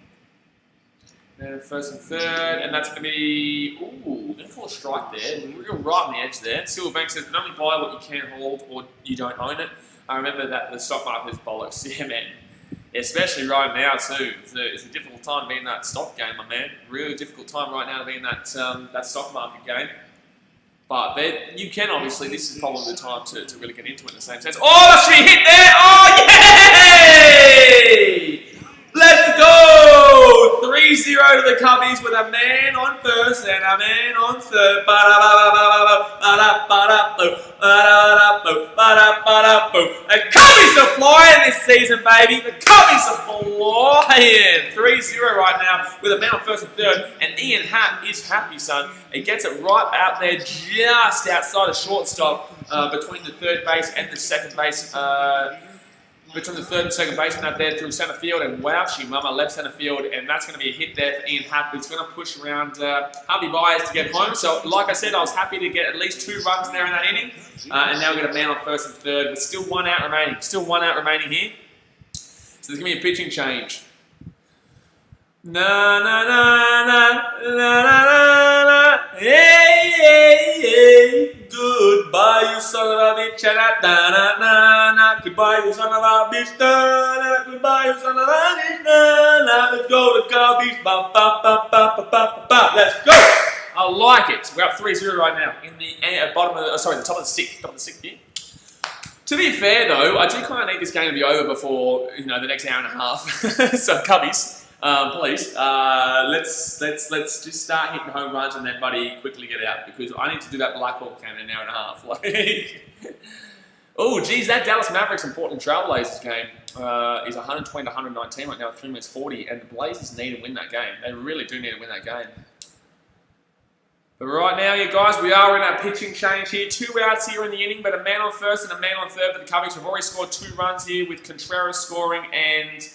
And first and third, and that's going to be, going to call a strike there. Real right on the edge there. Silverbank says, can only buy what you can hold or you don't own it. I remember that the stock market is bollocks. Yeah, man. Especially right now, too. It's a difficult time being in that stock game, my man. Really difficult time right now to be in that stock market game. But you can, obviously, this is probably the time to really get into it in the same sense. Oh, that's a hit there! Oh, yay! Let's go! 3-0 to the Cubbies with a man on first and a man on third. The Cubbies are flying this season, baby. The Cubbies are flying. 3-0 right now with a man on first and third. And Ian Happ is happy, son. He gets it right out there just outside of shortstop between the third base and the second base. Between the third and second baseman out there through centre field, and wowchie mama left centre field, and that's going to be a hit there for Ian Happ, who's going to push around Hubby Byers to get home. So, like I said, I was happy to get at least 2 runs there in that inning, and now we've got a man on first and third, but still 1 out remaining. Still 1 out remaining here. So there's going to be a pitching change. Na na na na na na na. Hey hey hey. Goodbye, you son of a bitch. Da na na na. Goodbye, you son of a bitch. Da na. Goodbye, you son of a bitch. Da na. Let's go to Cubbies. Ba ba ba ba ba ba ba. Let's go. I like it. We're up 3-0 right now in the bottom of the the top of the sixth here. To be fair though, I do kind of need this game to be over before the next hour and a half. So Cubbies. Please, let's just start hitting home runs and then, buddy, quickly get out, because I need to do that Blackhawk game in an hour and a half. Oh, geez, that Dallas Mavericks and Portland Trailblazers game is 120 to 119 right now at 3 minutes 40, and the Blazers need to win that game. They really do need to win that game. But right now, you guys, we are in our pitching change here. 2 outs here in the inning, but a man on first and a man on third for the Cubbies. We've already scored 2 runs here with Contreras scoring and...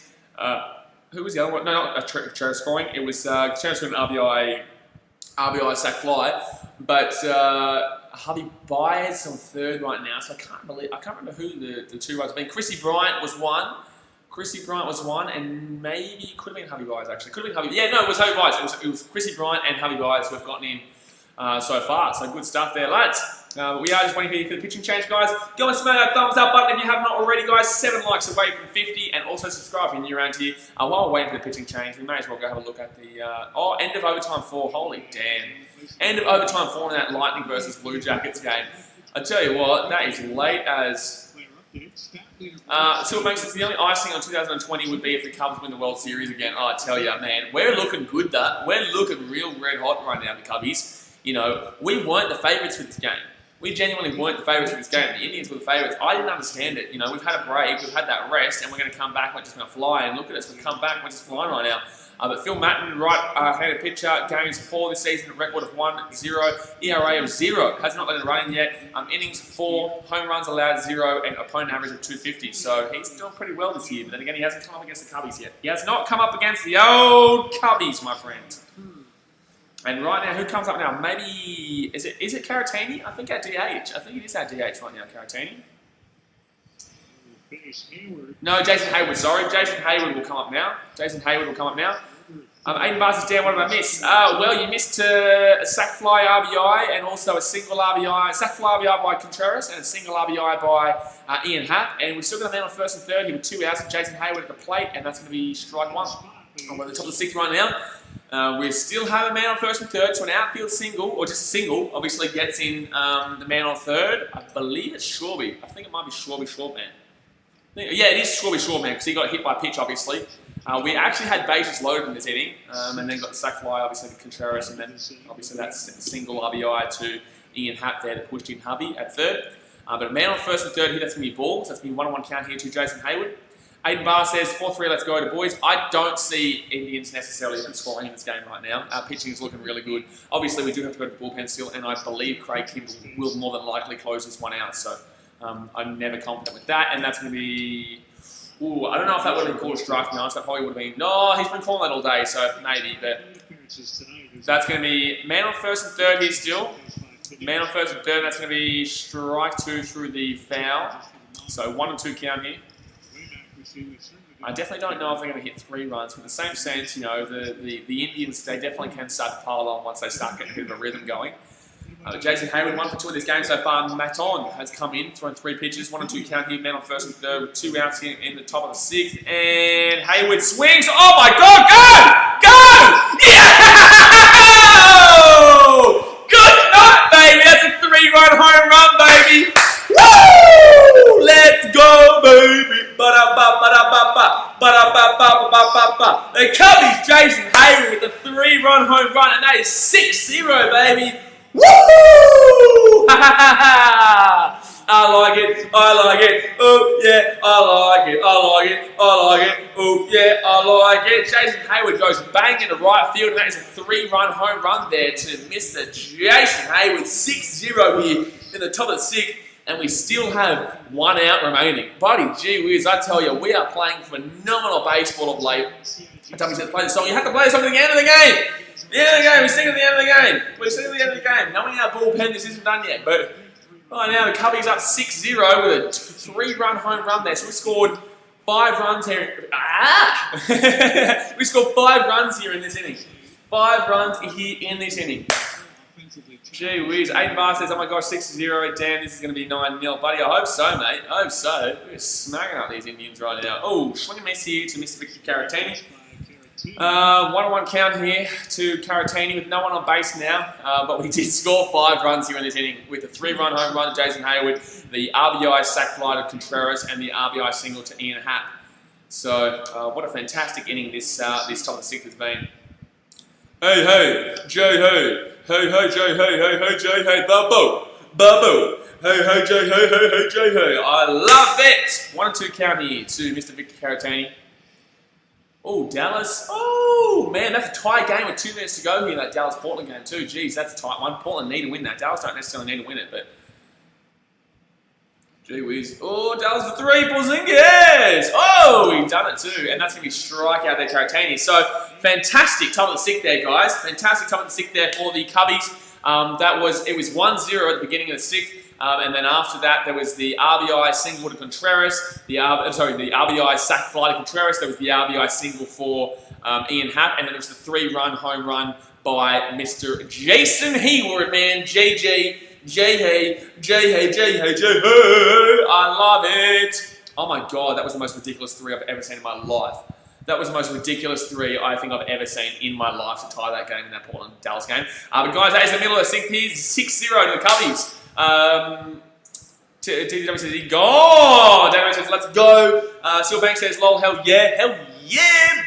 who was the other one? No, not Contreras scoring. It was Contreras with an RBI sac fly. But Javi Baez on third right now, so I can't remember who the 2 runs have been. Chrissy Bryant was one. And maybe it could have been Javi Baez actually. Could have been Javi. Yeah, no, it was Javi Baez. It was Chrissy Bryant and Javi Baez who have gotten in so far. So good stuff there, lads. We are just waiting for the pitching change, guys. Go and smash that thumbs up button if you have not already, guys. 7 likes away from 50, and also subscribe if you're new around here. While we're waiting for the pitching change, we may as well go have a look at the end of overtime 4. Holy damn! End of overtime 4 in that Lightning versus Blue Jackets game. I tell you what, that is late as. So what makes it the only icing on 2020 would be if the Cubs win the World Series again. Oh, I tell you, man, we're looking good. We're looking real red hot right now, the Cubbies. You know, we weren't the favourites for this game. We genuinely weren't the favourites for this game. The Indians were the favourites. I didn't understand it. You know, we've had a break, we've had that rest, and we're going to come back. We're just going to fly. And look at us, we've come back. We're just flying right now. But Phil Matten, right-handed pitcher, games 4 this season, record of 1-0, ERA of 0. Has not let it run in yet. Innings 4, home runs allowed 0, and opponent average of 250. So he's doing pretty well this year. But then again, he hasn't come up against the Cubbies yet. He has not come up against the old Cubbies, my friend. And right now, who comes up now? Maybe, is it Caratini? I think our DH. I think it is our DH right now, Caratini. No, Jason Hayward, sorry. Jason Hayward will come up now. Aiden Barnes is down. What did I miss? Well, you missed a sac fly RBI and also a single RBI. Sac fly RBI by Contreras and a single RBI by Ian Happ. And we've still got a man on first and third here with 2 outs. Jason Hayward at the plate, and that's going to be strike 1. We're at the top of the 6th right now. We still have a man on first and third, so an outfield single, or just a single, obviously gets in the man on third. I believe it's Shorby. I think it might be Shortman. Yeah, it is Shortman because he got hit by pitch, obviously. We actually had bases loaded in this inning, and then got the sac fly, obviously, to Contreras, and then obviously that's a single RBI to Ian Happ there that pushed in Javi at third. But a man on first and third here, that's going to be ball, so that's going to be 1-1 count here to Jason Hayward. Aiden Barr says, 4-3, let's go to boys. I don't see Indians necessarily scoring in this game right now. Our pitching is looking really good. Obviously, we do have to go to the bullpen still, and I believe Craig Kimball will more than likely close this one out. So I'm never confident with that, and that's going to be... Ooh, I don't know if that would have been called a strike, to be honest. That probably would have been... No, he's been calling that all day, so maybe. But that's going to be man on first and third here still. Man on first and third, that's going to be strike 2 through the foul. So 1 and 2 count here. I definitely don't know if they're going to hit 3 runs. With the same sense, you know, the Indians, they definitely can start to pile on once they start getting a bit of a rhythm going. Jason Hayward, 1 for 2 in this game so far. Maton has come in, thrown 3 pitches, 1 and 2 count here, man on first and third, with 2 outs here in the top of the 6th. And Hayward swings. Oh my God, go! Yeah! Good night, baby. That's a 3-run home run, baby. Woo! Let's go, baby. Ba-da-ba-ba-da-ba-ba. Ba-da-ba-ba-ba-ba-ba. The Cubbies, Jason Hayward with a 3-run home run, and that is 6-0, baby. Woo! I like it. Oh yeah, I like it. Oh yeah, I like it. Jason Hayward goes bang into right field, and that is a 3-run home run there to Mr. Jason Hayward. 6-0 here in the top of the 6th. And we still have 1 out remaining. Buddy, gee whiz, I tell you, we are playing phenomenal baseball of late. I tell me to play this song. You have to play this song at the end of the game. The end of the game. We sing at the end of the game. We sing at the end of the game. Knowing our bullpen, this isn't done yet. But right now, the Cubbies up 6-0 with a 3-run home run there. So we scored 5 runs here. We scored 5 runs here in this inning. 5 runs here in this inning. Gee whiz, Aiden Barr says, oh my gosh, 6-0, damn, this is going to be 9-0. Buddy, I hope so, mate. I hope so. We're smacking up these Indians right now. Oh, swing and miss here to Mr. Victor Caratini. 1-1 count here to Caratini with no one on base now. But we did score 5 runs here in this inning with a 3-run home run to Jason Hayward, the RBI sac fly to Contreras, and the RBI single to Ian Happ. So, what a fantastic inning this top of the 6th has been. Hey, hey, J-Hey. Hey, hey, J, hey, J, hey, Bubbo. Hey, hey, J, hey, J, hey. I love it. 1 and 2 count here to Mr. Victor Caratini. Oh, Dallas. Oh, man, that's a tie game with 2 minutes to go here, that Dallas-Portland game too. Jeez, that's a tight one. Portland need to win that. Dallas don't necessarily need to win it, but... Gee whiz. Oh, Dallas for 3. Porzingis. Oh, he done it too. And that's going to be strikeout there, Caratini. So, fantastic top of the 6th there, guys. Fantastic top of the 6th there for the Cubbies. It was 1-0 at the beginning of the 6th. And then after that, there was the RBI single to Contreras, the RBI sac fly to Contreras, there was the RBI single for Ian Happ, and then there was the 3-run home run by Mr. Jason Hayward, man. JJ, J-Hey, J-Hey, J-Hey, J-Hey, I love it. Oh my God, that was the most ridiculous 3 I've ever seen in my life. That was the most ridiculous 3 I think I've ever seen in my life to tie that game in that Portland-Dallas game. But guys, that is the middle of the 6th here, 6-0 to the Cubbies. TW says, he gone! Dano says, let's go. Silverbank says, lol, hell yeah,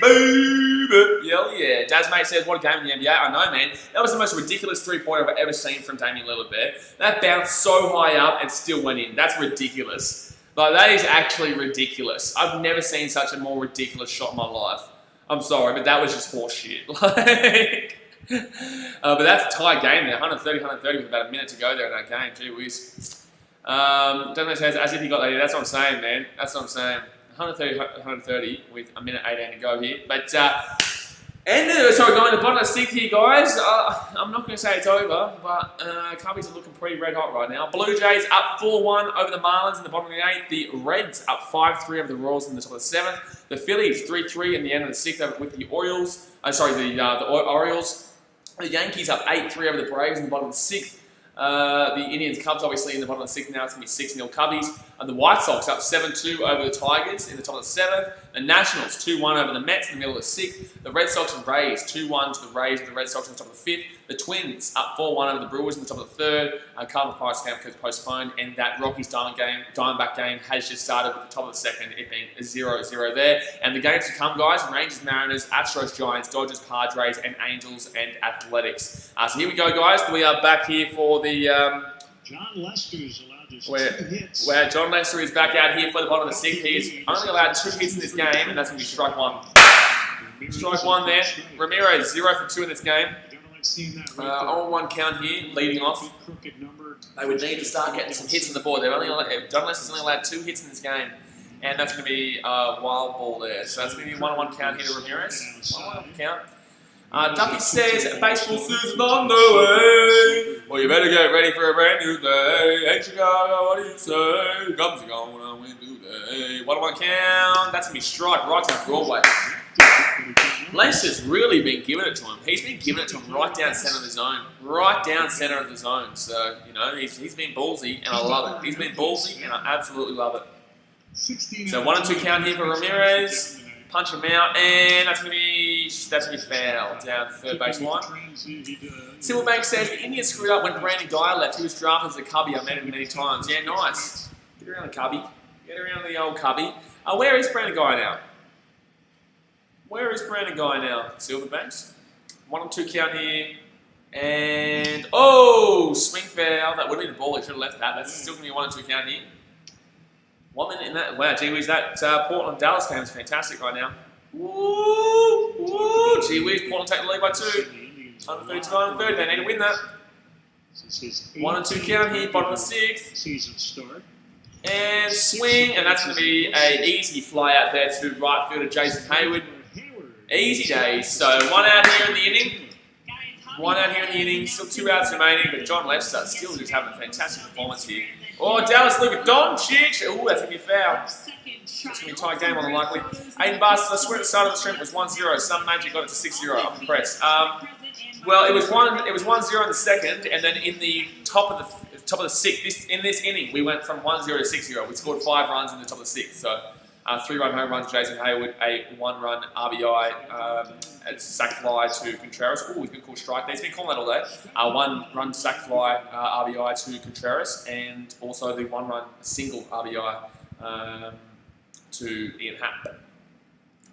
boo! Hell yeah. Dazmate says, what a game in the NBA. I know, man. That was the most ridiculous 3-pointer I've ever seen from Damian Lillard there. That bounced so high up and still went in. That's ridiculous. Like, that is actually ridiculous. I've never seen such a more ridiculous shot in my life. I'm sorry, but that was just horse shit. Like... but that's a tie game there, 130-130 with about a minute to go there in that game. Gee whiz. Douglas says, as if he got that. That's what I'm saying, man. That's what I'm saying. 130 with a minute 18 to go here. But, sorry, going to the bottom of the 6th here, guys. I'm not going to say it's over, but Cubbies are looking pretty red hot right now. Blue Jays up 4-1 over the Marlins in the bottom of the 8th. The Reds up 5-3 over the Royals in the top of the 7th. The Phillies 3-3 in the end of the 6th with the Orioles. The Orioles. The Yankees up 8-3 over the Braves in the bottom of the 6th. The Indians, Cubs obviously in the bottom of the 6th now. It's going to be 6-0 Cubbies. The White Sox up 7-2 over the Tigers in the top of the 7th. The Nationals 2-1 over the Mets in the middle of the 6th. The Red Sox and Rays 2-1 to the Rays with the Red Sox in the top of the 5th. The Twins up 4-1 over the Brewers in the top of the 3rd. Cardinals Pirates game was postponed, and that Rockies Diamondback game has just started with the top of the 2nd, it being 0-0 there. And the games to come, guys: Rangers, Mariners, Astros, Giants, Dodgers, Padres, and Angels and Athletics. So here we go, guys. We are back here for the John Lester's allowed just 2 hits. where John Lester is back out here for the bottom of the 6th. He's only allowed 2 hits in this game, and that's going to be strike 1. Strike 1 there. Ramirez 0 for 2 in this game. On 1 count here, leading off. They would need to start getting some hits on the board. John Lester's only allowed 2 hits in this game, and that's going to be a wild ball there. So that's going to be 1-1 count here to Ramirez. 1-1 count. Duffy says, baseball season's on the way. Well, you better get ready for a brand new day. Hey, Chicago, what do you say? Cubs are going to win today. 1-1 count. That's going to be strike right down Broadway. Lester's really been giving it to him. He's been giving it to him right down center of the zone. Right down center of the zone. So, you know, he's been ballsy, and I love it. He's been ballsy, and I absolutely love it. So 1-2 count here for Ramirez. Punch him out, and that's gonna be foul down the 3rd base line. Silverbank says the Indians screwed up when Brandon Guy left. He was drafted as a Cubby. I met him many times. Yeah, nice. Get around the Cubby. Get around the old Cubby. Where is Brandon Guy now? Where is Brandon Guy now? Silverbanks. 1-2 count here. And, oh, swing foul. That would have been a ball. He should have left that. That's still going to be a 1-2 count here. 1 minute in that. Wow, gee whiz, that Portland-Dallas game is fantastic right now. Woo! Woo! Gee whiz, Portland take the lead by 2. 130-130. They need to win that. 1-2 count here, bottom of the 6th. Season start. And swing, and that's going to be an easy fly out there to right fielder Jason Hayward. Easy days. So 1 out here in the inning. 1 out here in the inning. Still 2 outs remaining, but John Lester still just having a fantastic performance here. Oh, Dallas, look at Doncic. Oh, that's going to be a foul. It's going to be a tight game, more than likely. Aiden Barnes, I swear at the start of the stream was 1-0. Some magic got it to 6-0. I'm impressed. Well, it was 1-0 in the 2nd, and then in the top of the 6th, in this inning, we went from 1-0 to 6-0. We scored 5 runs in the top of the 6th. So 3-run home run to Jason Hayward, a 1-run RBI sac fly to Contreras. Oh, he's been called strike there. He's been calling that all day. 1-run sac fly RBI to Contreras, and also the 1-run single RBI to Ian Happ.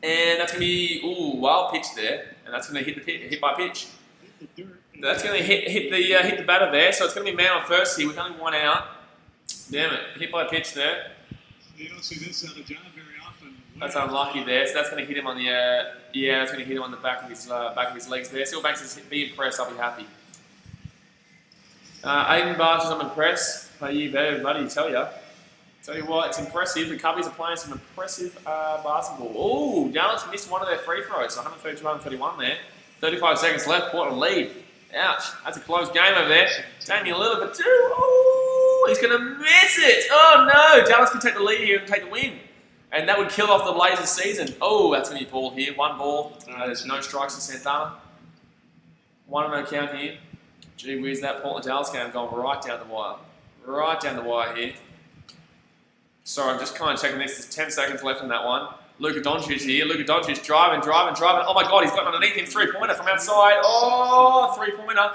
And that's going to be, wild pitch there, and that's going to hit by pitch. That's going to hit the batter there, so it's going to be man on first here with only 1 out. Damn it, hit by pitch there. You don't see this out of John very often. That's unlucky there. So that's going to hit him on the yeah, that's going to hit him on the back of his legs there. Silverbanks is be impressed. I'll be happy. Aiden Barges, I'm impressed. Are you better, buddy? Tell you what, it's impressive. The Cubbies are playing some impressive basketball. Oh, Dallas missed one of their free throws. So 132-131 there. 35 seconds left. Portland lead. Ouch. That's a close game over there. Damian Lillard for 2. Oh, he's going to miss it. Oh, no. Dallas can take the lead here and take the win. And that would kill off the Blazers season. Oh, that's going to be a ball here. One ball. There's no strikes for Santana. 1-0 count here. Gee whiz, that Portland-Dallas game gone right down the wire. Right down the wire here. Sorry, I'm just kind of checking this. There's 10 seconds left on that one. Luka Doncic here. Luka Doncic driving. Oh my God, he's got underneath him. 3-pointer from outside. Oh, 3-pointer.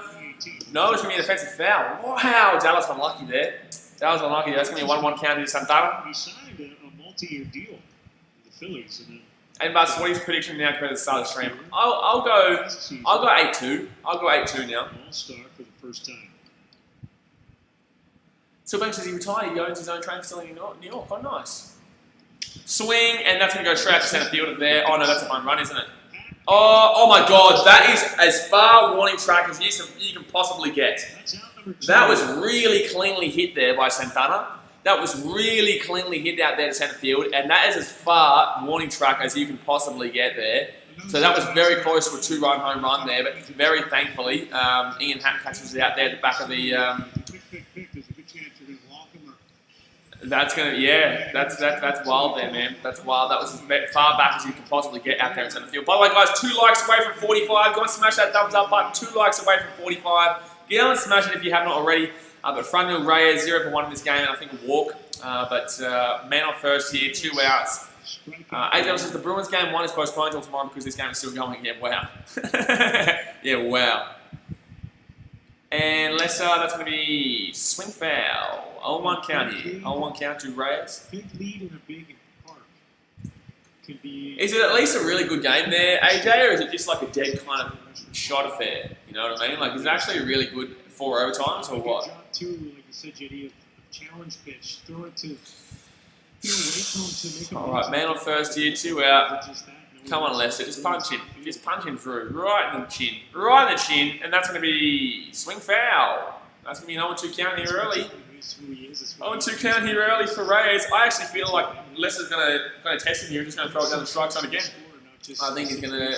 No, it's going to be an offensive foul. Wow, Dallas unlucky there. Dallas unlucky. That's going to be a 1-1 count here to Santana. He signed a multi-year deal with the Phillies. And then And Buzz, what is your prediction now compared to the start of the stream? I'll go 8-2. I'll go 8-2 now. All-star for the first time. Silverbanks, is he retired? He owns his own training facility in New York. Oh, nice. Swing, and that's going to go straight to centre field there. Oh, no, that's a home run, isn't it? Oh my God, that is as far warning track as you can possibly get. That was really cleanly hit there by Santana. That was really cleanly hit out there to centre field, and that is as far warning track as you can possibly get there. So that was very close to a 2-run home run there, but very thankfully, Ian Hatt catches it out there at the back of the. That's gonna, yeah, that's wild there, man. That's wild. That was as far back as you can possibly get out there in centre field. By the way, guys, 2 likes away from 45. Go and smash that thumbs up button. 2 likes away from 45. Get on and smash it if you haven't already. But Fronthill Reyes 0 for 1 in this game, and I think a walk. But man on first here, 2 outs. AJ says the Bruins game 1 is postponed until tomorrow because this game is still going. Yeah, wow. Yeah, wow. And that's going to be swing foul. 0-1 count here. 0-1 count to Reyes. Big lead in a big park can be. Is it at least a really good game there, AJ, or is it just like a dead kind of shot affair? You know what I mean? Like, is it actually a really good 4 overtimes or what? Job too, like you said, JD, a challenge pitch. Throw it to. Wait for him to make a. All right, man on first here, 2 out. Come on, Lester, just punch him. Just punch him through. Right in the chin. Right in the chin. And that's going to be swing foul. That's going to be an 0-2 count here early. 0-2 count here early for Reyes. I actually feel like Lester's going to test him here. He's just going to throw it down the strike zone again. I think he's going to.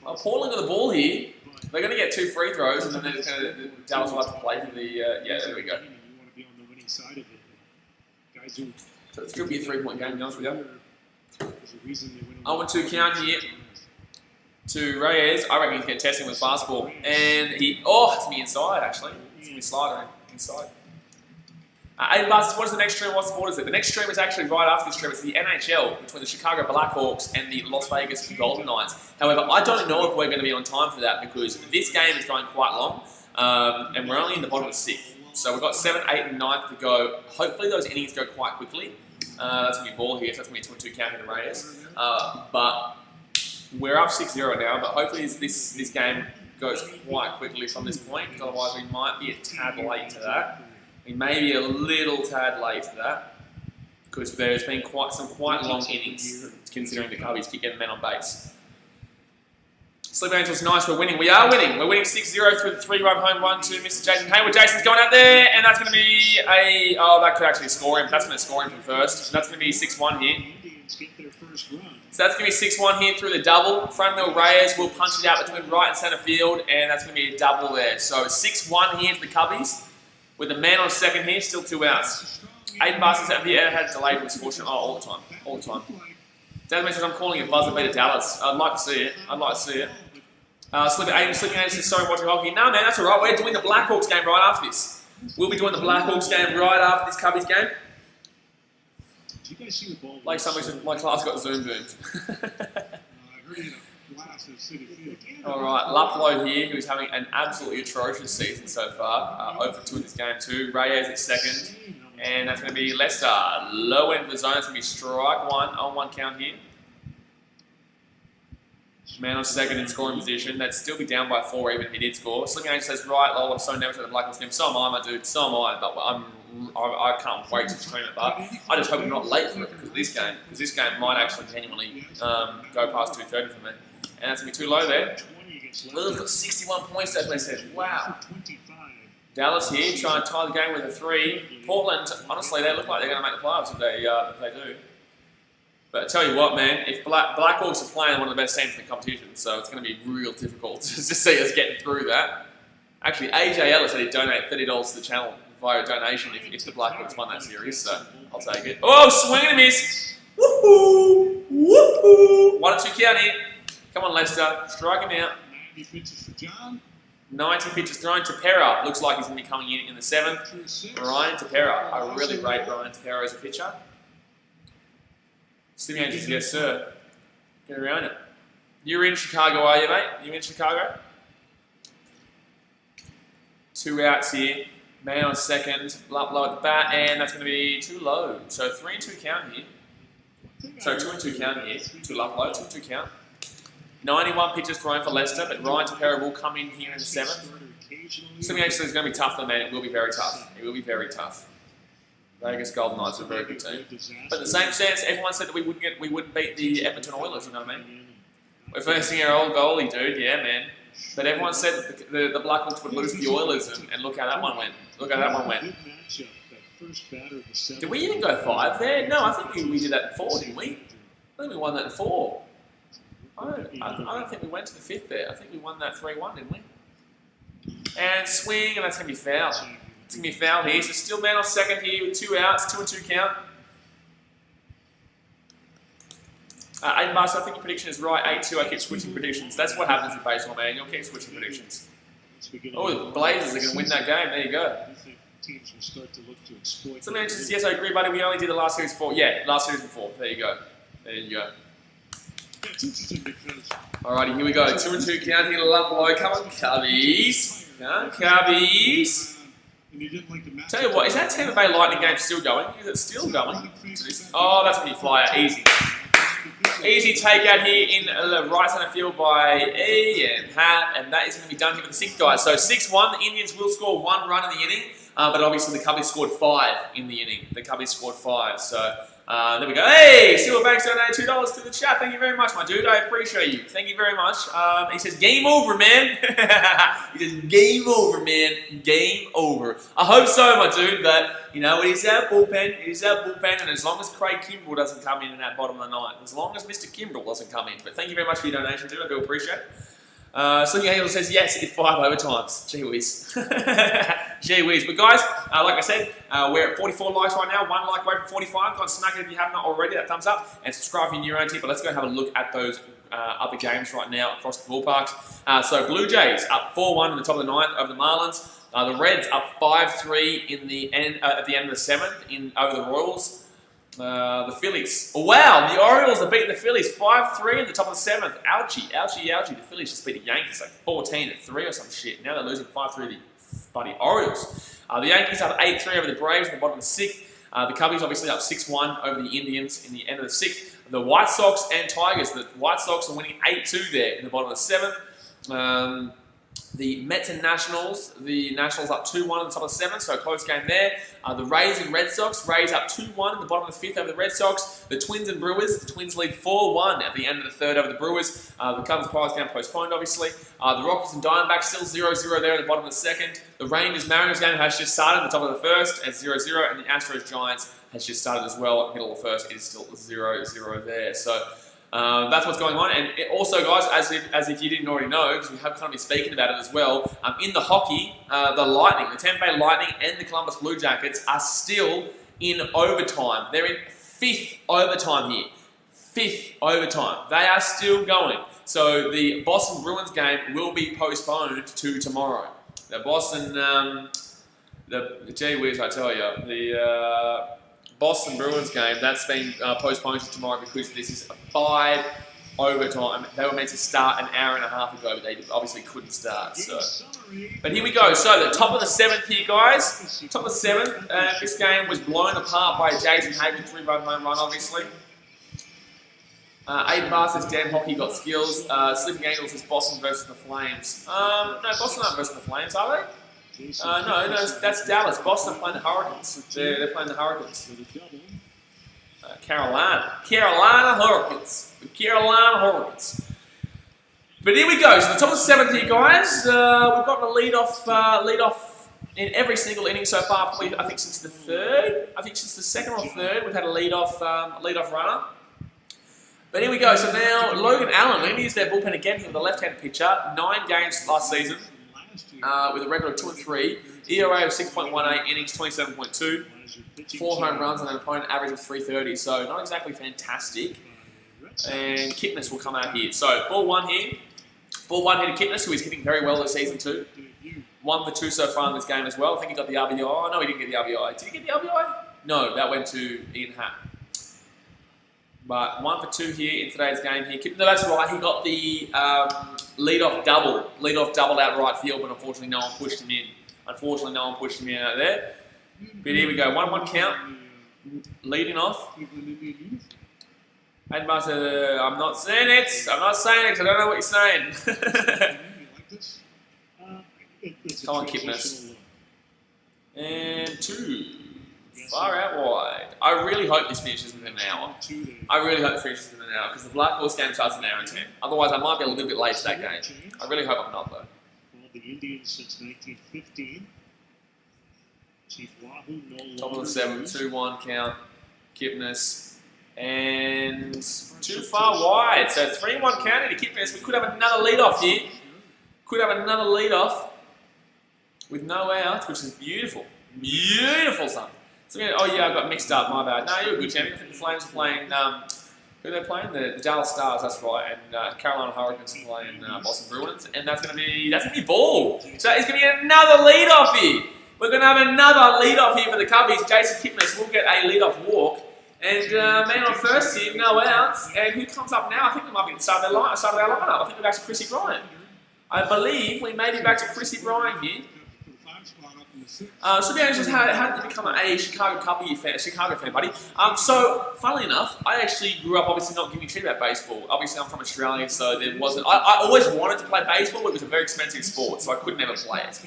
Portland got the ball here. They're going to get 2 free throws, and then they're just going to. Dallas will have to play for the. Yeah, there we go. You want to be on the winning side of it. Guys who. So it should be a 3-point game, to be honest with you. There's a reason they win. 0-2 count here to Reyes. I reckon he's going to test him with fastball. And he, oh, it's me inside actually. It's going to be slider inside. Aiden Barnes, what is the next stream? What sport is it? The next stream is actually right after this stream. It's the NHL between the Chicago Blackhawks and the Las Vegas Golden Knights. However, I don't know if we're going to be on time for that because this game is going quite long and we're only in the bottom of the 6th. So we've got 7, 8, and 9 to go. Hopefully those innings go quite quickly. That's going to be ball here, so that's going to be 2-2 count to Reyes. But we're up 6-0 now, but hopefully this game goes quite quickly from this point, because otherwise we might be a tad late to that. We may be a little tad late to that, because there's been some quite long innings, considering the Cubbies keep getting men on base. Sleep Angels, nice, we're winning. We are winning. We're winning 6-0 through the 3-run home run to Mr. Jason Hayward. Jason's going out there, and that's going to be a... Oh, that could actually score him. That's going to score him from first. That's going to be 6-1 here. So that's going to be 6-1 here through the double. Fronthill Reyes will punch it out between right and centre field, and that's going to be a double there. So 6-1 here to the Cubbies, with a man on second here, still 2 outs. Aiden Barnes, have you ever had delayed misfortune? Oh, all the time. All the time. Dad mentions I'm calling it buzzer beater Dallas. I'd like to see it. I'd like to see it. Sleeping Aiden says, sorry, watching hockey. No, man, that's all right. We're doing the Blackhawks game right after this. We'll be doing the Blackhawks game right after this Cubbies game. Did you guys see the ball? Like somebody said, my class got Zoom boomed. All right, Luplow here, who's having an absolutely atrocious season so far. 0 for 2 in this game too. Reyes at second. And that's going to be Lester. Low end of the zone. It's going to be strike 1 on 1 count here. Man on second in scoring position. They'd still be down by 4 even if he did score. Slipping Angel says, right, lol, I'm so nervous at the Blackhawks game. So am I, my dude. So am I. But I can't wait to stream it. But I just hope I'm not late for it because this game might actually genuinely go past 2:30 for me. And that's going to be too low there. Lillard's got 61 points, as they said. Wow. Dallas here, try and tie the game with a 3. Portland, honestly, they look like they're going to make the playoffs if they do. But I tell you what, man, if Blackhawks are playing one of the best teams in the competition, so it's going to be real difficult to see us getting through that. Actually, AJ Ellis said he'd donate $30 to the channel via donation if the Blackhawks won that series, so I'll take it. Oh, swing and a miss! Woohoo! Woohoo! 1-2 count here. Come on, Lester, strike him out. 90 pitches for John. 90 pitches thrown to Pera. Looks like he's going to be coming in the 7th. Ryan Tepera. I really rate Ryan Tepera as a pitcher. Slipping Angels, yes sir. Get around it. You're in Chicago, are you, mate? You in Chicago? 2 outs here. Man on second. Low at the bat, and that's going to be too low. So 3-2 count here. So 2-2 count here. Too low, 2-2 count. 91 pitches thrown for Leicester, but Ryan Tepera will come in here in the 7th. Slipping Angels is going to be tough though, man. It will be very tough. It will be very tough. Vegas Golden Knights are a very good team. But in the same sense, everyone said that we wouldn't beat the Edmonton Oilers, you know what I mean? We're facing our old goalie, dude, yeah, man. But everyone said that the Blackhawks would lose the Oilers, and look how that one went. Look how that one went. Did we even go 5 there? No, I think we did that in 4, didn't we? I think we won that in 4. I don't think we went to the 5th there. I think we won that 3-1, didn't we? And swing, and that's going to be foul. It's going to be foul here. So still man on second here with 2 outs, 2-2 count. Aiden Barnes, I think your prediction is right. 8-2, I keep switching predictions. That's what happens in baseball, man. You'll keep switching predictions. Oh, the Blazers are going to win that game. There you go. So man, just, yes, I agree, buddy. We only did the last series 4. Yeah, last series 4. There you go. There you go. Alrighty, here we go. 2-2 count here. Love below. Come on, Cubbies. Come on, Cubbies. Tell you what, is that Tampa Bay Lightning game still going? Is it still going? Oh, that's going to be flyer. Easy. Easy takeout here in the right centre field by Ian Hatt, and that is going to be done here with the 6th guy. So 6-1, the Indians will score 1 run in the inning, but obviously the Cubbies scored 5 in the inning. The Cubbies scored 5, so there we go. Hey, Silverbank's donated $2 to the chat. Thank you very much, my dude. I appreciate you. Thank you very much. He says, game over, man. He says, game over, man. Game over. I hope so, my dude, but, you know, it is our bullpen. It is our bullpen, and as long as Craig Kimbrell doesn't come in that bottom of the 9th, as long as Mr. Kimbrell doesn't come in. But thank you very much for your donation, dude. I do appreciate it. Slinky Angel says, yes, it's 5 overtimes. Gee whiz. Gee whiz. But guys, like I said, we're at 44 likes right now. 1 like away from 45. Go and smack it if you have not already. That thumbs up. And subscribe if you're new around here. But let's go have a look at those other games right now across the ballparks. So Blue Jays up 4-1 in the top of the 9th over the Marlins. The Reds up 5-3 in the end, at the end of the 7th over the Royals. The Phillies. Oh, wow, the Orioles are beating the Phillies 5-3 in the top of the 7th. Ouchie, ouchie, ouchie. The Phillies just beat the Yankees like 14-3 or some shit. Now they're losing 5-3 to the bloody Orioles. The Yankees up 8-3 over the Braves in the bottom of the 6th. The Cubbies obviously up 6-1 over the Indians in the end of the 6th. The White Sox and Tigers. The White Sox are winning 8-2 there in the bottom of the 7th. The Mets and Nationals. The Nationals up 2-1 in the top of the 7th, so a close game there. The Rays and Red Sox. Rays up 2-1 in the bottom of the 5th over the Red Sox. The Twins and Brewers. The Twins lead 4-1 at the end of the 3rd over the Brewers. The Cubs-Pirates game postponed, obviously. The Rockies and Diamondbacks still 0-0 there at the bottom of the 2nd. The Rangers-Mariners game has just started at the top of the 1st at 0-0, and the Astros-Giants has just started as well at the middle of the 1st. It is still 0-0 there. So that's what's going on. And also, guys, as if you didn't already know, because we have kind of been speaking about it as well, in the hockey, the Lightning, the Tampa Bay Lightning and the Columbus Blue Jackets are still in overtime. They're in 5th overtime here. 5th overtime. They are still going. So the Boston Bruins game will be postponed to tomorrow. The Boston, gee whiz, I tell you, the Boston Bruins game, that's been postponed to tomorrow because this is a 5 overtime. They were meant to start an hour and a half ago, but they obviously couldn't start. So, but here we go. So the top of the 7th here, guys. Top of the 7th. This game was blown apart by a Jason Hagan 3-run home run, obviously. Aiden Barr says Dan Hockey got skills. Sleeping Angels says Boston versus the Flames. No, Boston aren't versus the Flames, are they? No, that's Dallas. Boston playing the Hurricanes. They're playing the Hurricanes. Carolina Hurricanes. But here we go. So the top of the 7th here, guys. We've got the lead off in every single inning so far. Probably, I think since the 3rd. I think since the 2nd or 3rd, we've had a lead off runner. But here we go. So now Logan Allen, we're going to use their bullpen again here with the left-hand pitcher. 9 games last season with a record of 2-3. ERA of 6.18, innings 27.2. 4 home runs and an opponent average of 330. So not exactly fantastic. And Kipnis will come out here. So ball 1 here. Ball 1 here to Kipnis, who is hitting very well this season too. 1 for 2 so far in this game as well. I think he got the RBI. Oh, no, he didn't get the RBI. Did he get the RBI? No, that went to Ian Happ. But 1 for 2 here in today's game here. No, that's right. He got the lead-off double out right field, but unfortunately no one pushed him in. Out there. But here we go. 1-1 count. Leading off. Admar said, I'm not saying it because I don't know what you're saying. Come on, Kipnis. And 2. Far out wide. I really hope this finishes within an hour. Because the Black Horse game starts an hour and 10. Otherwise, I might be a little bit late to that game. I really hope I'm not, though. The Indians since 1915. Chief Wahoo, no Top of the 7th, 2-1 count. Kipnis. And too far wide. So 3-1 count into Kipnis. We could have another lead-off here. With no outs, which is beautiful. Beautiful, son. So, oh yeah, I got mixed up, my bad. No, you're a good champion. I think the Flames are playing, who are they playing? The Dallas Stars, that's right. And Carolina Hurricanes are playing Boston Bruins. And that's gonna be ball. So it's gonna be another lead-off here. We're gonna have another lead-off here for the Cubbies. Jason Kipnis will get a lead-off walk. And man on first here, no outs. And who comes up now? I think we might be starting our lineup. I think we're back to Chrissy Bryant. I believe we may be back to Chrissy Bryant here. So the Angels, how did you become a Chicago fan, buddy? So, funnily enough, I actually grew up obviously not giving a shit about baseball. Obviously, I'm from Australia, so there wasn't. I always wanted to play baseball, but it was a very expensive sport, so I could never play it.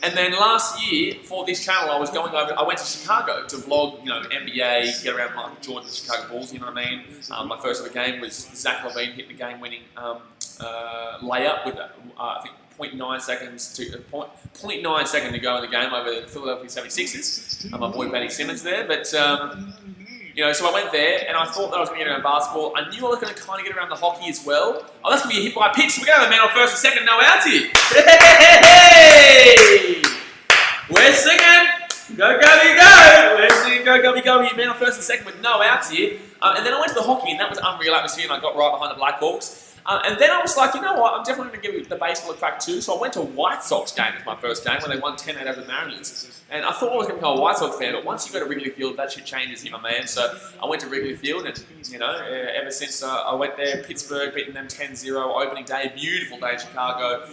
And then last year, for this channel, I went to Chicago to vlog, NBA, get around Michael Jordan's Chicago Bulls, you know what I mean? My first ever game was Zach LaVine hitting the game-winning layup with, I think, 0.9 seconds to go in the game over the Philadelphia 76ers. My boy Benny Simmons there, but so I went there and I thought that I was going to get around basketball. I knew I was going to kind of get around the hockey as well. Oh, that's going to be a hit by a pitch. We're going to have a man on first and second, no outs here. Hey! We're singing. Go Gubby go! We're singing Go Gubby go here, man on first and second with no outs here. And then I went to the hockey and that was unreal atmosphere and I got right behind the Blackhawks. And then I was like, you know what, I'm definitely going to give the baseball a crack too. So I went to a White Sox game as my first game when they won 10-8 over the Mariners. And I thought I was going to become a White Sox fan, but once you go to Wrigley Field, that shit changes you, my man. So I went to Wrigley Field and, ever since I went there, Pittsburgh beating them 10-0, opening day, beautiful day in Chicago.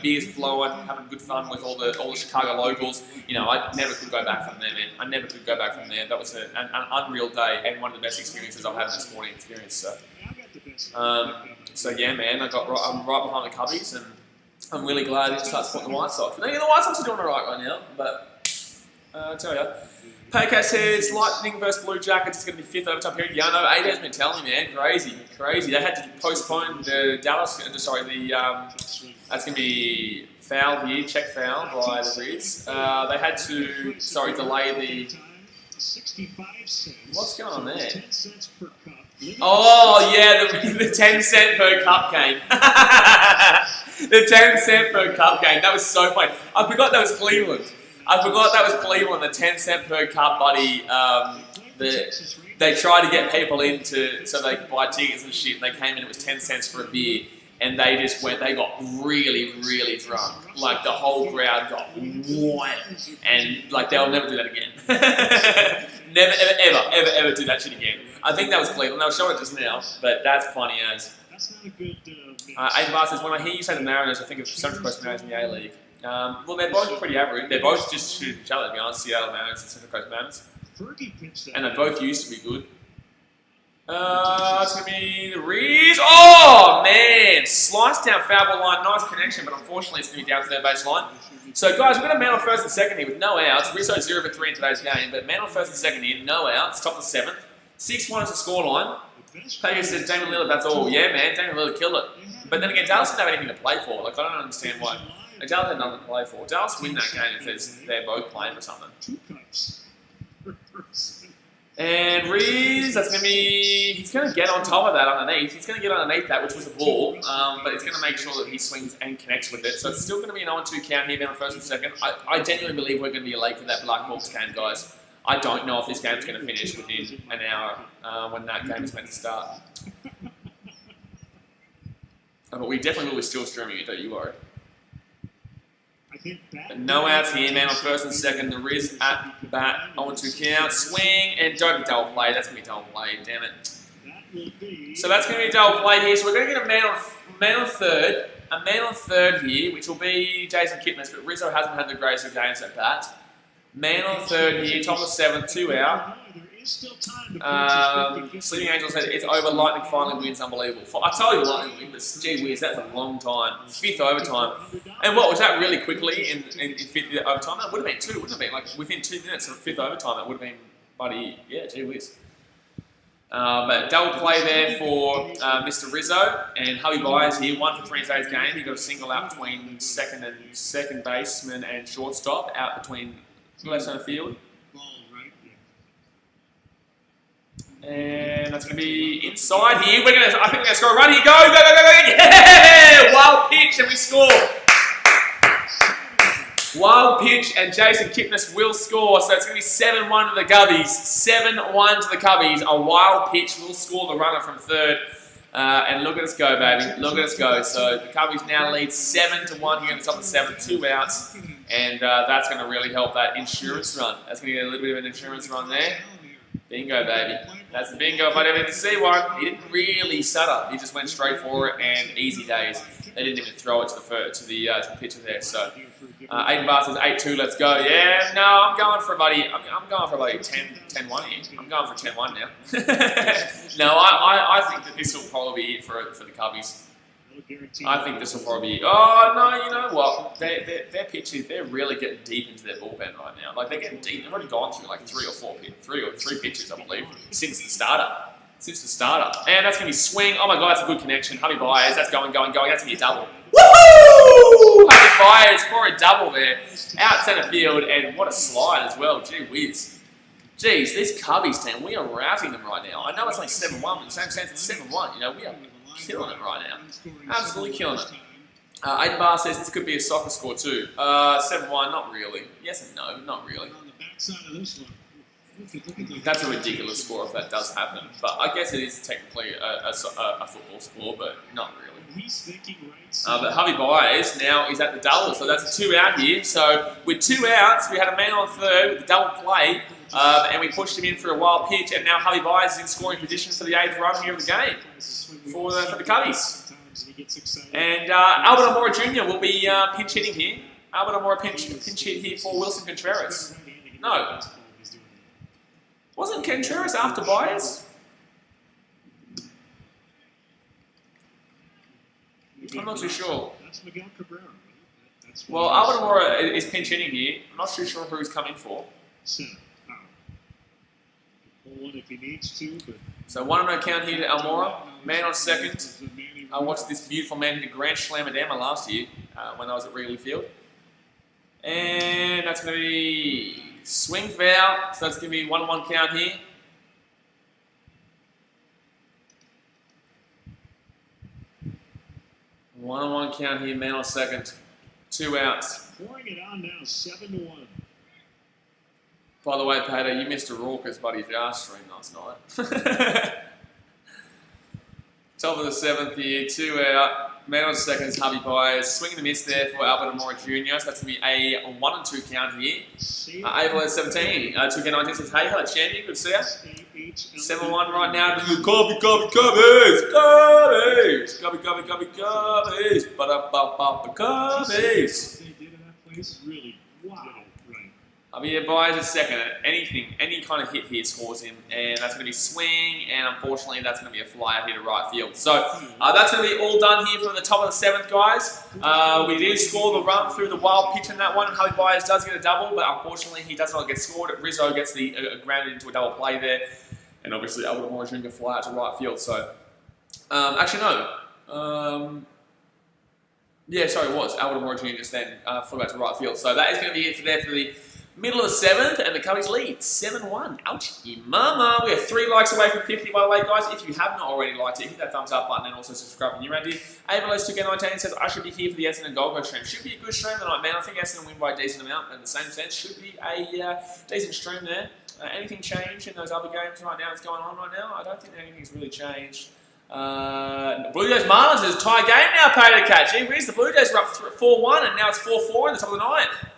Beers flowing, having good fun with all the Chicago locals. I never could go back from there, man. That was an unreal day and one of the best experiences I've had in a sporting experience. So yeah, man, I'm right behind the Cubbies, and I'm really glad to start supporting the White Sox. But the White Sox are doing alright right now, but I tell you, Paycat says Lightning versus Blue Jackets is going to be 5th overtime period. Yeah, no, AJ's been telling me, man, crazy. They had to postpone the that's going to be foul here, check foul by the Riz. They had to, delay the. 65 cents. What's going on there? 10 cents per cup. Oh, yeah, the 10 cent per cup game. The 10 cent per cup game. That was so funny. I forgot that was Cleveland. The 10 cent per cup, buddy. They tried to get people in so they could buy tickets and shit, and they came in, it was 10 cents for a beer. And they got really, really drunk. Like, the whole crowd got wild. And, they'll never do that again. Never, ever do that shit again. I think that was Cleveland. They were showing it just now, but that's funny as. That's not a good Aiden Barr says, when I hear you say the Mariners, I think of Central Coast Mariners in the A-League. Well, they're both pretty average. They're both just shooting each other, to be honest. Seattle Mariners and Central Coast Mariners. And they both used to be good. It's going to be the Rees. Oh, man. Sliced down foul ball line. Nice connection, but unfortunately it's going to be down third base line. So, guys, we're going to man on first and second here with no outs. Rizzo 0 for 3 in today's game, but man on first and second here, no outs. Top of the 7th. 6-1 is the scoreline. Pagan says, Damian Lillard, that's all. Yeah, man. Damian Lillard killed it. But then again, Dallas didn't have anything to play for. Like, I don't understand why. Like, Dallas had nothing to play for. Dallas win that game if they're both playing for something. 2 cups per person. And Reeves, that's going to be, he's going to get on top of that underneath. He's going to get underneath that, which was the ball, but he's going to make sure that he swings and connects with it. So it's still going to be an 0-2 count here, man, on first and second. I genuinely believe we're going to be late for that Blackhawks game, guys. I don't know if this game's going to finish within an hour when that game is meant to start. But we definitely will be still streaming it, don't you worry. But no outs here, man, on first and second. The Riz at bat, 0-2 count, swing, and don't be double play. That's going to be double play, damn it. So that's going to be double play here. So we're going to get a man on third. A man on third here, which will be Jason Kipnis, but Rizzo hasn't had the greatest of games at bat. Man on third here, top of 7th, 2 out. Sleeping Angel said it's over. Lightning finally wins. Unbelievable. I told you Lightning win, but gee whiz, that's a long time. 5th overtime. And what was that really quickly in 5th overtime? That would have been 2, wouldn't it been? Like within 2 minutes of 5th overtime, it would have been bloody, yeah, gee whiz. But double play there for Mr. Rizzo, and Hubby Byers here, 1 for 3 in today's game. He got a single out between second baseman and shortstop, out between left center field. And that's going to be inside here. I think we're going to score a run here. Go, go, go, go, go. Yeah! Wild pitch and we score. Wild pitch and Jason Kipnis will score. So it's going to be 7-1 to the Cubbies. 7-1 to the Cubbies. A wild pitch will score the runner from third. And look at us go, baby. Look at us go. So the Cubbies now lead 7-1 here on the top of 7, 2 outs. And that's going to really help that insurance run. That's going to get a little bit of an insurance run there. Bingo, baby. That's the bingo if I'd ever see one. He didn't really stutter. He just went straight for it and easy days. They didn't even throw it to the pitcher there. So Aiden Barr says 8-2, let's go. Yeah, no, I'm going for about 10-1 here. I'm going for 10-1 now. No, I think that this will probably be it for the Cubbies. I think this will probably be. Oh no, you know what? Their pitchers, they're really getting deep into their bullpen right now. Like they're getting deep. They've already gone through like 3 or 3 pitches, I believe, since the starter. And that's gonna be swing. Oh my god, that's a good connection. Hubby Byers, that's going. That's gonna be a double. Woohoo! Hubby Byers for a double there, out center field, and what a slide as well. Gee whiz. Jeez, this Cubbies team, we are routing them right now. I know it's like 7-1, but in the same sense, it's 7-1. You know, we are killing it right now. Absolutely killing it. Aiden Barr says this could be a soccer score too. 7-1, not really. Yes and no, not really. That's a ridiculous score if that does happen. But I guess it is technically a football score, but not really. But Hubby Byers now is at the double, so that's a 2 out here. So with 2 outs, we had a man on third with the double play, and we pushed him in for a wild pitch, and now Hubby Byers is in scoring position for the 8th run here of the game for the Cubbies. And Albert Amora Jr. will be pinch hitting here. Albert Amora pinch hit here for Wilson Contreras. No. Wasn't Contreras after Byers? I'm not too sure. Well, Albert Amora is pinch hitting here. I'm not too sure who he's coming for. So 1-0 count here to Almora. Man on second. I watched this beautiful man hit a grand slammer last year when I was at Wrigley Field. And that's going to be swing foul. So that's going to be 1-1 count here. One count here, man on second. 2 outs. Pouring it on now, 7-1. By the way, Pater, you missed a raucous buddy Josh stream last night. Top of the 7th here, 2 out. Man on second is Hubby Byers. Swing and a miss there for Albert Amora Jr. So that's going to be a 1-2 count here. April 17. 2K19 says, hey, hello, champion. Good to see you. 7-1 right now to the Cubbies. Cubbies. I'll be advised a second. Anything, any kind of hit here scores him, and that's going to be swing, and unfortunately that's going to be a fly out here to right field. So that's going to be all done here from the top of the 7th, guys. We did score the run through the wild pitch in that one, and Javi Baez does get a double, but unfortunately he does not get scored. Rizzo gets the grounded into a double play there, and obviously Alvaro Jr. fly out to right field. So actually no. Yeah, sorry, it was. Alvaro Jr. just then flew out to right field. So that is going to be it for there for the middle of the 7th, and the Cubbies lead 7-1. Ouchie mama. We are 3 likes away from 50, by the way, guys. If you have not already liked it, hit that thumbs up button and also subscribe when you're around here. AVLS2K19 says, I should be here for the Essendon Gold Coast stream. Should be a good stream tonight, man. I think Essendon win by a decent amount. In the same sense, should be a decent stream there. Anything changed in those other games right now that's going on right now? I don't think anything's really changed. Blue Jays Marlins is a tie game now, pay to catch. Gee whiz, the Blue Jays are up 4-1, and now it's 4-4 in the top of the 9th.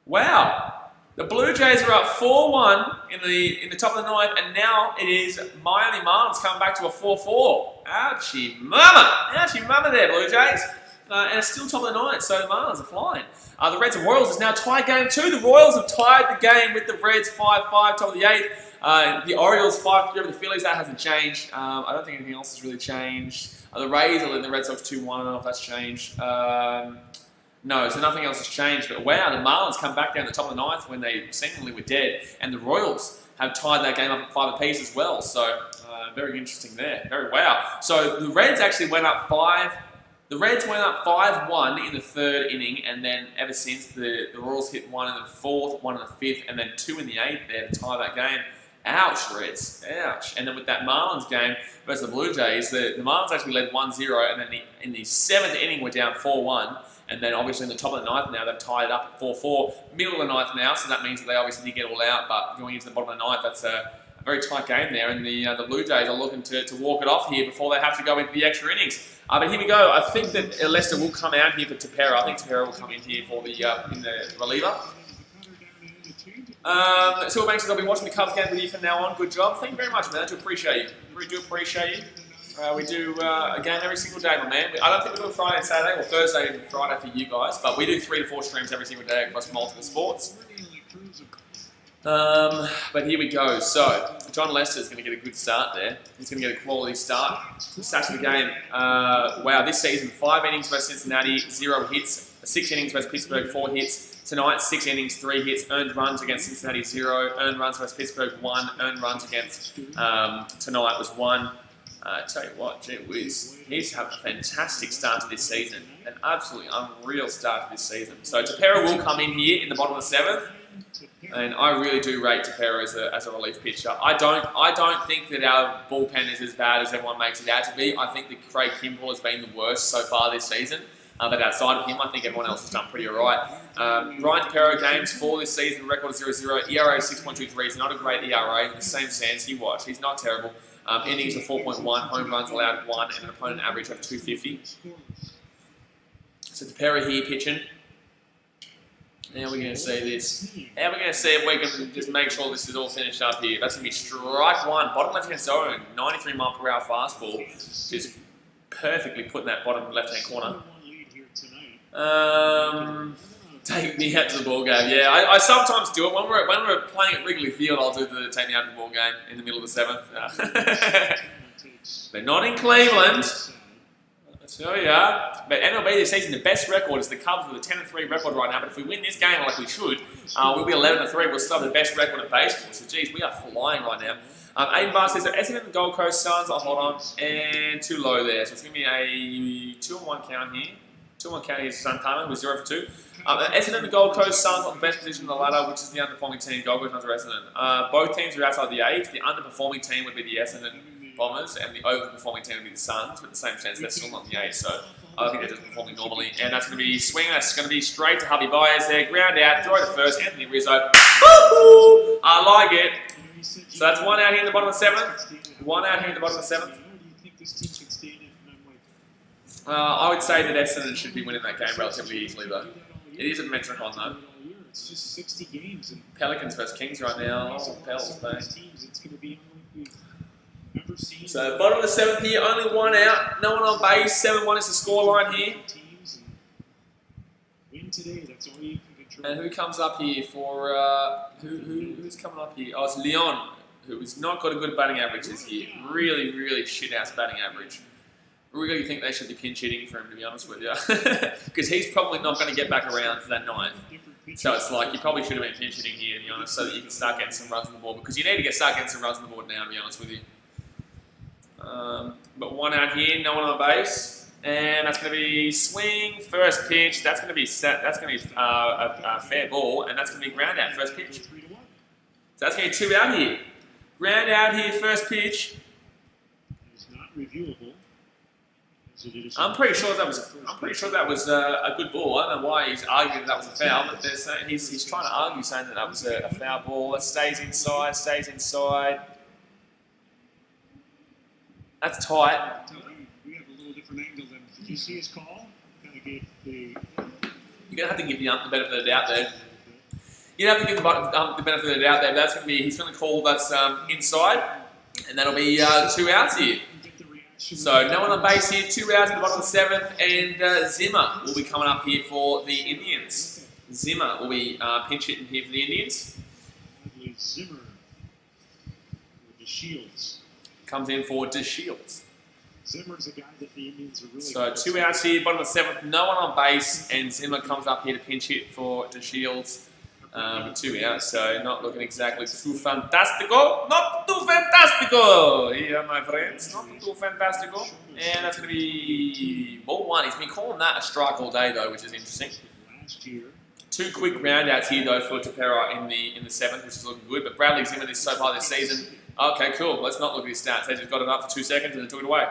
Wow. The Blue Jays are up 4-1 in the top of the 9th, and now it is Miami Marlins coming back to a 4-4. Ouchie mama! Ouchie mama there, Blue Jays. And it's still top of the 9th, so the Marlins are flying. The Reds and Royals is now tie game 2. The Royals have tied the game with the Reds 5-5, top of the 8th. The Orioles 5-3 over the Phillies. That hasn't changed. I don't think anything else has really changed. The Rays are leading the Red Sox 2-1. I don't know if that's changed. No, so nothing else has changed. But wow, the Marlins come back down the top of the 9th when they seemingly were dead. And the Royals have tied that game up at 5 apiece as well. So very interesting there. Very wow. So the Reds actually went up 5. The Reds went up 5-1 in the 3rd inning, and then ever since the Royals hit 1 in the 4th, 1 in the 5th, and then 2 in the 8th there to tie that game. Ouch, Reds. Ouch. And then with that Marlins game versus the Blue Jays, the Marlins actually led 1-0, and then in the 7th inning we're down 4-1. And then obviously in the top of the 9th now, they've tied it up at 4-4. Middle of the 9th now, so that means that they obviously did get all out. But going into the bottom of the 9th, that's a very tight game there. And the Blue Jays are looking to walk it off here before they have to go into the extra innings. But here we go. I think that Lester will come out here for Tepera. I think Tepera will come in here for the in the reliever. Silverbank says, I'll be watching the Cubs game with you from now on. Good job. Thank you very much, man. I do appreciate you. We do appreciate you. We do a game every single day, my man. I don't think we do it Friday and Saturday, or Thursday and Friday for you guys, but we do 3 to 4 streams every single day across multiple sports. But here we go. So, John Lester's going to get a good start there. He's going to get a quality start. Starts the game. Wow, this season, 5 innings versus Cincinnati, 0 hits. 6 innings versus Pittsburgh, 4 hits. Tonight, 6 innings, 3 hits. Earned runs against Cincinnati, 0. Earned runs versus Pittsburgh, 1. Earned runs against tonight was 1. Tell you what, gee whiz, he's had a fantastic start to this season. An absolutely unreal start to this season. So Tepera will come in here in the bottom of the 7th. And I really do rate Tepera as a relief pitcher. I don't think that our bullpen is as bad as everyone makes it out to be. I think that Craig Kimbrell has been the worst so far this season. But outside of him, I think everyone else has done pretty alright. Ryan Tepera games 4 this season, record 0-0, ERA 6.23. It's not a great ERA in the same sense. He's not terrible. Innings of 4.1, home runs allowed 1, and an opponent average of 250. So Tepera here pitching. Now we're going to see this. Now we're going to see if we can just make sure this is all finished up here. That's going to be strike 1, bottom left-hand zone, 93 mile per hour fastball. Just perfectly put in that bottom left-hand corner. Take me out to the ball game. Yeah, I sometimes do it. When we're playing at Wrigley Field, I'll do the take me out to the ball game in the middle of the 7th. But not in Cleveland. So yeah. But MLB this season, the best record is the Cubs with a 10-3 record right now. But if we win this game like we should, we'll be 11-3. We'll still have the best record in baseball. So geez, we are flying right now. Aiden Barr says, Essendon and Gold Coast Suns, I'll hold on, and too low there. So it's going to be a 2-1 count here. 2-1 count here to Santana with 0 for 2. Essendon and the Gold Coast Suns on the best position on the ladder, which is the underperforming team. Gold Coast under Essendon. Both teams are outside the 8. The underperforming team would be the Essendon Bombers, and the overperforming team would be the Suns. But in the same sense, they're still not in the 8, so I think they're just performing normally. And that's going to be swinging. That's going to be straight to Javi Baez there. Ground out, throw to first. Anthony Rizzo. Woo-hoo! I like it. So that's 1 out here in the bottom of the 7th. 1 out here in the bottom of the 7th. I would say that Essendon should be winning that game relatively easily, though. It is a Metricon, though. It's just 60 games. And Pelicans versus Kings right now. Oh, Pels, mate. So, bottom of the 7th here, only 1 out. No one on base. 7-1 is the scoreline here. Win today, that's all you can And who comes up here for, who's coming up here? Oh, it's Leon, who's not got a good batting average this year. Really, really shit-ass batting average. Really think they should be pinch hitting for him, to be honest with you. Because he's probably not going to get back around for that ninth. So it's like, you probably should have been pinch hitting here, to be honest, so that you can start getting some runs on the board. Because you need to start getting some runs on the board now, to be honest with you. But one out here, no one on base. And that's going to be swing, first pitch. That's going to be set. That's going to be a fair ball. And that's going to be ground out, first pitch. So that's going to be 2 out here. Ground out here, first pitch. It's not reviewable. I'm pretty sure that was a good ball. I don't know why he's arguing that was a foul, but he's trying to argue saying that was a foul ball. That stays inside, stays inside. That's tight. We have a little different angle than. Did you see his call? Kind of gave the. You're gonna have to give the benefit of the doubt there. You have to give the benefit of the doubt there. But that's gonna be. He's gonna call that's inside, and that'll be 2 outs here. So no one on base here, 2 outs at the bottom of the 7th, and Zimmer will be coming up here for the Indians. Zimmer will be pinch hitting here for the Indians. I believe Zimmer with the Shields. Comes in for DeShields. Zimmer's a guy that the Indians are really. So 2 outs here, bottom of the 7th, no one on base, and Zimmer comes up here to pinch hit for DeShields. 2 outs, so not looking exactly too fantastico. Not too fantastico! Yeah, my friends, not too fantastico. And that's going to be ball 1. He's been calling that a strike all day, though, which is interesting. 2 quick round outs here, though, for Tapera in the 7th, which is looking good. But Bradley Zimmer so far this season. Okay, cool. Let's not look at his stats. They just got it up for 2 seconds and then took it away.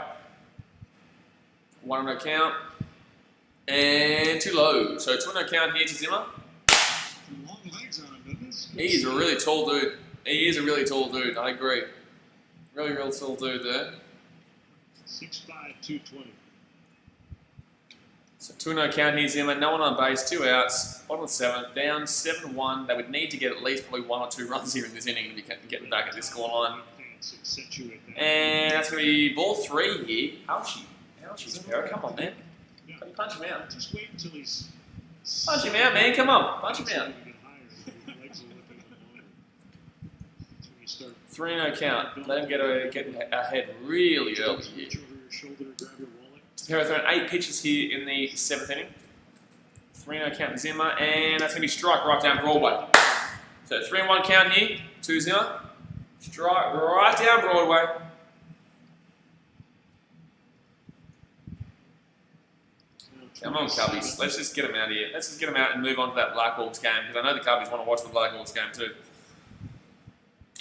1 on count. And too low. So 2 on count here to Zimmer. Long legs on him, doesn't He's a really tall dude. He is a really tall dude, I agree. Really, real tall dude there. 6'5", 220. So 2-0 count here, Zimmer. No one on base, 2 outs. Bottom of the 7th, down 7-1. They would need to get at least probably 1 or 2 runs here in this inning to be getting back at this scoreline. And that's going to be ball 3 here. Ouchie. Ouchie, Sparrow. Come on, man. Punch him out. Just wait until he's. Punch him out, man. Come on. Punch him out. 3-0 count. Let him get ahead really early here. Tapera throwing 8 pitches here in the 7th inning. 3-0 count to Zimmer, and that's going to be strike right down Broadway. So 3-1 count here to Zimmer. Strike right down Broadway. Come on, Cubbies. Let's just get them out of here. Let's just get them out and move on to that Blackhawks game, because I know the Cubbies want to watch the Blackhawks game too.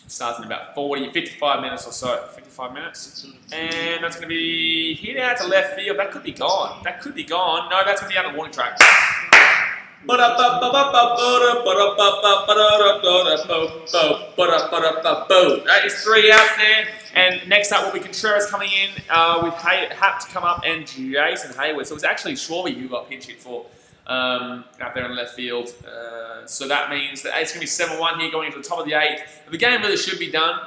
It starts in about 55 minutes or so. 55 minutes. And that's going to be hit out to left field. That could be gone. That could be gone. No, that's going to be out of the warning track. That is 3 outs there. And next up will be Contreras coming in with Hap to come up and Jason Hayward. So it was actually Schwarby who got pinch hit for out there in left field. So that means that it's going to be 7-1 here going into the top of the 8th. The game really should be done,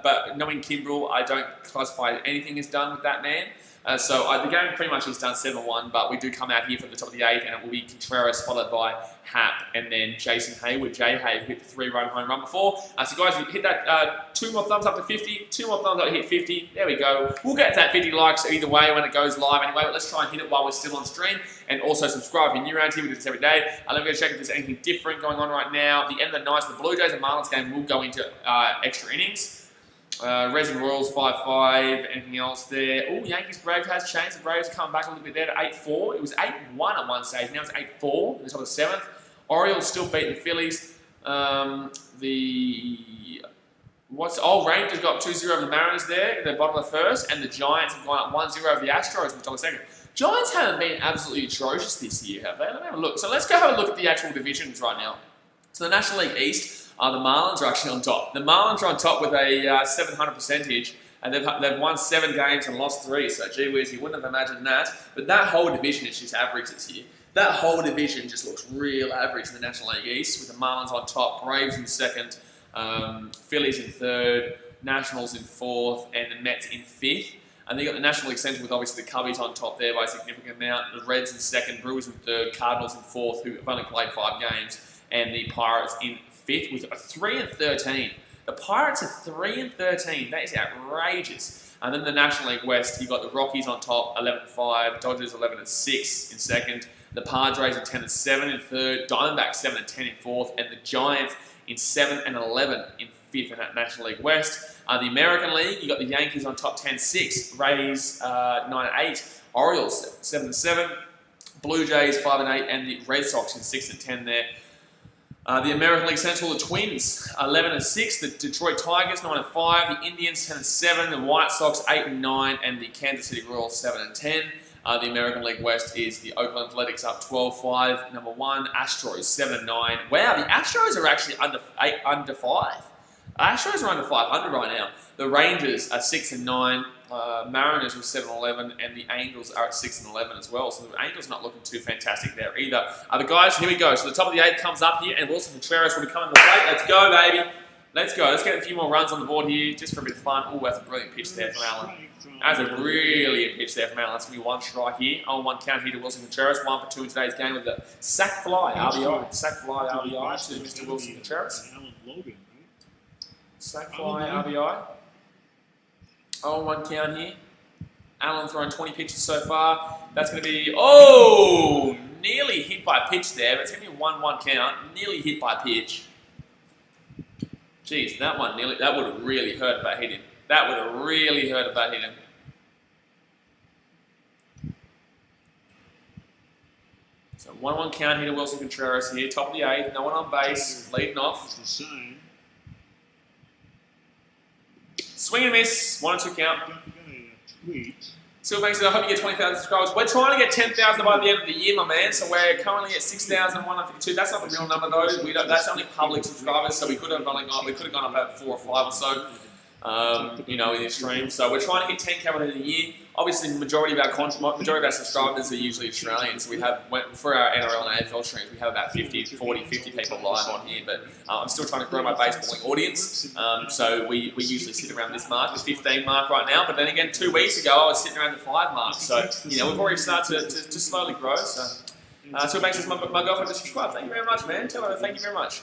but knowing Kimbrel, I don't classify anything as done with that man. So the game pretty much is done 7-1, but we do come out here for the top of the 8th, and it will be Contreras followed by Hap, and then Jason Hayward. Jay Hay hit the 3-run home run before. So guys, we hit that 2 more thumbs up to 50, 2 more thumbs up to hit 50. There we go. We'll get that 50 likes either way when it goes live anyway, but let's try and hit it while we're still on stream. And also subscribe if you're new around here. We do this every day. Let me go check if there's anything different going on right now. The end of the night, the Blue Jays and Marlins game will go into extra innings. Reds and Royals 5-5. Anything else there? Oh, Yankees Braves has changed. The Braves come back a little bit there to 8-4. It was 8-1 at one stage. Now it's 8-4 in the top of the 7th. Orioles still beating the Phillies. Rangers got 2-0 over the Mariners there at the bottom of the 1st, and the Giants have gone up 1-0 over the Astros in the top of the 2nd. Giants haven't been absolutely atrocious this year, have they? Let me have a look. So let's go have a look at the actual divisions right now. So the National League East, the Marlins are actually on top. The Marlins are on top with a 700 percentage, and they've won 7 games and lost 3. So gee whiz, you wouldn't have imagined that. But that whole division is just average this year. That whole division just looks real average in the National League East, with the Marlins on top, Braves in 2nd, Phillies in 3rd, Nationals in 4th, and the Mets in 5th. And then you got the National League Central with obviously the Cubbies on top there by a significant amount. The Reds in second, Brewers in third, Cardinals in fourth, who have only played 5 games, and the Pirates in fifth with a 3-13. The Pirates are 3-13. That is outrageous. And then the National League West, you've got the Rockies on top, 11-5, Dodgers 11-6 in second, the Padres are 10-7 in third, Diamondbacks 7-10 in fourth, and the Giants in 7-11 in fifth in that National League West. The American League, you got the Yankees on top 10-6, Rays 9-8, Orioles 7-7, Blue Jays 5-8, and the Red Sox in 6-10 there. The American League Central, the Twins 11-6, the Detroit Tigers 9-5, the Indians 10-7, the White Sox 8-9, and the Kansas City Royals 7-10. The American League West is the Oakland Athletics up 12-5. Number 1, Astros 7-9. Wow, the Astros are actually under 5. Astros are under 500 right now. The Rangers are 6-9. Mariners are 7-11, and the Angels are at 6-11 as well. So the Angels not looking too fantastic there either. The guys, here we go. So the top of the 8th comes up here, and Wilson Contreras will be coming to the plate. Let's go, baby. Let's go. Let's get a few more runs on the board here, just for a bit of fun. Oh, that's a brilliant pitch there from Allen. That's a brilliant pitch there from Allen. That's going to be 1 strike here. 0-1 count here to Wilson Contreras. 1 for 2 in today's game with the sack fly RBI. Sack fly RBI to Mr. Wilson Contreras. Sack fly RBI. 0-1 count here. Allen throwing 20 pitches so far. That's going to be, oh, nearly hit by pitch there. But it's going to be a 1-1 count. Nearly hit by pitch. Jeez, that one nearly, that would have really hurt if that hit him. That would have really hurt if that hit him. So 1-1 count here to Wilson Contreras here. Top of the 8th. No one on base. Leading off. Swing and miss. 1-2 count. Still makes it. I hope you get 20,000 subscribers. We're trying to get 10,000 by the end of the year, my man. So we're currently at 6,152. That's not the real number though. We don't, that's only public subscribers. So we could have gone up at 4 or 5 or so. You know, in the stream. So we're trying to hit 10K by the end of the year. Obviously, the majority of our subscribers are usually Australians. So we have, for our NRL and AFL streams, we have about 50 people live on here. But I'm still trying to grow my baseballing audience. So we usually sit around this mark, the 15 mark right now. But then again, 2 weeks ago, I was sitting around the 5 mark. So, you know, we've already started to slowly grow. So it makes us my girlfriend to subscribe. Thank you very much, man. Tell her thank you very much.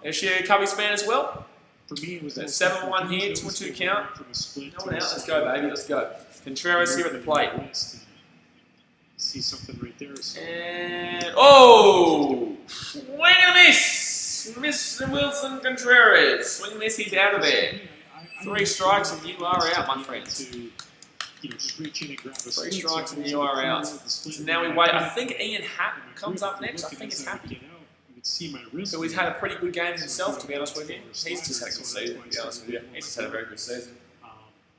Is she a Cubbies fan as well? For me, it was 7-1 here, 2-2 count. No one out. Let's go, baby. Let's go. Contreras here at the plate. See something right there. And oh, swing and a miss, Mr. Wilson Contreras. Swing and miss. He's out of there. 3 strikes and you are out, my friends. 3 strikes and you are out. So now we wait. I think Ian Happ comes up next. I think it's Happy. So he's had a pretty good game himself, to be honest with you. He's just had a good season, to be honest with you. He's just had a very good season.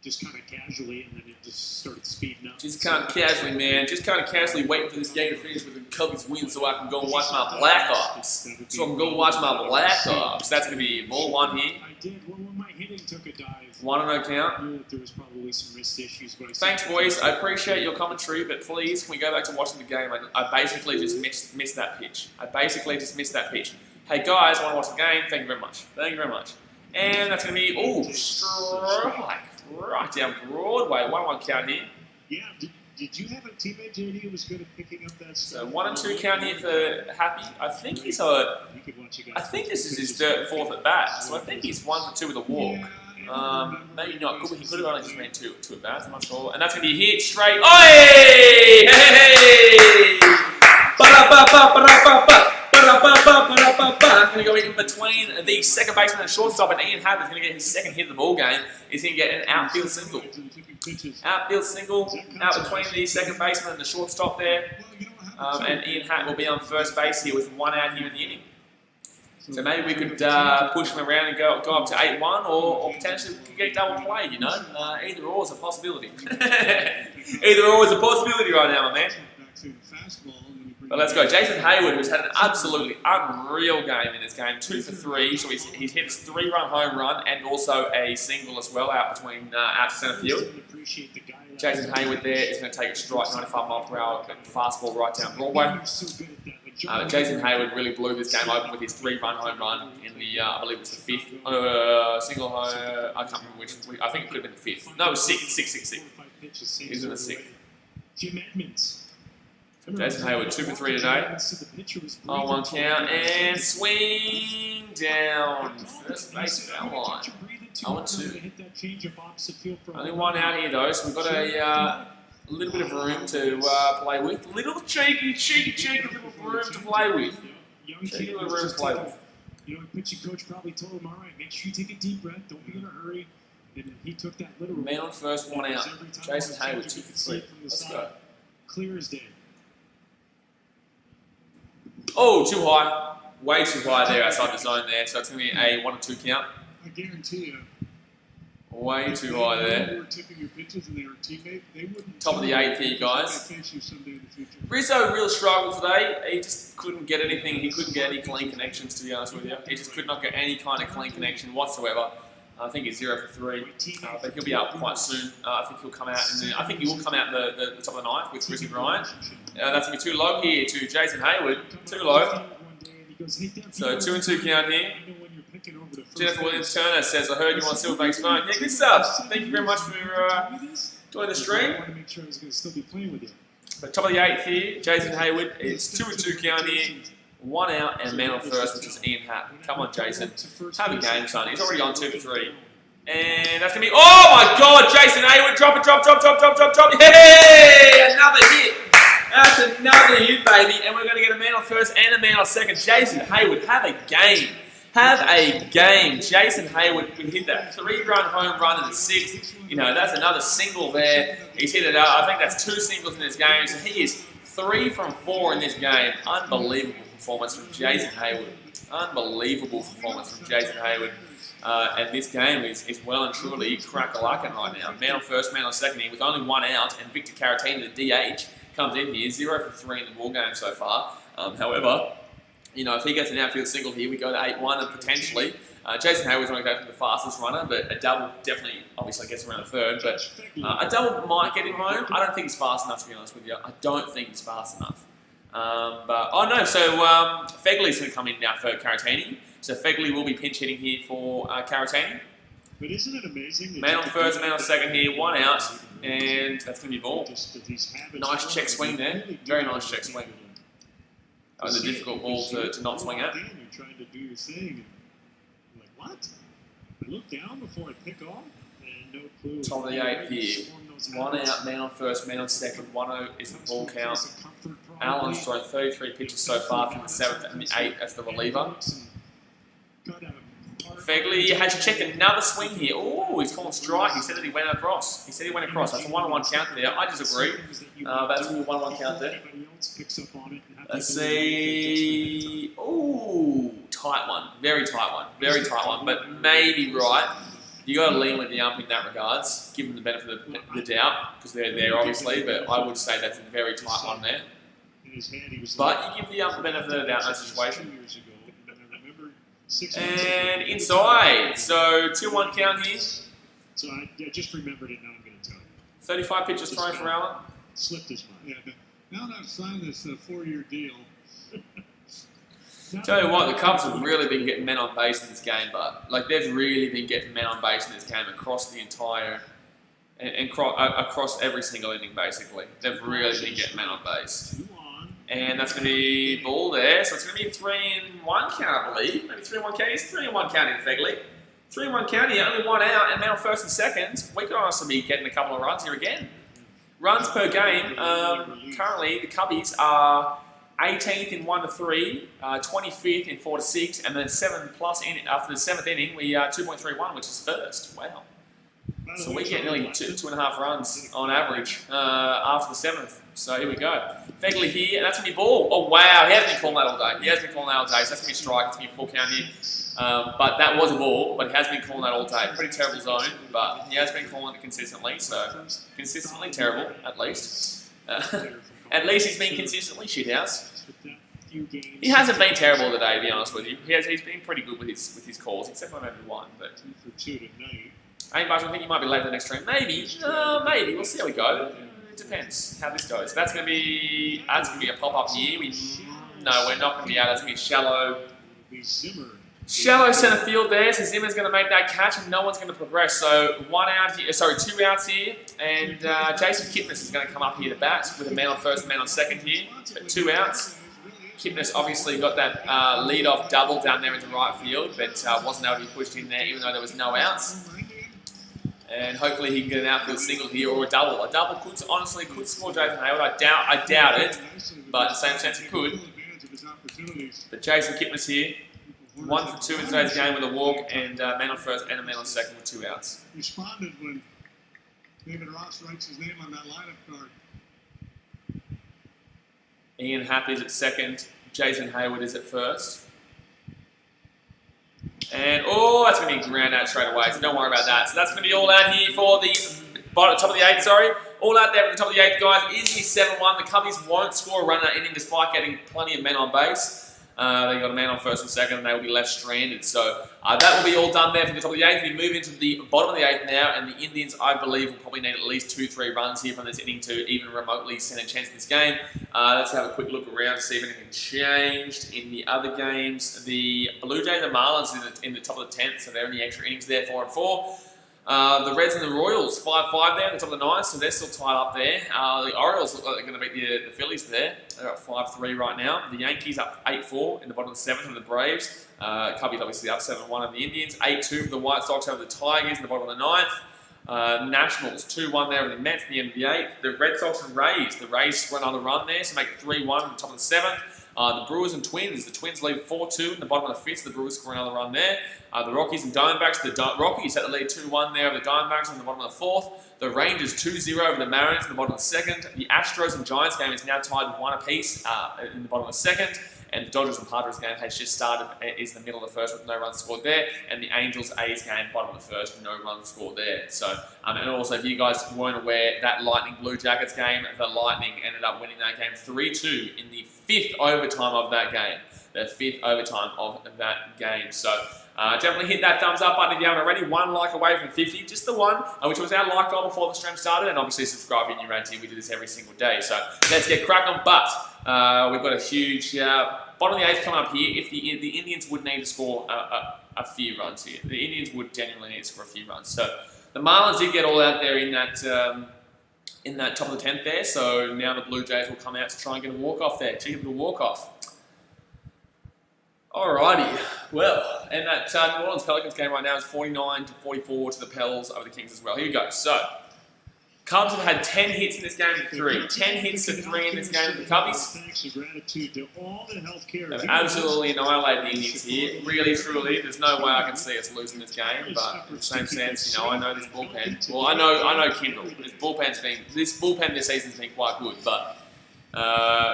Just kind of casually, and then it just started speeding up. Just kind of casually, man. Just kind of casually waiting for this game to finish with the Cubbies win so I can go and watch my Blackhawks. So I can go watch my Blackhawks. That's going to be ball 1 here. I did. When my hitting took a dive. 1-0 count. There was probably some wrist issues. But thanks, boys. I appreciate your commentary, but please, can we go back to watching the game? I basically just missed that pitch. Hey, guys, I want to watch the game. Thank you very much. Thank you very much. And that's going to be, oh, strike. Right down Broadway. 1-1 count here. Yeah, did you have a teammate, JD, who was good at picking up that stuff? So 1-2 count here for Happy. I think he's I think this is his 4th at bat. So I think he's 1 for 2 with a walk. Maybe not. He could have only just made 2 at bats. I'm not sure. And that's going to be a hit straight. Oi! Hey! I'm going to go in between the second baseman and shortstop, and Ian Happ is going to get his second hit of the ball game. He's going to get an outfield single. Outfield single out between the second baseman and the shortstop there. And Ian Happ will be on first base here with 1 out here in the inning. So maybe we could push him around and go up to 8-1, or potentially we could get double played, you know. Either or is a possibility. Either or is a possibility right now, my man. But let's go. Jason Hayward, who's had an absolutely unreal game in this game, 2 for 3. So he's hit his 3-run home run and also a single as well out to centre field. Jason Hayward there is going to take a strike, 95 mile per hour fastball right down Broadway. Jason Hayward really blew this game open with his 3-run home run in the, I believe it was the 5th single home. I can't remember which. I think it could have been the 5th. No, it was 6. He's in the 6th. Jim Edmonds. Jason Hayward 2 for 3 today. On 1 count and swing down. First base foul line. 0-2. Only 1 out here though, so we've got a little bit of room to play with. Little cheeky little room to play with. Cheeky little room to play with. You know, pitching coach probably told him, all right, make sure you take a deep breath, don't be in a hurry. And he took that little. Man on first, 1 out. Jason Hayward 2 for 3. Let's go. Clear as day. Oh, too high. Way too high there outside the zone there. So it's going to be a 1 or 2 count. I guarantee you. Way too high there. They were tipping your pitches and they were teammate. They wouldn't. Top of the 8th here, guys. Face you someday in the future. Rizzo real struggle today. He just couldn't get anything. He couldn't get any clean connections, to be honest with you. He just could not get any kind of clean connection whatsoever. I think he's 0 for 3. But he'll be up quite soon. I think he'll come out. I think he will come out the top of the 9th with Rizzy Bryant. That's going to be too low here to Jason Hayward. Too low. So 2 and 2 count here. Jennifer Williams-Turner says, I heard you on Silverbank's phone. Yeah, good stuff. Thank you very much for joining the stream. But top of the 8th here, Jason Hayward. It's 2 and 2 count here. 1 out and man on first, which is Ian Happ. Come on, Jason. Have a game, son. He's already on 2 for 3. And that's going to be... Oh, my God! Jason Hayward. Drop it, drop. Hey! Another hit. That's another hit, baby. And we're going to get a man on first and a man on second. Jason Hayward, have a game. Have a game. Jason Hayward can hit that 3-run home run in the 6th. You know, that's another single there. He's hit it out. I think that's 2 singles in this game. So he is 3 from 4 in this game. Unbelievable performance from Jason Hayward. Unbelievable performance from Jason Hayward. And this game is well and truly crack-a-lackin' right now. Man on first, man on second here with only 1 out. And Victor Caratini, the DH, comes in here. 0 for 3 in the ball game so far. However, you know, if he gets an outfield single here, we go to 8-1 and potentially. Jason Hayward's not going to go for the fastest runner, but a double definitely, obviously, gets around the 3rd. But a double might get him home. I don't think he's fast enough, to be honest with you. I don't think he's fast enough. So Fegley's going to come in now for Caratini. So Fegley will be pinch hitting here for Caratini. But isn't it amazing? Man on first, man on second here, 1 out, and that's going to be ball. Nice check swing there. Very nice check swing. That was a difficult ball to not swing at. You're trying to do your thing. I'm like, what? I look down before I pick off, and no clue. Top of the 8th here. 1 out, man on first, man on second. 1-0 is the ball count. Allen's thrown 33 pitches so far from the 7th and the 8th as the reliever. Fegley has checked another swing here. Oh, he's calling strike. He said that he went across. That's a 1-1 count there. I disagree. That's going to be a 1-1 count there. Let's see. Oh, tight one. Very tight one. Very tight one. But maybe right. You got to lean with the ump in that regards. Give them the benefit of the doubt because they're there obviously. But I would say that's a very tight one there. But you give the ump the benefit of the doubt in that situation. And inside. So 2-1 count here. So I just remembered it. Now I'm going to tell you. 35 pitches thrown for Allen. Slipped his mind. Yeah, now that I've signed this 4-year deal. Tell you what, the Cubs have really been getting men on base in this game, but like they've really been getting men on base in this game across the entire and across every single inning basically. They've really been getting men on base. And that's going to be ball there, so it's going to be a 3-1 count, I believe. Maybe 3-1 count. It's 3-1 count in Fegley. 3-1 count here, only 1 out, and now first and second. We could also be getting a couple of runs here again. Runs per game. Currently, the Cubbies are 18th in 1-3, 25th in 4-6, and then 7+ in after the 7th inning. We are 2.31, which is first. Wow. So we get nearly 2.5 runs on average after the 7th. So here we go. Fegley here, and that's going to be ball. Oh, wow. He has been calling that all day. So that's going to be a strike. It's going to be a 4 count here. But that was a ball, but he has been calling that all day. Pretty terrible zone, but he has been calling it consistently. So consistently terrible, at least. At least he's been consistently shithouse. He hasn't been terrible today, to be honest with you. He's been pretty good with his calls, except for maybe one. But hey, Marshall, I think he might be late for the next stream. Maybe. Maybe. We'll see how we go. It depends how this goes. That's going to be a pop-up here. No, we're not going to be out. That's going to be shallow. Zimmer. Shallow centre field there, so Zimmer's going to make that catch and no one's going to progress. So 1 out here, sorry, 2 outs here, and Jason Kipnis is going to come up here to bat with a man on first, man on second here. But 2 outs. Kipnis obviously got that lead-off double down there into right field, but wasn't able to be pushed in there even though there was no outs. And hopefully he can get an outfield single here or a double. A double could honestly score Jason Hayward. I doubt it, but in the same sense it could. But Jason Kipnis here. 1 for 2 in today's game with a walk and man on first and a man on second with 2 outs. Responded when David Ross writes his name on that lineup card. Ian Happ is at second. Jason Hayward is at first. And, oh, that's going to be ground out straight away, so don't worry about that. So that's going to be all out here for the top of the 8th, sorry. All out there at the top of the 8th, guys. Easily 7-1. The Cubbies won't score a run in that inning despite getting plenty of men on base. They got a man on first and second, and they will be left stranded. So that will be all done there for the top of the 8th. We move into the bottom of the 8th now, and the Indians, I believe, will probably need at least 2-3 runs here from this inning to even remotely stand a chance in this game. Let's have a quick look around to see if anything changed in the other games. The Blue Jays and Marlins in the top of the 10th, so they're in the extra innings there, 4-4. The Reds and the Royals, 5-5 there in the top of the 9th, so they're still tied up there. The Orioles look like they're going to beat the Phillies there. They're up 5-3 right now. The Yankees up 8-4 in the bottom of the 7th of the Braves. Cubbies obviously up 7-1 of the Indians. 8-2 for the White Sox over the Tigers in the bottom of the 9th. Nationals 2-1 there over the Mets at the end of the 8th. The Red Sox and Rays. The Rays score another run there, so make it 3-1 in the top of the 7th. The Brewers and Twins. The Twins lead 4-2 in the bottom of the 5th. The Brewers score another run there. The Rockies and Diamondbacks. The Rockies had the lead 2-1 there over the Diamondbacks in the bottom of the 4th. The Rangers 2-0 over the Mariners in the bottom of the 2nd. The Astros and Giants game is now tied 1 apiece in the bottom of the 2nd. And the Dodgers and Padres game has just started, is in the middle of the 1st with no runs scored there. And the Angels-A's game, bottom of the 1st, no runs scored there. So, and also if you guys weren't aware, that Lightning Blue Jackets game, the Lightning ended up winning that game 3-2 in the 5th overtime of that game. The 5th overtime of that game. So, definitely hit that thumbs up button if you haven't already. 1 like away from 50, just the one, which was our like goal before the stream started. And obviously subscribe if you're new around here. We do this every single day. So, let's get cracking. But we've got a huge bottom of the 8th coming up here. If the Indians would need to score a few runs here. The Indians would genuinely need to score a few runs. So the Marlins did get all out there in that top of the 10th there. So now the Blue Jays will come out to try and get a walk-off there. Cheeky little walk-off. Alrighty. Well, and that New Orleans Pelicans game right now is 49-44 to the Pels over the Kings as well. Here we go. So Cubs have had 10 hits in this game to 3. 10 hits to 3 in this game to the Cubbies. They've absolutely annihilated the Indians here. Really, truly, there's no way I can see us losing this game. But in the same sense, I know this bullpen. Well, I know Kindle. This bullpen this season's been quite good. But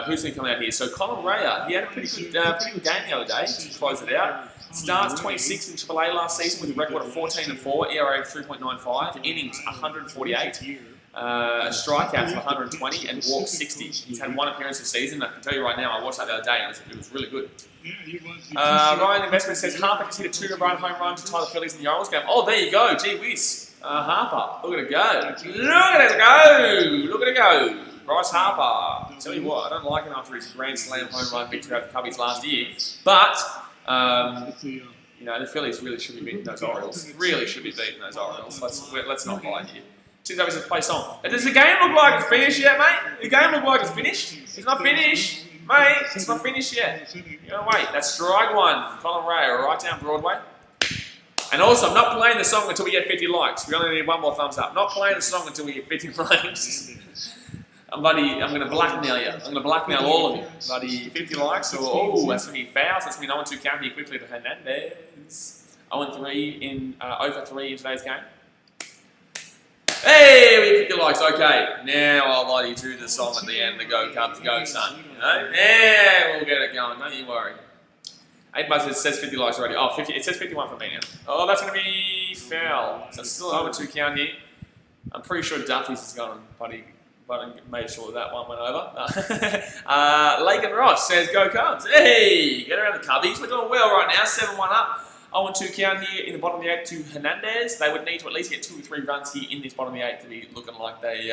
who's going to come out here? So Colin Rea, he had a pretty good game the other day to close it out. Starts 26 in AAA last season with a record of 14-4, ERA of 3.95, innings 148. Strikeouts of 120 and walks 60. He's had 1 appearance this season. I can tell you right now, I watched that the other day and it was really good. Ryan Investment says Harper can hit a 2-run home run to tie the Phillies in the Orioles game. Oh, there you go. Gee whiz. Harper. Look at it go. Look at it go. Bryce Harper. Tell you what, I don't like him after his Grand Slam home run victory over the Cubbies last year. But, the Phillies really should be beating those Orioles. Really should be beating those Orioles. Let's not lie here. Tuesday says play song. Does the game look like it's finished yet, mate? The game look like it's finished? It's not finished, mate. It's not finished yet. Wait. That's strike 1. Colin Rea, right down Broadway. And also, I'm not playing the song until we get 50 likes. We only need 1 more thumbs up. Not playing the song until we get 50 likes. I'm going to blackmail you. I'm going to blackmail all of you. Buddy, 50 likes, or, that's going to be fouls. That's going to be 0-2 count here quickly to Hernandez. 0-3 in, 0-3 in today's game. Hey, we hit 50 likes. Okay, now I'll bloody do the song at the end. The go Cubs, go son. Yeah, we'll get it going. Don't you worry. 8 bucks. It says 50 likes already. Oh, 50. It says 51 for me now. Oh, that's going to be foul. So still 0-2 count here. I'm pretty sure Duffy's has gone, buddy. But I made sure that one went over. Lake and Ross says, go Cubs. Hey, get around the Cubbies. We're doing well right now. 7-1 up. 0-2 count here in the bottom of the 8th to Hernandez. They would need to at least get 2 or 3 runs here in this bottom of the 8th to be looking like they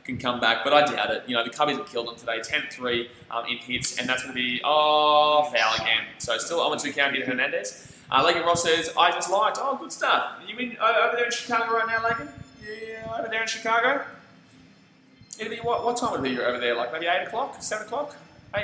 can come back, but I doubt it. You know, the Cubbies have killed them today, 10-3 in hits, and that's going to be, foul again. So still 0-2 count here to Hernandez. Lagan Ross says, I just liked. Oh, good stuff. You in over there in Chicago right now, Lagan? Yeah, over there in Chicago. It'll be, what time would it be over there? Like maybe 8 o'clock, 7 o'clock?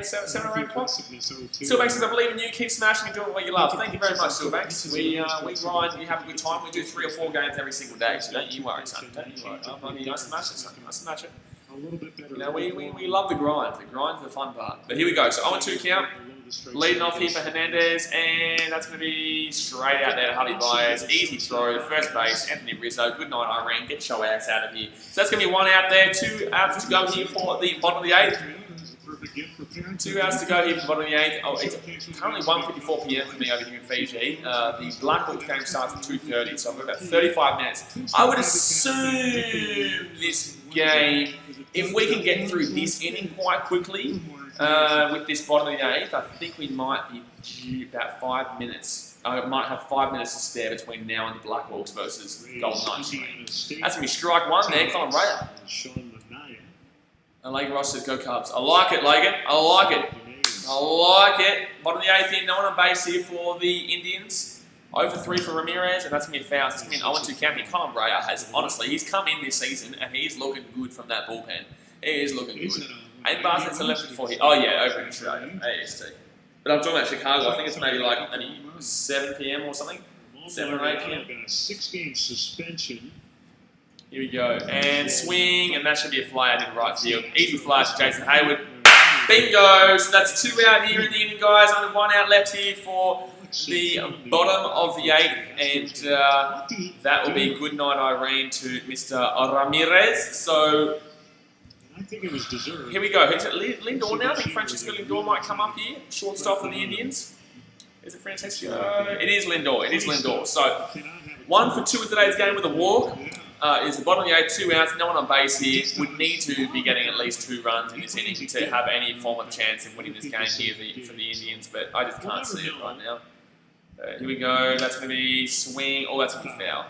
7 or 8 o'clock? Stillbanks says, I believe in you. Keep smashing and doing what you love. Thank you very much, Stillbanks. We grind, we have a good time. We do 3 or 4 games every single day, so don't you worry, son. Don't you worry. Nice to smash it, son. Nice to smash it. A little bit better. You know, we love the grind. The grind's the fun part. But here we go. So 0-2 count. Leading off here for Hernandez, and that's going to be straight out there to Javi Baez. Easy throw, first base, Anthony Rizzo. Good night, Irene. Get your ass out of here. So that's going to be 1 out there, 2 outs to go here for the bottom of the 8th. 2 outs to go here for the bottom of the 8th. Oh, it's currently 1:54 p.m. for me over here in Fiji. The Blackhawks game starts at 2:30, so I've got about 35 minutes. I would assume this game, if we can get through this inning quite quickly, with this bottom of the 8th, I think we might be due about 5 minutes. I might have 5 minutes to spare between now and the Blackhawks versus Golden Knights. That's going to be strike 1 there, Colin Raya. And Lagan Ross says, go Cubs. I like it, Lagan. I like it. I like it. Bottom of the 8th here, no one on base here for the Indians. 0-3 for Ramirez, and that's going to be a foul. It's going to be an 0-2 count here. Colin Raya has, honestly, he's come in this season, and he's looking good from that bullpen. He is looking good. 8 bars since 11-4 here. Oh yeah, over in Australia, AST. But I'm talking about Chicago. I think it's maybe like 7 p.m. or something. 7 or 8 p.m. Got a 6-game suspension. Here we go. And swing, and that should be a fly out in right field. Easy fly to Jason Hayward. Bingo! So that's 2 out here in the inning, guys. Only 1 out left here for the bottom of the 8th. And that will be good night, Irene, to Mr. Ramirez. So I think it was deserved. here we go. Is it Lindor now? I think Francisco Lindor might come up here. Shortstop for the Indians. Is it Francisco? It is Lindor. It is Lindor. So 1 for 2 in today's game with a walk. Is the bottom of the 8th, 2 outs, no one on base here. Would need to be getting at least 2 runs in this inning to have any form of chance in winning this game here for the Indians, but I just can't see it right now. Here we go. That's going to be swing. Oh, that's going to be foul.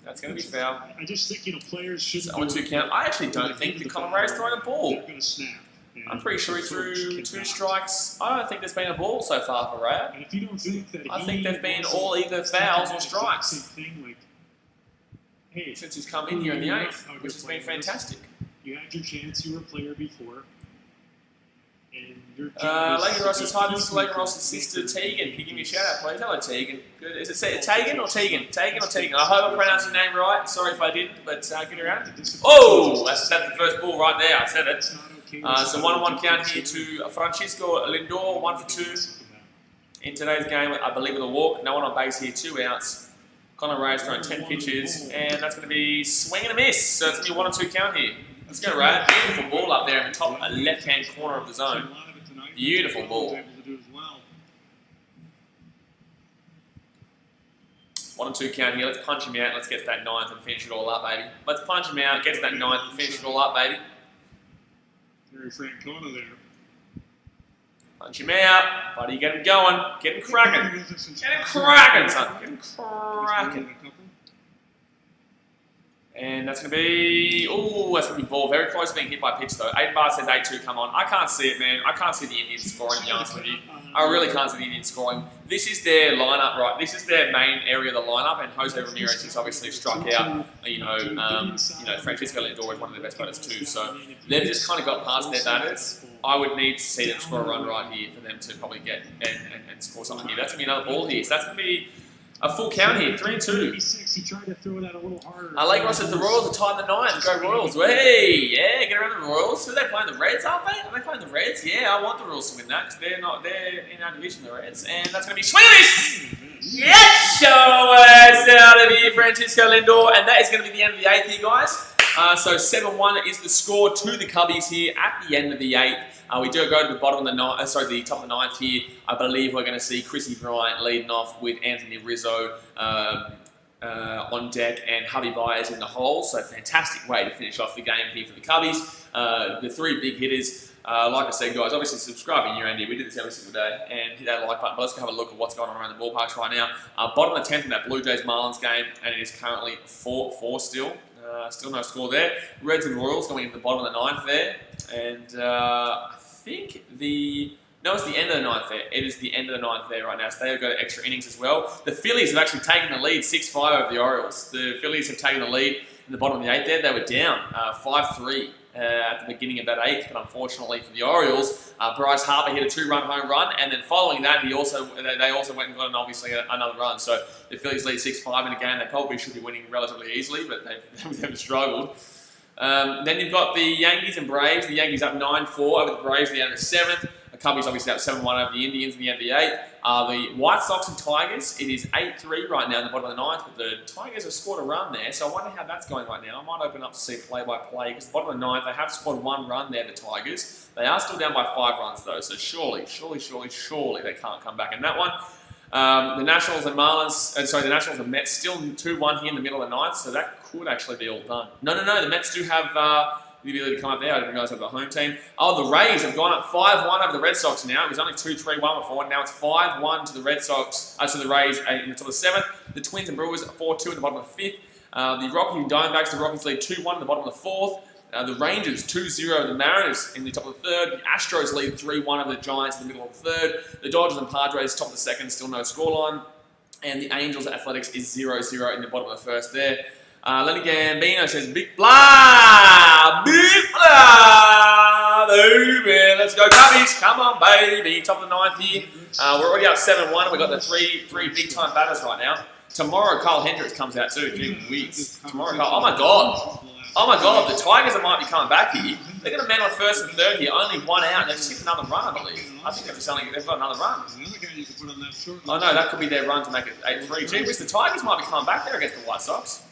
That's going to be foul. I just think, players should. 0-2 count. I actually don't think that Colin Ray's throwing a ball. They're going to snap. I'm pretty sure he threw 2 strikes. I don't think there's been a ball so far for Ray. And if you don't think that I think they've been all either fouls or strikes. Hey, since he's come in here in the 8th, which has been fantastic. You had your chance, you were a player before. And your Lagan Ross says, hi, this is Lagan Ross's sister, Tegan. Can you give me a shout out, please? Hello, Tegan. Good. Is it Tegan or Tegan? Tegan or Tegan? I hope I pronounced your name right. Sorry if I didn't, but get around. Oh, that's the first ball right there. I said it. So 1-1 count here to Francisco Lindor, 1 for 2 in today's game, I believe with a walk. No one on base here, 2 outs. Colin Ray's throwing 10 pitches, and that's going to be swing and a miss. So it's going to be 1-2 count here. Let's go, Ray. Beautiful ball up there in the top left-hand corner of the zone. Beautiful ball. 1-2 count here. Let's punch him out. Let's get to that 9th and finish it all up, baby. Let's punch him out, get to that 9th and finish it all up, baby. Terry Francona there. Punch him out, buddy. Get him going. Get him cracking. Get him cracking, son. Get him cracking. And that's going to be... Oh, that's going to be ball. Very close to being hit by pitch, though. 8 bar says 8-2. Come on. I can't see it, man. I can't see the Indians scoring, to be honest with you. I really can't see the Indians scoring. This is their lineup, right? This is their main area of the lineup, and Jose Ramirez has obviously struck out. Francisco Lindor is one of their best batters too. So they've just kind of got past their batters. I would need to see them score a run right here for them to probably get and score something here. That's going to be another ball here. So that's going to be a full count here, 3-2. He tried to throw that a little harder. Lagan Ross says the Royals are tied in the 9th. Go Royals. Hey, yeah, get around the Royals. Who are they playing? The Reds, aren't they? Are they playing the Reds? Yeah, I want the Royals to win that because they're in our division, the Reds. And that's going to be swing. Yes, show us out of here, Francisco Lindor. And that is going to be the end of the 8th here, guys. So 7-1 is the score to the Cubbies here at the end of the 8th. We do go to the bottom of the the top of the 9th here. I believe we're going to see Chrissy Bryant leading off with Anthony Rizzo on deck and Javi Baez in the hole. So fantastic way to finish off the game here for the Cubbies. The 3 big hitters. Like I said, guys, obviously subscribe in your Andy. We do this every single day, and hit that like button. But let's go have a look at what's going on around the ballparks right now. Bottom of the 10th in that Blue Jays Marlins game, and it is currently 4-4 still. Still no score there. Reds and Royals going into the bottom of the ninth there. And I think no, it's the end of the ninth there. It is the end of the ninth there right now. So they've got extra innings as well. The Phillies have actually taken the lead 6-5 over the Orioles. The Phillies have taken the lead in the bottom of the eighth there. They were down 5-3 at the beginning of that eighth. But unfortunately for the Orioles, Bryce Harper hit a 2-run home run. And then following that, they also went and got obviously another run. So the Phillies lead 6-5 in a game. They probably should be winning relatively easily, but they've struggled. Then you've got the Yankees and Braves. The Yankees up 9-4 over the Braves at the end of the seventh. The Cubbies obviously up 7-1 over the Indians in the end of the eighth. The White Sox and Tigers, it is 8-3 right now in the bottom of the ninth, but the Tigers have scored a run there, so I wonder how that's going right now. I might open up to see play-by-play, because the bottom of the ninth, they have scored one run there, the Tigers. They are still down by 5 runs though, so surely they can't come back in that one. The Nationals and the Nationals and Mets still 2-1 here in the middle of the ninth, so that could actually be all done. No, the Mets do have the ability to come up there. I didn't realize they have the home team. Oh, the Rays have gone up 5-1 over the Red Sox now. It was only 2-3-1 before, and now it's 5-1 to the Red Sox, to the Rays in the top of the seventh. The Twins and Brewers 4-2 in the bottom of the fifth. The Rockies and Diamondbacks, the Rockies lead 2-1 in the bottom of the fourth. The Rangers 2-0 over the Mariners in the top of the third. The Astros lead 3-1 over the Giants in the middle of the third. The Dodgers and Padres top of the second, still no scoreline. And the Angels Athletics is 0-0 in the bottom of the first there. Lenny Gambino says, Big blah, baby, let's go Cubbies, come on baby, top of the ninth here. We're already up 7-1, we've got the three big time batters right now. Tomorrow Carl Hendricks comes out too, gee whiz. Tomorrow Carl, oh my god, the Tigers might be coming back here. They're going to man on first and third here, only one out, and they've just hit another run I believe. I think they've got another run. Oh no, that could be their run to make it 8-3. Gee whiz, the Tigers might be coming back there against the White Sox.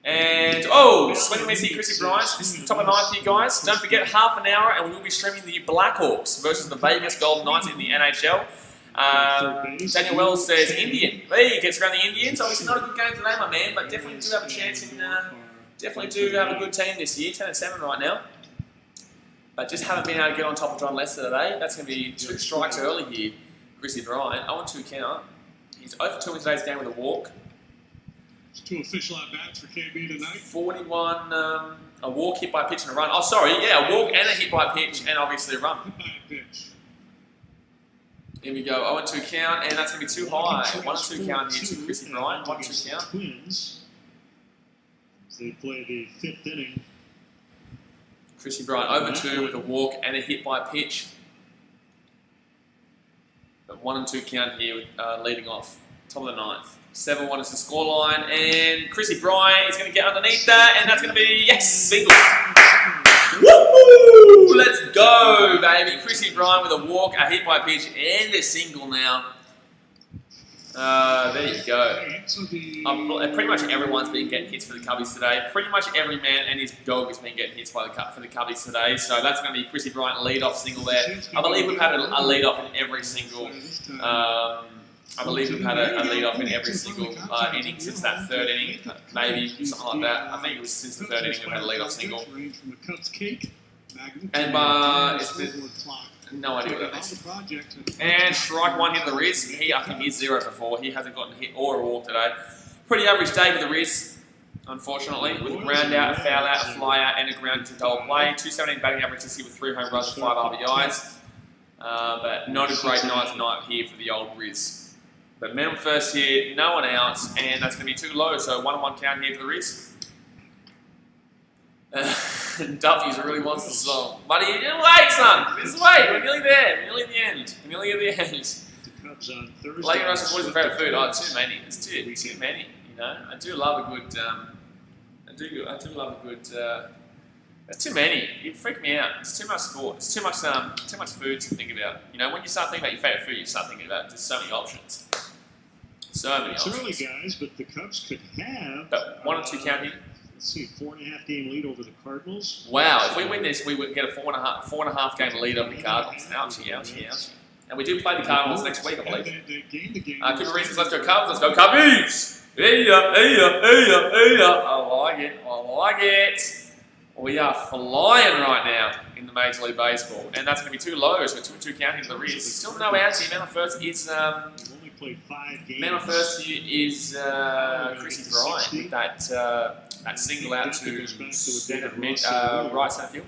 And, swing and miss here, Chrissy Bryant. This is the top of ninth here, guys. Don't forget, half an hour, and we will be streaming the Blackhawks versus the Vegas Golden Knights in the NHL. Daniel Wells says Indian. Lee gets around the Indians. Obviously not a good game today, my man, but definitely do have a chance in, definitely do have a good team this year. 10-7 right now. But just haven't been able to get on top of John Lester today. That's going to be 2 strikes early here, Chrissy Bryant. 0-2 count. He's 0-2 in today's game with a walk. 2 official at-bats for KB tonight. 41, a walk, hit by pitch, and a run. Oh, sorry, yeah, a walk and a hit by pitch, and obviously a run. Hit by a pitch. Here we go, 0-2 count, and that's going to be too high. 1-2 count here to Chrissy Bryant, 1-2 count. Twins, as they play the 5th inning. Chrissy Bryant over 2 with a walk and a hit by pitch. But 1-2 count here with leading off, top of the ninth. 7-1 is the scoreline, and Chrissy Bryant is going to get underneath that, and that's going to be, yes, single. Woo! Let's go, baby. Chrissy Bryant with a walk, a hit by pitch, and a single now. There you go. Pretty much everyone's been getting hits for the Cubbies today. Pretty much every man and his dog has been getting hits for the Cubbies today. So that's going to be Chrissy Bryant lead-off single there. I believe we've had a lead-off in every single... I believe we've had a lead-off in every single inning since that third inning, maybe something like that. I think it was since the third inning we've had a lead-off single. And no idea what that is. And strike one hit the Riz. He, I think he's 0 for 4. He hasn't gotten a hit or a walk today. Pretty average day for the Riz, unfortunately, with a ground out, a foul out, a fly out, and a ground into double play. 217 batting average this year with 3 home runs and 5 RBIs. But not a great night here for the old Riz. But men on first here, no one out, and that's going to be too low, so 1-1 count here for the Riz. Duffy's really wants the song. Buddy, wait, son! Just wait, we're nearly there, we're nearly at the end. We're nearly at the end. The Cubs on Thursday. Lake Russell's what is your favourite food? Oh, too many. It's too many, you know. I do love a good, I do love a good, there's too many. You freak me out. It's too much sport. It's too much food to think about. You know, when you start thinking about your favourite food, you start thinking about just so many options. So many options. It's early, guys, but the Cubs could have... But 1-2 count here. Let's see, 4.5 game lead over the Cardinals. Wow, if we win this, we would get a 4.5 game lead over the Cardinals. Ouchie. And we do play the Cardinals next week, I believe. Keep it reasons, let's go Cubs, let's go Cubbies! Hey ya. I like it. We are flying right now in the Major League Baseball. And that's going to be too low, so 2-2 count into the Riz. Still no outs here. Man on first is... Played 5 games. Man on first here is Chrissy Bryant with that that single out to right center field.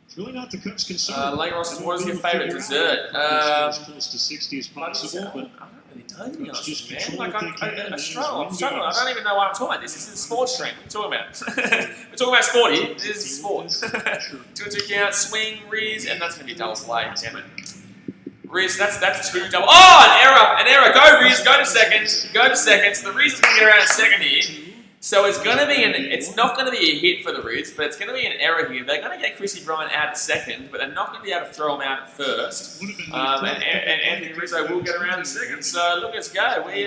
It's really not the Cubs' concern. Lane Ross, what is your favourite dessert? As close to 60 as possible, but I don't really know, to be honest, just man. control Like, what they I can, struggle. and I don't even know why I'm talking about this. This is a sports stream. What are you talking about? We're talking about sport here. This is sport. 2-2 count, swing, Riz, and that's going to be double play. Damn it. Riz, that's two double. Oh, an error. Go, Riz. Go to second. So the Riz is going to get around second here. So it's going to be it's not going to be a hit for the Riz, but it's going to be an error here. They're going to get Chrissy Bryant out at second, but they're not going to be able to throw him out at first. And Anthony Rizzo will get around at second. So look, let's go. We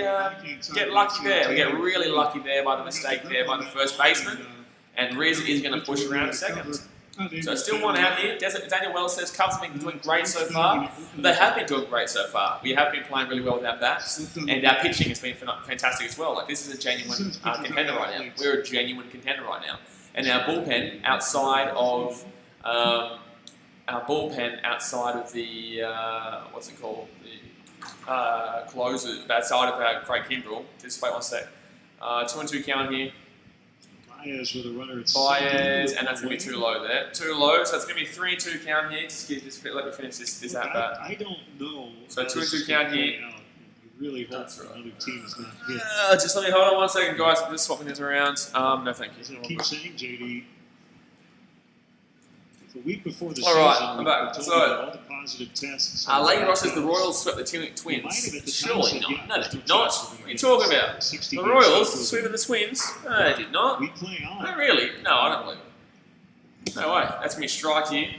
get lucky there. We get really lucky there by the mistake there by the first baseman. And Riz is going to push around at second. So still one out here. Daniel Wells says Cubs have been doing great so far. They have been doing great so far. We have been playing really well with our bats, and our pitching has been fantastic as well. Like, this is a genuine contender right now. We're a genuine contender right now. And our bullpen outside of the what's it called? The closer outside of Craig Kimbrell. Just wait one sec. 2-2 count here. Baez with a runner at Baez, and that's going to be too low there. Too low, so it's going to be 3-2 count here. Just let me finish this at bat. I don't know. So 2-2 count here. You really hope another team is not hit. Just let me hold on one second, guys. I'm just swapping this around. No, thank you. As I keep saying, JD, the week before the all right, season, I'm back. we So, told you all the positive tests. Lane Ross says the Royals swept the Twins. Surely not. No, they did not. What are you talking about? The Royals sweeping the Twins? No, they did not. We play on. No, really? No, I don't believe it. No way. That's going to be a strike here.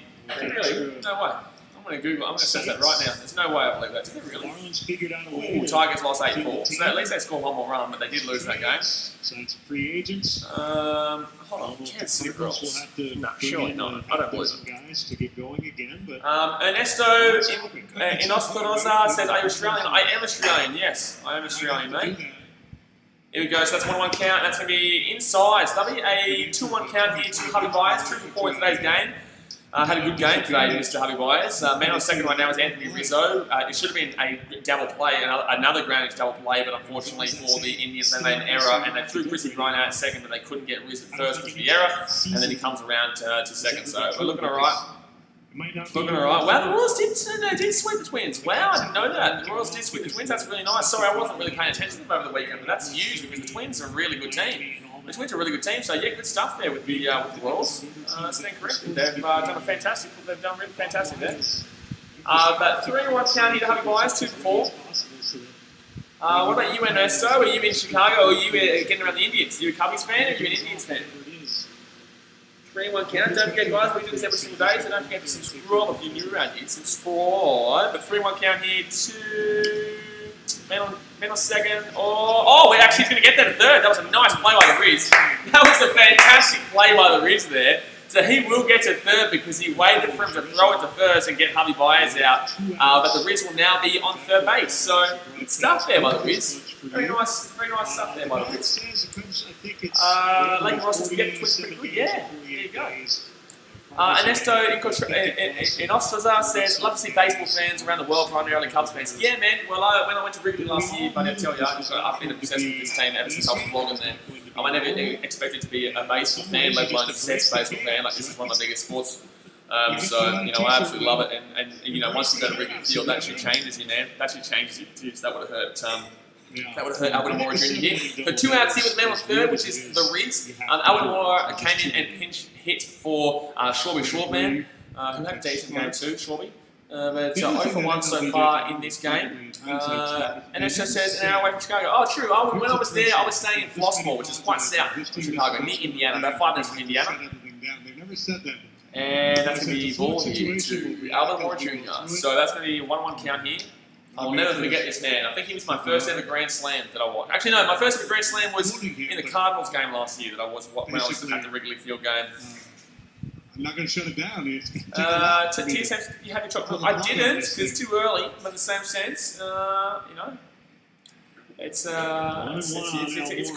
Really? No way. I'm going to Google. I'm going to search that right now. There's no way I believe that. Did they really? Marlins figured out a way. Ooh, Tigers lost 8-4. So at least they scored one more run, but they did lose that game. Signed some free agents. Hold on. Kansas City Royals. No, surely not. I don't believe it. Guys to get going again, but Ernesto in Ostorosa says, "Are you Australian?" I am Australian. Yes, I am Australian, mate. Here we go. So that's 1-1 count. That's going to be inside. So that'll be a 2-1 count here to Javi Baez. 2-for-4 in today's game. Had a good game today, Mr. Javi Baez. Man on second right now is Anthony Rizzo. It should have been a double play, another grounding double play, but unfortunately for the Indians, they made an error and they threw Chrissy Bryant out at second, but they couldn't get Rizzo at first, which was the error, and then he comes around to second. So we're looking all right. Looking all right. Wow, the Royals did sweep the Twins. Wow, I didn't know that. The Royals did sweep the Twins. That's really nice. Sorry, I wasn't really paying attention to them over the weekend, but that's huge because the Twins are a really good team. The Twins are a really good team, so yeah, good stuff there with the Royals. Stand corrected. They've done a fantastic. They've done really fantastic there. But 3-1 count here to Javi Baez, 2-for-4. What about you, Ernesto? Are you in Chicago, or are you getting around the Indians? Are you a Cubbies fan, or are you an Indians fan? 3-1 count. Don't forget, guys, we do this every single day, so don't forget to subscribe if you're new around here. Subscribe. But 3-1 count here to man on second. Oh, wait, actually, he's going to get that at third. That was a nice play by the Riz. That was a fantastic play by the Riz there. So he will get to third because he waited for him to throw it to first and get Javi Baez out. But the Riz will now be on third base. So good stuff there by the Riz. Very nice stuff there by the Riz. Lane Ross says we get the Twins pretty good. Yeah, there you go. Ernesto in Ostraza says, love to see baseball fans around the world, primarily Cubs fans. Yeah, man. Well, when I went to Wrigley last year, but I tell you, I've been obsessed with this team ever since I was vlogging there. I never expected to be a baseball fan, let alone an obsessed baseball fan. Like, this is one of my biggest sports. So, you know, I absolutely love it. And you know, once you go to Wrigley Field, that actually changes you, man. That actually changes you. Jeez, that would have hurt. That would have hurt Albert Moore Jr. here. But 2 outs here with man on third, which is the Riz. Albert Moore came in and pinch hit for Shorby Shortman, who had a decent game too, Shorby. But 0-for-1 so far in this game. And it just says an hour away from Chicago. Oh, true. When I was there, I was staying in Flossmoor, which is quite south of Chicago, near Indiana, about 5 minutes from Indiana. And that's going to be ball here to Albert Moore Jr. So that's going to be a 1-1 count here. I'll never forget this man. I think he was my first ever Grand Slam that I watched. Actually, no, my first ever Grand Slam was in the Cardinals game last year that I was when I was at the Wrigley Field game. I'm not going to shut it down. TSM, you had your chocolate. I didn't because it's too early, but in the same sense, you know, it's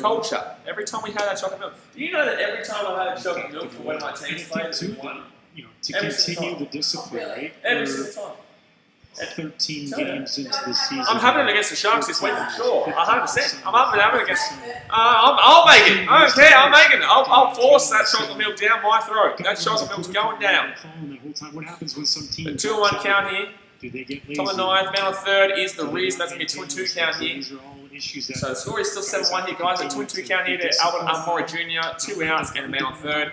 culture. Every time we had that chocolate milk. Do you know that every time I had a chocolate milk for one of my teams played, we won? To continue the discipline, right? Every single time. 13 games into the season. I'm having it against the Sharks this week, sure, 100%. I'm having it against. I'll make it. I don't care. I'm making it. I'll force that chocolate milk down my throat. That chocolate milk's going down. What happens when some team? The 2-1 count here. Do they get lazy? Top of the ninth, man on third is the Riz. That's going to be 2-2 count here. These are all issues that So the score is still 7-1 here, guys. A 2-2 count here to Albert Almora Jr., 2 outs and a man on third.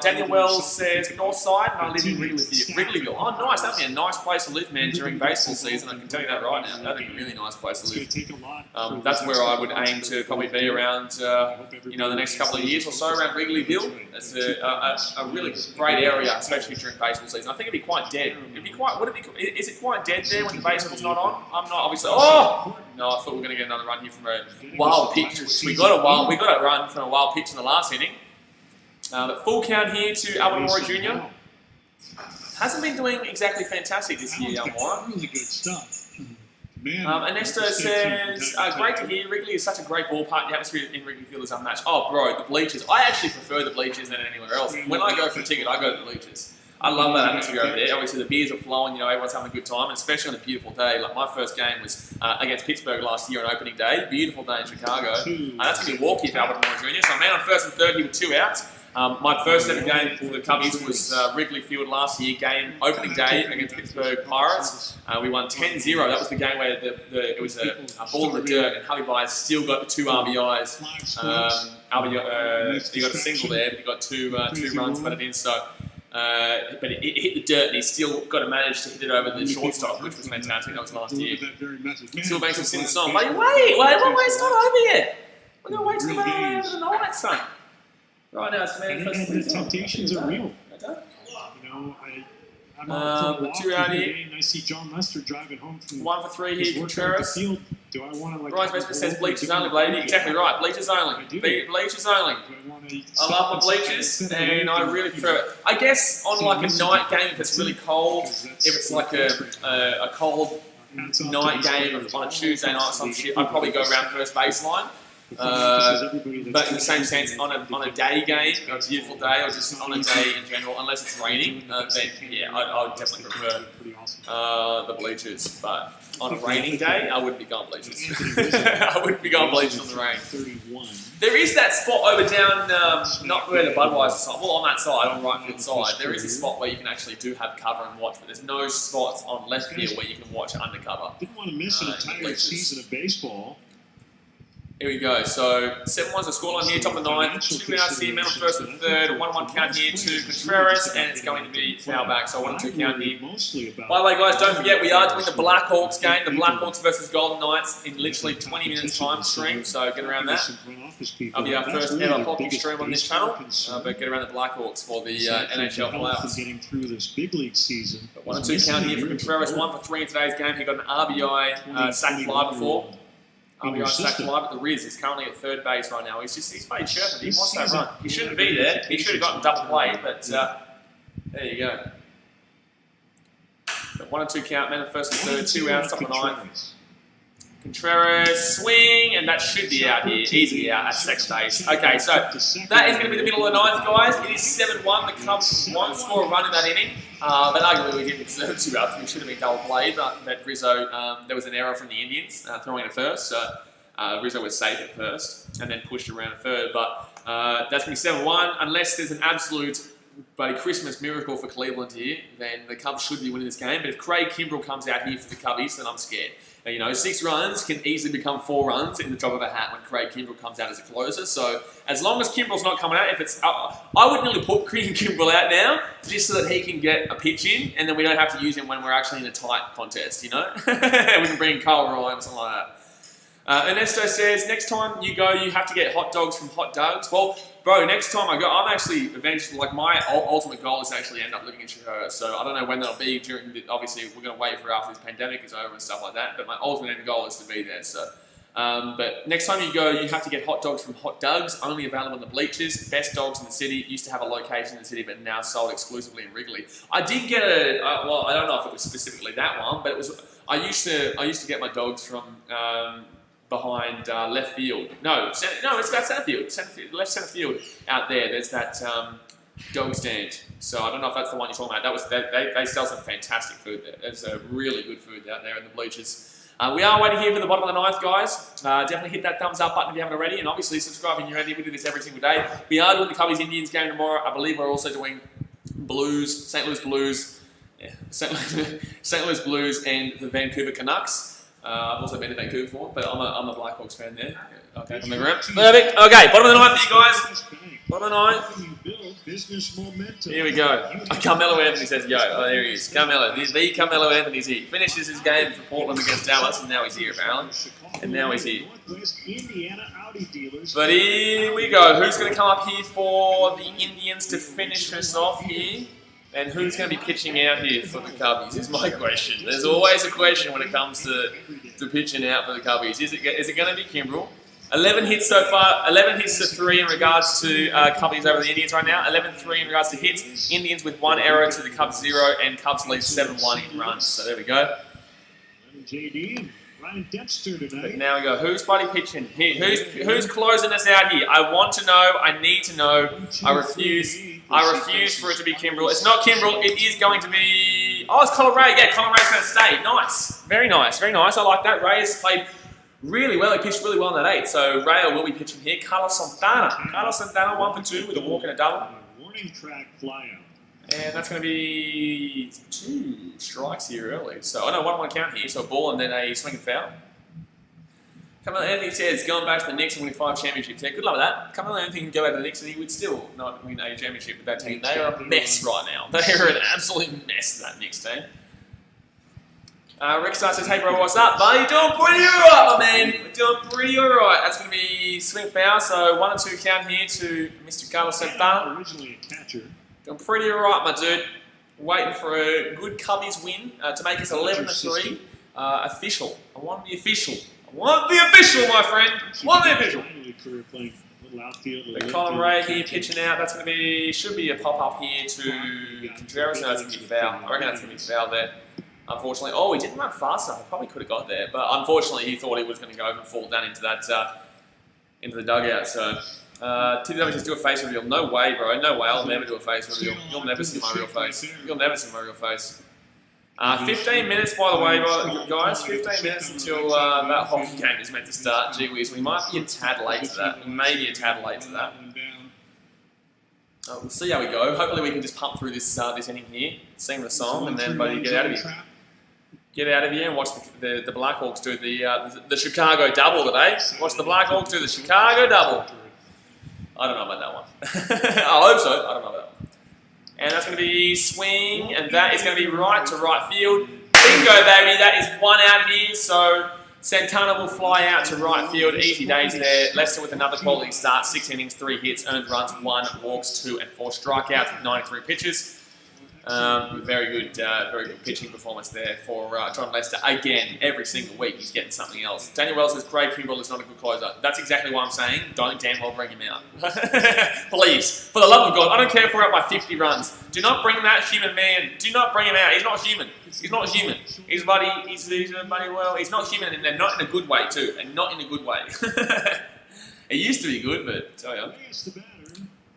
Daniel Wells says north side, and I live in Wrigleyville. Oh, nice. That'd be a nice place to live, man, during baseball season. I can tell you that right now. That'd be a really nice place to live. That's where I would aim to probably be around, the next couple of years or so, around Wrigleyville. That's a really great area, especially during baseball season. I think it'd be quite dead. Is it quite dead there when the baseball's not on? I'm not, obviously. Oh! No, I thought we were going to get another run here from a wild pitch. We got a run from a wild pitch in the last inning. But full count here to Almora Jr. Hasn't been doing exactly fantastic this year, Almora. Really good stuff. Ernesto says, great to hear. Wrigley is such a great ballpark. The atmosphere in Wrigleyville is unmatched. Oh, bro, the bleachers. I actually prefer the bleachers than anywhere else. When I go for a ticket, I go to the bleachers. I love that atmosphere over there. Obviously, the beers are flowing, everyone's having a good time, and especially on a beautiful day. Like, my first game was against Pittsburgh last year on opening day. Beautiful day in Chicago. That's going to be a walk-in for Albert Moore Jr. So I'm man on first and third here with 2 outs. My first ever game for the Cubbies was Wrigley Field last year, opening day against Pittsburgh Pirates. We won 10-0. That was the game where it was a ball in the dirt, and Javi Baez still got the 2 RBIs. He got a single there, but he got two runs put it in. So. But it hit the dirt, and he still got to manage to hit it over the shortstop, which was fantastic. That was last year. Still makes us sing the song. Wait, it's not over yet. We're going to wait till the end of the night, son. Right now, it's man. The temptations are real. I'm on the 2 out here. And I see John Lester driving home from 1 for 3 here, Contreras. Do I want to Ryan Westman says bleachers only, Blady. Exactly right, bleachers only. Bleachers only. I love my bleachers, and I really prefer it. I guess on like a night game, if it's really cold, if it's like a cold night game on a Tuesday night or some shit, I'd probably go around first baseline. But in the same sense, on a day game, a beautiful day, or just on a day in general, unless it's raining, then yeah, I would definitely prefer the bleachers. But on a raining day, I wouldn't be going bleachers. I wouldn't be going bleachers on the rain. There is that spot over down, not where the Budweiser side, well on that side, on the right field side, there is a spot where you can actually do have cover and watch, but there's no spots on left field where you can watch undercover. Didn't want to miss an entire season of baseball. Here we go. So 7-1's the scoreline here, top of the ninth. 2 outs here, man on first and third. 1-1 count here to Contreras, and it's going to be foul back. So 1-2 count here. By the way, guys, don't forget we are doing the Blackhawks game, the Blackhawks versus Golden Knights in literally 20 minutes time stream. So get around that. That'll be our first ever hockey stream on this channel. But get around the Blackhawks for the NHL playoffs. Getting through this big league season. 1-2 count here for Contreras. 1 for 3 in today's game. He got an RBI sack fly before. RBI sack fly, but the Riz is currently at third base right now. He's played chirping. He wants that run. He shouldn't be there. He should have gotten double play, but there you go. But 1-2 count, man, the first and third, 2 outs, top of the ninth. Contreras, swing, and that should be out here. Easy out at second base. Okay, so that is going to be the middle of the ninth, guys. It is 7-1. The Cubs won't score a run in that inning. But arguably we didn't deserve 2 outs. We should have been double played. But Rizzo, there was an error from the Indians throwing at first. So Rizzo was safe at first and then pushed around at third. But that's going to be 7-1. Unless there's an absolute bloody Christmas miracle for Cleveland here, then the Cubs should be winning this game. But if Craig Kimbrell comes out here for the Cubbies, then I'm scared. 6 runs can easily become 4 runs in the drop of a hat when Craig Kimbrell comes out as a closer. So as long as Kimbrell's not coming out, if it's, I would nearly put Craig Kimbrell out now just so that he can get a pitch in, and then we don't have to use him when we're actually in a tight contest. We can bring in Carl Ryan or something like that. Ernesto says, next time you go, you have to get hot dogs from Hot Dogs. Well, bro, next time I go, I'm actually eventually, like, my ultimate goal is to actually end up living in Chicago. So I don't know when that'll be. Obviously, we're going to wait for after this pandemic is over and stuff like that. But my ultimate end goal is to be there. So, but next time you go, you have to get hot dogs from Hot Dogs, only available in the bleachers. Best dogs in the city. Used to have a location in the city, but now sold exclusively in Wrigley. I did get well, I don't know if it was specifically that one, but it was. I used to get my dogs from. Behind left field. No, it's about center field. Left center field out there. There's that dog stand. So I don't know if that's the one you're talking about. They sell some fantastic food there. There's a really good food out there in the bleachers. We are waiting here for the bottom of the ninth, guys. Definitely hit that thumbs up button if you haven't already, and obviously subscribe if you're handy. We do this every single day. We are doing the Cubbies Indians game tomorrow. I believe we're also doing Blues, St. Louis Blues, St. Louis Blues, and the Vancouver Canucks. I've also been to Vancouver for, but I'm a Blackhawks fan there. Okay, on the ground. Perfect. Okay, bottom of the ninth for you guys. Bottom of the ninth. Here we go. Carmelo Anthony says go. Oh, there he is. Carmelo. The Carmelo Anthony's here. Finishes his game for Portland against Dallas, and now he's here, apparently. And now he's here. But here we go. Who's going to come up here for the Indians to finish us off here? And who's going to be pitching out here for the Cubbies is my question. There's always a question when it comes to pitching out for the Cubbies. Is it going to be Kimbrel? 11 hits so far, 11 hits to 3 in regards to Cubbies over the Indians right now, 11-3 in regards to hits, Indians with 1 error to the Cubs 0, and Cubs lead 7-1 in runs. So there we go. JD, Ryan Dempster tonight. But now we go, who's buddy pitching here? Who's closing us out here? I want to know, I need to know, I refuse for it to be Kimbrel. It's not Kimbrel, it is going to be, oh, it's Colin Ray. Yeah, Colin Ray's going to stay. Nice, very nice, very nice. I like that. Ray has played really well. He pitched really well in that 8th. So Rayo will be pitching here. Carlos Santana 1 for 2 with a walk and a double. Warning track flyout. And that's going to be 2 strikes here early. So I know 1-1 count here. So a ball and then a swing and foul. Carmelo Anthony says going back to the Knicks and winning 5 championships. Yeah, good luck with that. Carmelo Anthony can go back to the Knicks and he would still not win a championship with that team. They are a mess right now. They are an absolute mess, that Knicks team. Rick Star says, hey bro, what's up? Buddy, doing pretty alright, my man. We're doing pretty alright. That's going to be swing foul, so 1 and 2 count here to Mr. Carlos Santana. Originally a catcher. Doing pretty alright, my dude. Waiting for a good Cubbies win to make us 11-3. Official. I want the official. I want the official, my friend. I want the official. But Colin Ray here pitching out. That's going to be, should be a pop-up here to Contreras. No, that's going to be foul. I reckon that's going to be foul there. Unfortunately, oh, he didn't run fast enough. He probably could have got there, but unfortunately, he thought he was going to go and fall down into that into the dugout. So, TW says do a face reveal. No way, bro. No way. I'll never do a face reveal. You'll never see my real face. You'll never see my real face. 15 minutes, by the way, guys. 15 minutes until that hockey game is meant to start. Gee whiz, we might be a tad late to that. We may be a tad late to that. We'll see how we go. Hopefully, we can just pump through this this inning here, sing the song, and then buddy get out of here. Get out of here and watch the Blackhawks do the Chicago double today. Watch the Blackhawks do the Chicago double. I don't know about that one. I hope so. I don't know about that one. And that's going to be swing, and that is going to be right to right field. Bingo, baby. That is 1 out here. So Santana will fly out to right field. Easy days there. Lester with another quality start. 6 innings, 3 hits, earned runs, 1 walks, 2 and 4 strikeouts with 93 pitches. Very good pitching performance there for John Lester. Again, every single week he's getting something else. Daniel Wells says, Craig Kimbrel is not a good closer. That's exactly what I'm saying. Don't damn well bring him out. Please, for the love of God, I don't care if we're up by 50 runs. Do not bring that human man. Do not bring him out. He's not human. He's not human. He's not human, and not in a good way too, and not in a good way. It used to be good, but tell you.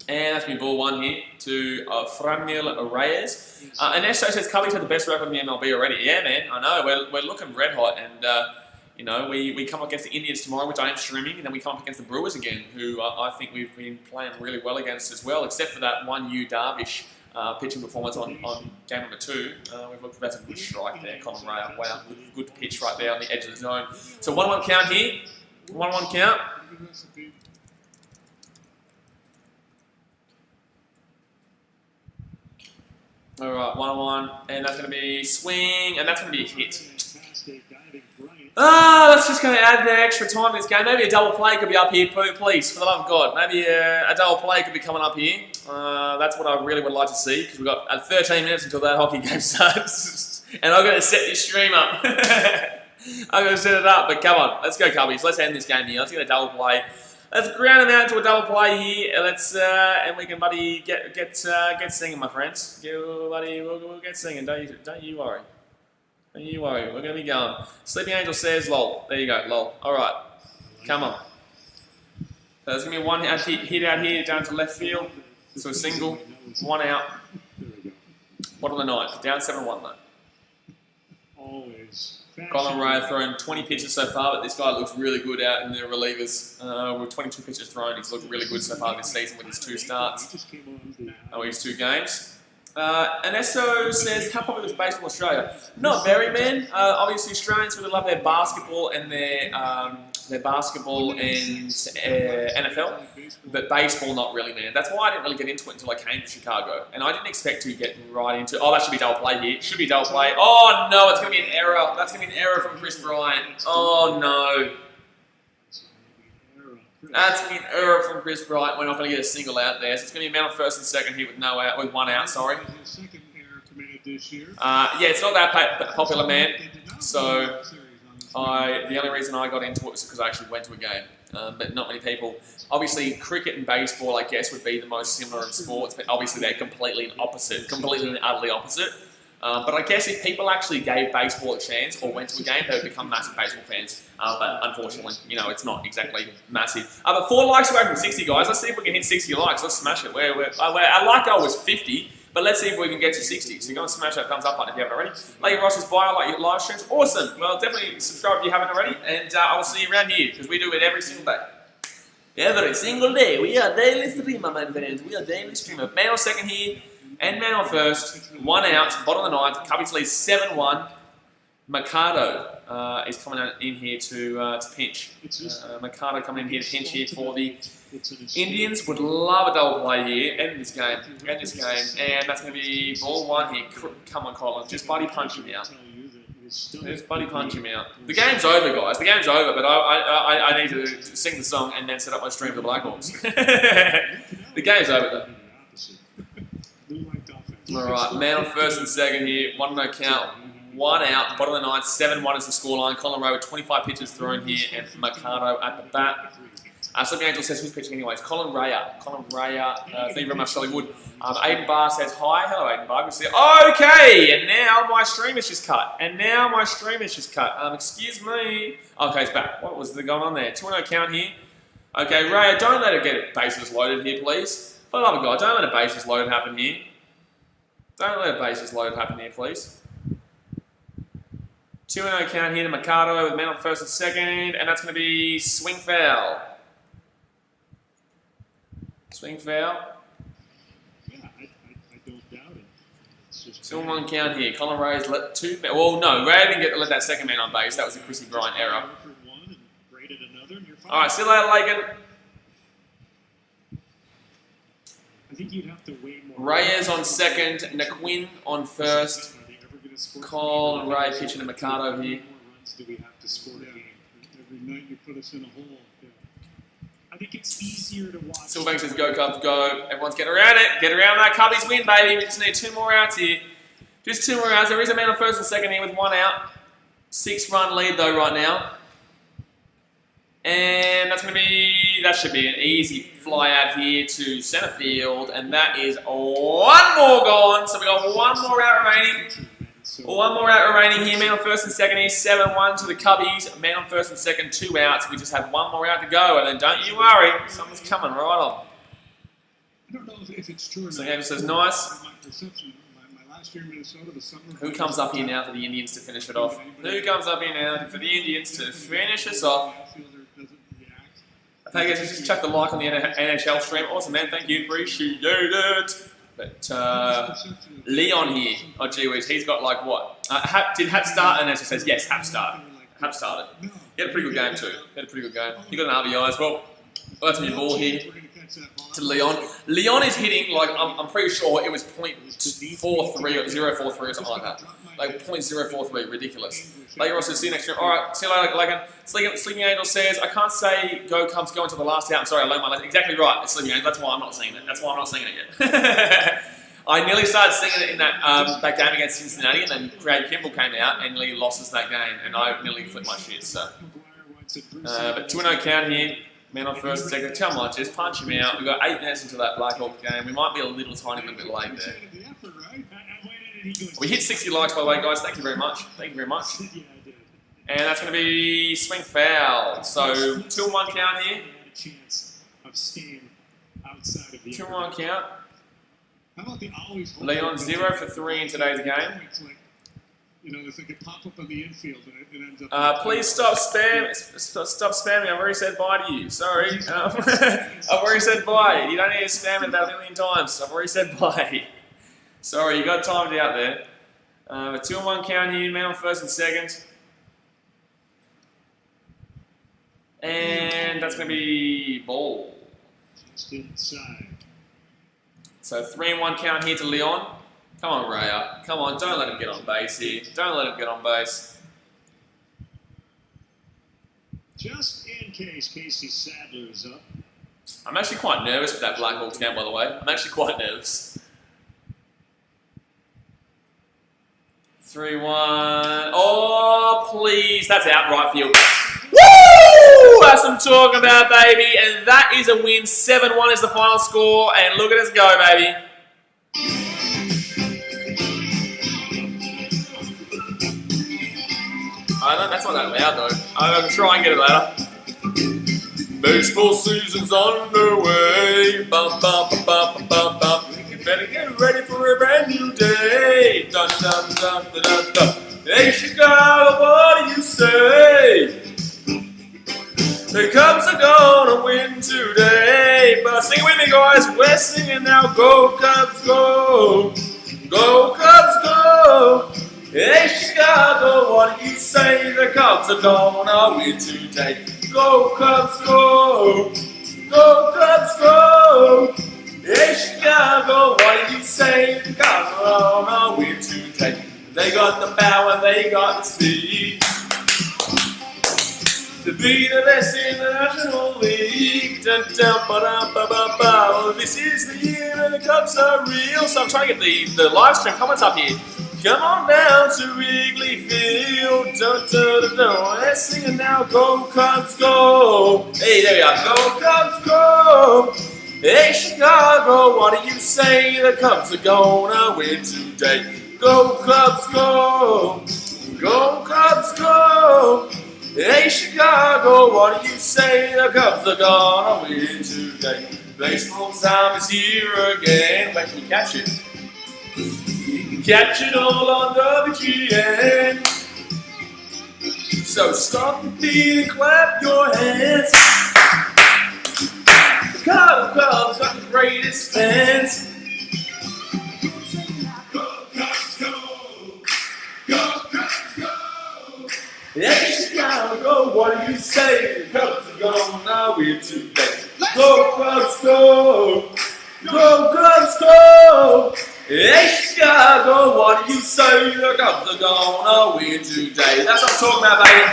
And that's going to be ball 1 here to Franmil Reyes. And Esto says Cubbies have the best record in the MLB already. Yeah, man, I know. We're looking red hot. And, you know, we come up against the Indians tomorrow, which I am streaming. And then we come up against the Brewers again, who I think we've been playing really well against as well, except for that one Yu Darvish pitching performance on game number 2. We've looked at a good strike there, Colin Ray. Wow, good pitch right there on the edge of the zone. So 1-1 count here. 1-1 count. Alright, 1-1, and that's going to be swing, and that's going to be a hit. That's just going to add the extra time in this game. Maybe a double play could be up here, please, for the love of God. Maybe a double play could be coming up here. That's what I really would like to see, because we've got 13 minutes until that hockey game starts. And I've got to set this stream up. I'm going to set it up, but come on, let's go Cubbies. Let's end this game here. Let's get a double play. Let's ground him out into a double play here. Let's and we can, buddy, get singing, my friends. Buddy, we'll get singing. Don't you worry. Don't you worry. We're gonna be going. Sleeping Angel says, "Lol." There you go, lol. All right, come on. So there's gonna be one hit out here down to left field. So a single. 1 out. There we go. Bottom of the ninth. Down 7-1 though. Always. Colin Ray has thrown 20 pitches so far, but this guy looks really good out in the relievers. With 22 pitches thrown, he's looked really good so far this season with his 2 starts. His 2 games. Anesso says, how popular is baseball in Australia? Not very, man. Obviously, Australians really love their basketball and their NFL, but baseball not really, man. That's why I didn't really get into it until I came to Chicago, and I didn't expect to get right into. Oh, that should be double play here. Should be double play. Oh no, it's gonna be an error. That's gonna be an error from Chris Bryant. Oh no. That's going to be an error from Chris Bryant. We're not going to get a single out there. So it's going to be a man on first and second here with 1 out. Sorry. Yeah, it's not that popular, man. So the only reason I got into it was because I actually went to a game. But not many people. Obviously, cricket and baseball, I guess, would be the most similar in sports. But obviously, they're completely and utterly opposite. But I guess if people actually gave baseball a chance or went to a game, they would become massive baseball fans. But unfortunately, it's not exactly massive. But 4 likes away from 60, guys. Let's see if we can hit 60 likes. Let's smash it. Our like goal was 50, but let's see if we can get to 60. So go and smash that thumbs up button if you haven't already. Like your Ross's bio, like your live streams. Awesome. Well, definitely subscribe if you haven't already. And I will see you around here because we do it every single day. Every single day. We are daily streamer, my friends. We are daily streamer. Man on second here. And man on first, 1 out, bottom of the ninth. Cubbies lead 7-1. Mercado is coming in here to pinch. Mercado coming in here to pinch here for the Indians. Would love a double play here. End this game. And that's going to be ball 1 here. Come on, Colin. Just buddy punch him out. Just buddy punch him out. The game's over, guys. The game's over, but I need to sing the song and then set up my stream for the Blackhawks. The game's over, though. Alright, man on first and second here, 1 no count, 1 out, bottom of the ninth, 7-1 is the scoreline. Colin Ray with 25 pitches thrown here, and Mercado at the bat. Sleeping Angel says, who's pitching anyways? Colin Raya, thank you very much, Shelly Wood. Aiden Barr says, hi, hello Aiden Barr, good to see you. Okay, and now my stream is just cut, excuse me. Okay, it's back. What was going on there? 2-0 count here. Okay, Raya, don't let it get bases loaded here, please. For the love of God, don't let a bases load happen here. Don't let a bases load happen here, please. 2-0 count here to Mercado with man on first and second, and that's going to be swing foul. Swing foul. Yeah, I don't doubt it. It's just 2-1 count here. Colin Ray's let 2. Well, no, Ray didn't let that second man on base. That was a Chrissy Bryant error. All right, see you later, Lagan. I think you'd have to wait more. Reyes on second, Naquin on first. Colin Ray pitching to Mercado here. Do we have to score the game? Every night you put us in a hole. I think it's easier to watch. Silverbank says, go Cubs, go. Everyone's getting around it. Get around that. Cubbies win, baby. We just need 2 more outs here. Just 2 more outs. There is a man on first and second here with 1 out. 6-run lead, though, right now. And that should be an easy fly out here to center field. And that is 1 more gone. So we got 1 more out remaining. 1 more out remaining here. Man on first and second here. 7-1 to the Cubbies. Man on first and second, 2 outs. We just have 1 more out to go. And then don't you worry. Something's coming right on. I don't know if it's true or not. So Gabriel says, nice. My perception, my last year in Minnesota, the summer. Who comes up here now for the Indians to finish it off? Who comes up here now for the Indians to finish us off? I guess just chuck the like on the NHL stream. Awesome, man. Thank you. Appreciate it. But Leon here. Oh, gee whiz. He's got like what? Did Hap start? And as it says, yes, Hap started. Hap started. He had a pretty good game too. He got an RBI as well. That's my ball here to Leon. Leon is hitting like, I'm pretty sure it was .43 or 0.43 or something like that. Like .043, ridiculous. Later on, so see you next year. Alright, see you later, Lagan. Sleeping Angel says, I can't say go Cubs go until the last out. I'm sorry, I learned my lesson. Exactly right, it's Sleeping Angel. That's why I'm not singing it. Yet. I nearly started singing it in that game against Cincinnati, and then Craig Kimball came out and Lee lost us that game, and I nearly flipped my shit, so. But 2-0 count here. Man on first, second. Tell me, just punch him out. We've got 8 minutes into that Blackhawk game. We might be a little tiny bit late there. We hit 60 likes, by the way, guys. Thank you very much. And that's going to be swing foul. So 2-1 count here. 2-1 count. How about the always Leon 0 for 3 in today's game. It's like, if they could pop up on the infield and it ends up. Please stop spamming. I've already said bye to you. Sorry. I've already said bye. You don't need to spam it about a million times. I've already said bye. Sorry, you got timed out there. A 2-1 count here, man on first and second. And that's going to be ball. Just inside. So 3-1 count here to Leon. Come on, Raya. Come on, don't let him get on base here. Don't let him get on base. Just in case Casey Sadler is up. I'm actually quite nervous with that Black Hawks game, by the way. I'm actually quite nervous. 3-1. Oh, please. That's out right field. Woo! That's what I'm talking about, baby. And that is a win. 7-1 is the final score. And look at us go, baby. I know that's not that loud though. I'm gonna try and get it louder. Baseball season's underway. Bum bum bum bum bum bum. You better get ready for a brand new day. Dun dun dun dun dun dun. Hey Chicago, what do you say? The Cubs are gonna win today. But sing it with me, guys. We're singing now. Go Cubs, go! Go Cubs, go! Hey Chicago, what do you say? The Cubs are gonna win today. Go Cubs, go! Go Cubs, go! Hey Chicago, what do you say? The Cubs are gonna win today. They got the power, they got the speed to be the best in the National League. Dun, dun, ba, dun, ba, ba, ba. Well, this is the year and the Cubs are real. So I'm trying to get the live stream comments up here. Come on down to Wrigley Field. Dun, dun, dun, dun. Let's sing it now. Go Cubs, go. Hey, there we are. Go Cubs, go. Hey, Chicago, what do you say? The Cubs are gonna win today. Go Cubs, go. Go Cubs, go. Hey, Chicago, what do you say? The Cubs are gonna win today. Baseball time is here again. Wait, can you catch it? You can catch it all on WGN. So stop the beat and clap your hands. Chicago Cubs got the greatest fans. Go Cubs, go! Go Cubs, go! Hey Chicago, what do you say? The Cubs are gonna win today. Go Cubs, go! Go Cubs, go! Hey Chicago, what do you say? The Cubs are gonna win today. That's what I'm talking about, baby.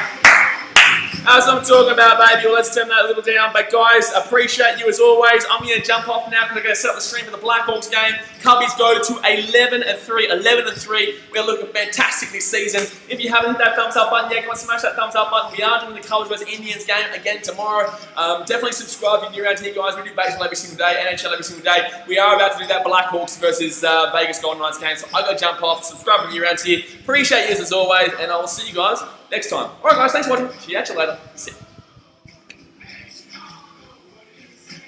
That's what I'm talking about, baby. Well, let's turn that a little down. But guys, appreciate you as always. I'm going to jump off now because I'm going to set up the stream for the Blackhawks game. Cubbies go to 11-3. 11-3. We're looking fantastic this season. If you haven't hit that thumbs up button yet, go and smash that thumbs up button. We are doing the Cubs vs Indians game again tomorrow. Definitely subscribe if you're new around here, guys. We do baseball every single day, NHL every single day. We are about to do that Blackhawks versus Vegas Golden Knights game. So I got to jump off. Subscribe if you're around here. Appreciate you as always, and I will see you guys next time. Alright guys, thanks for watching. See you later. See ya.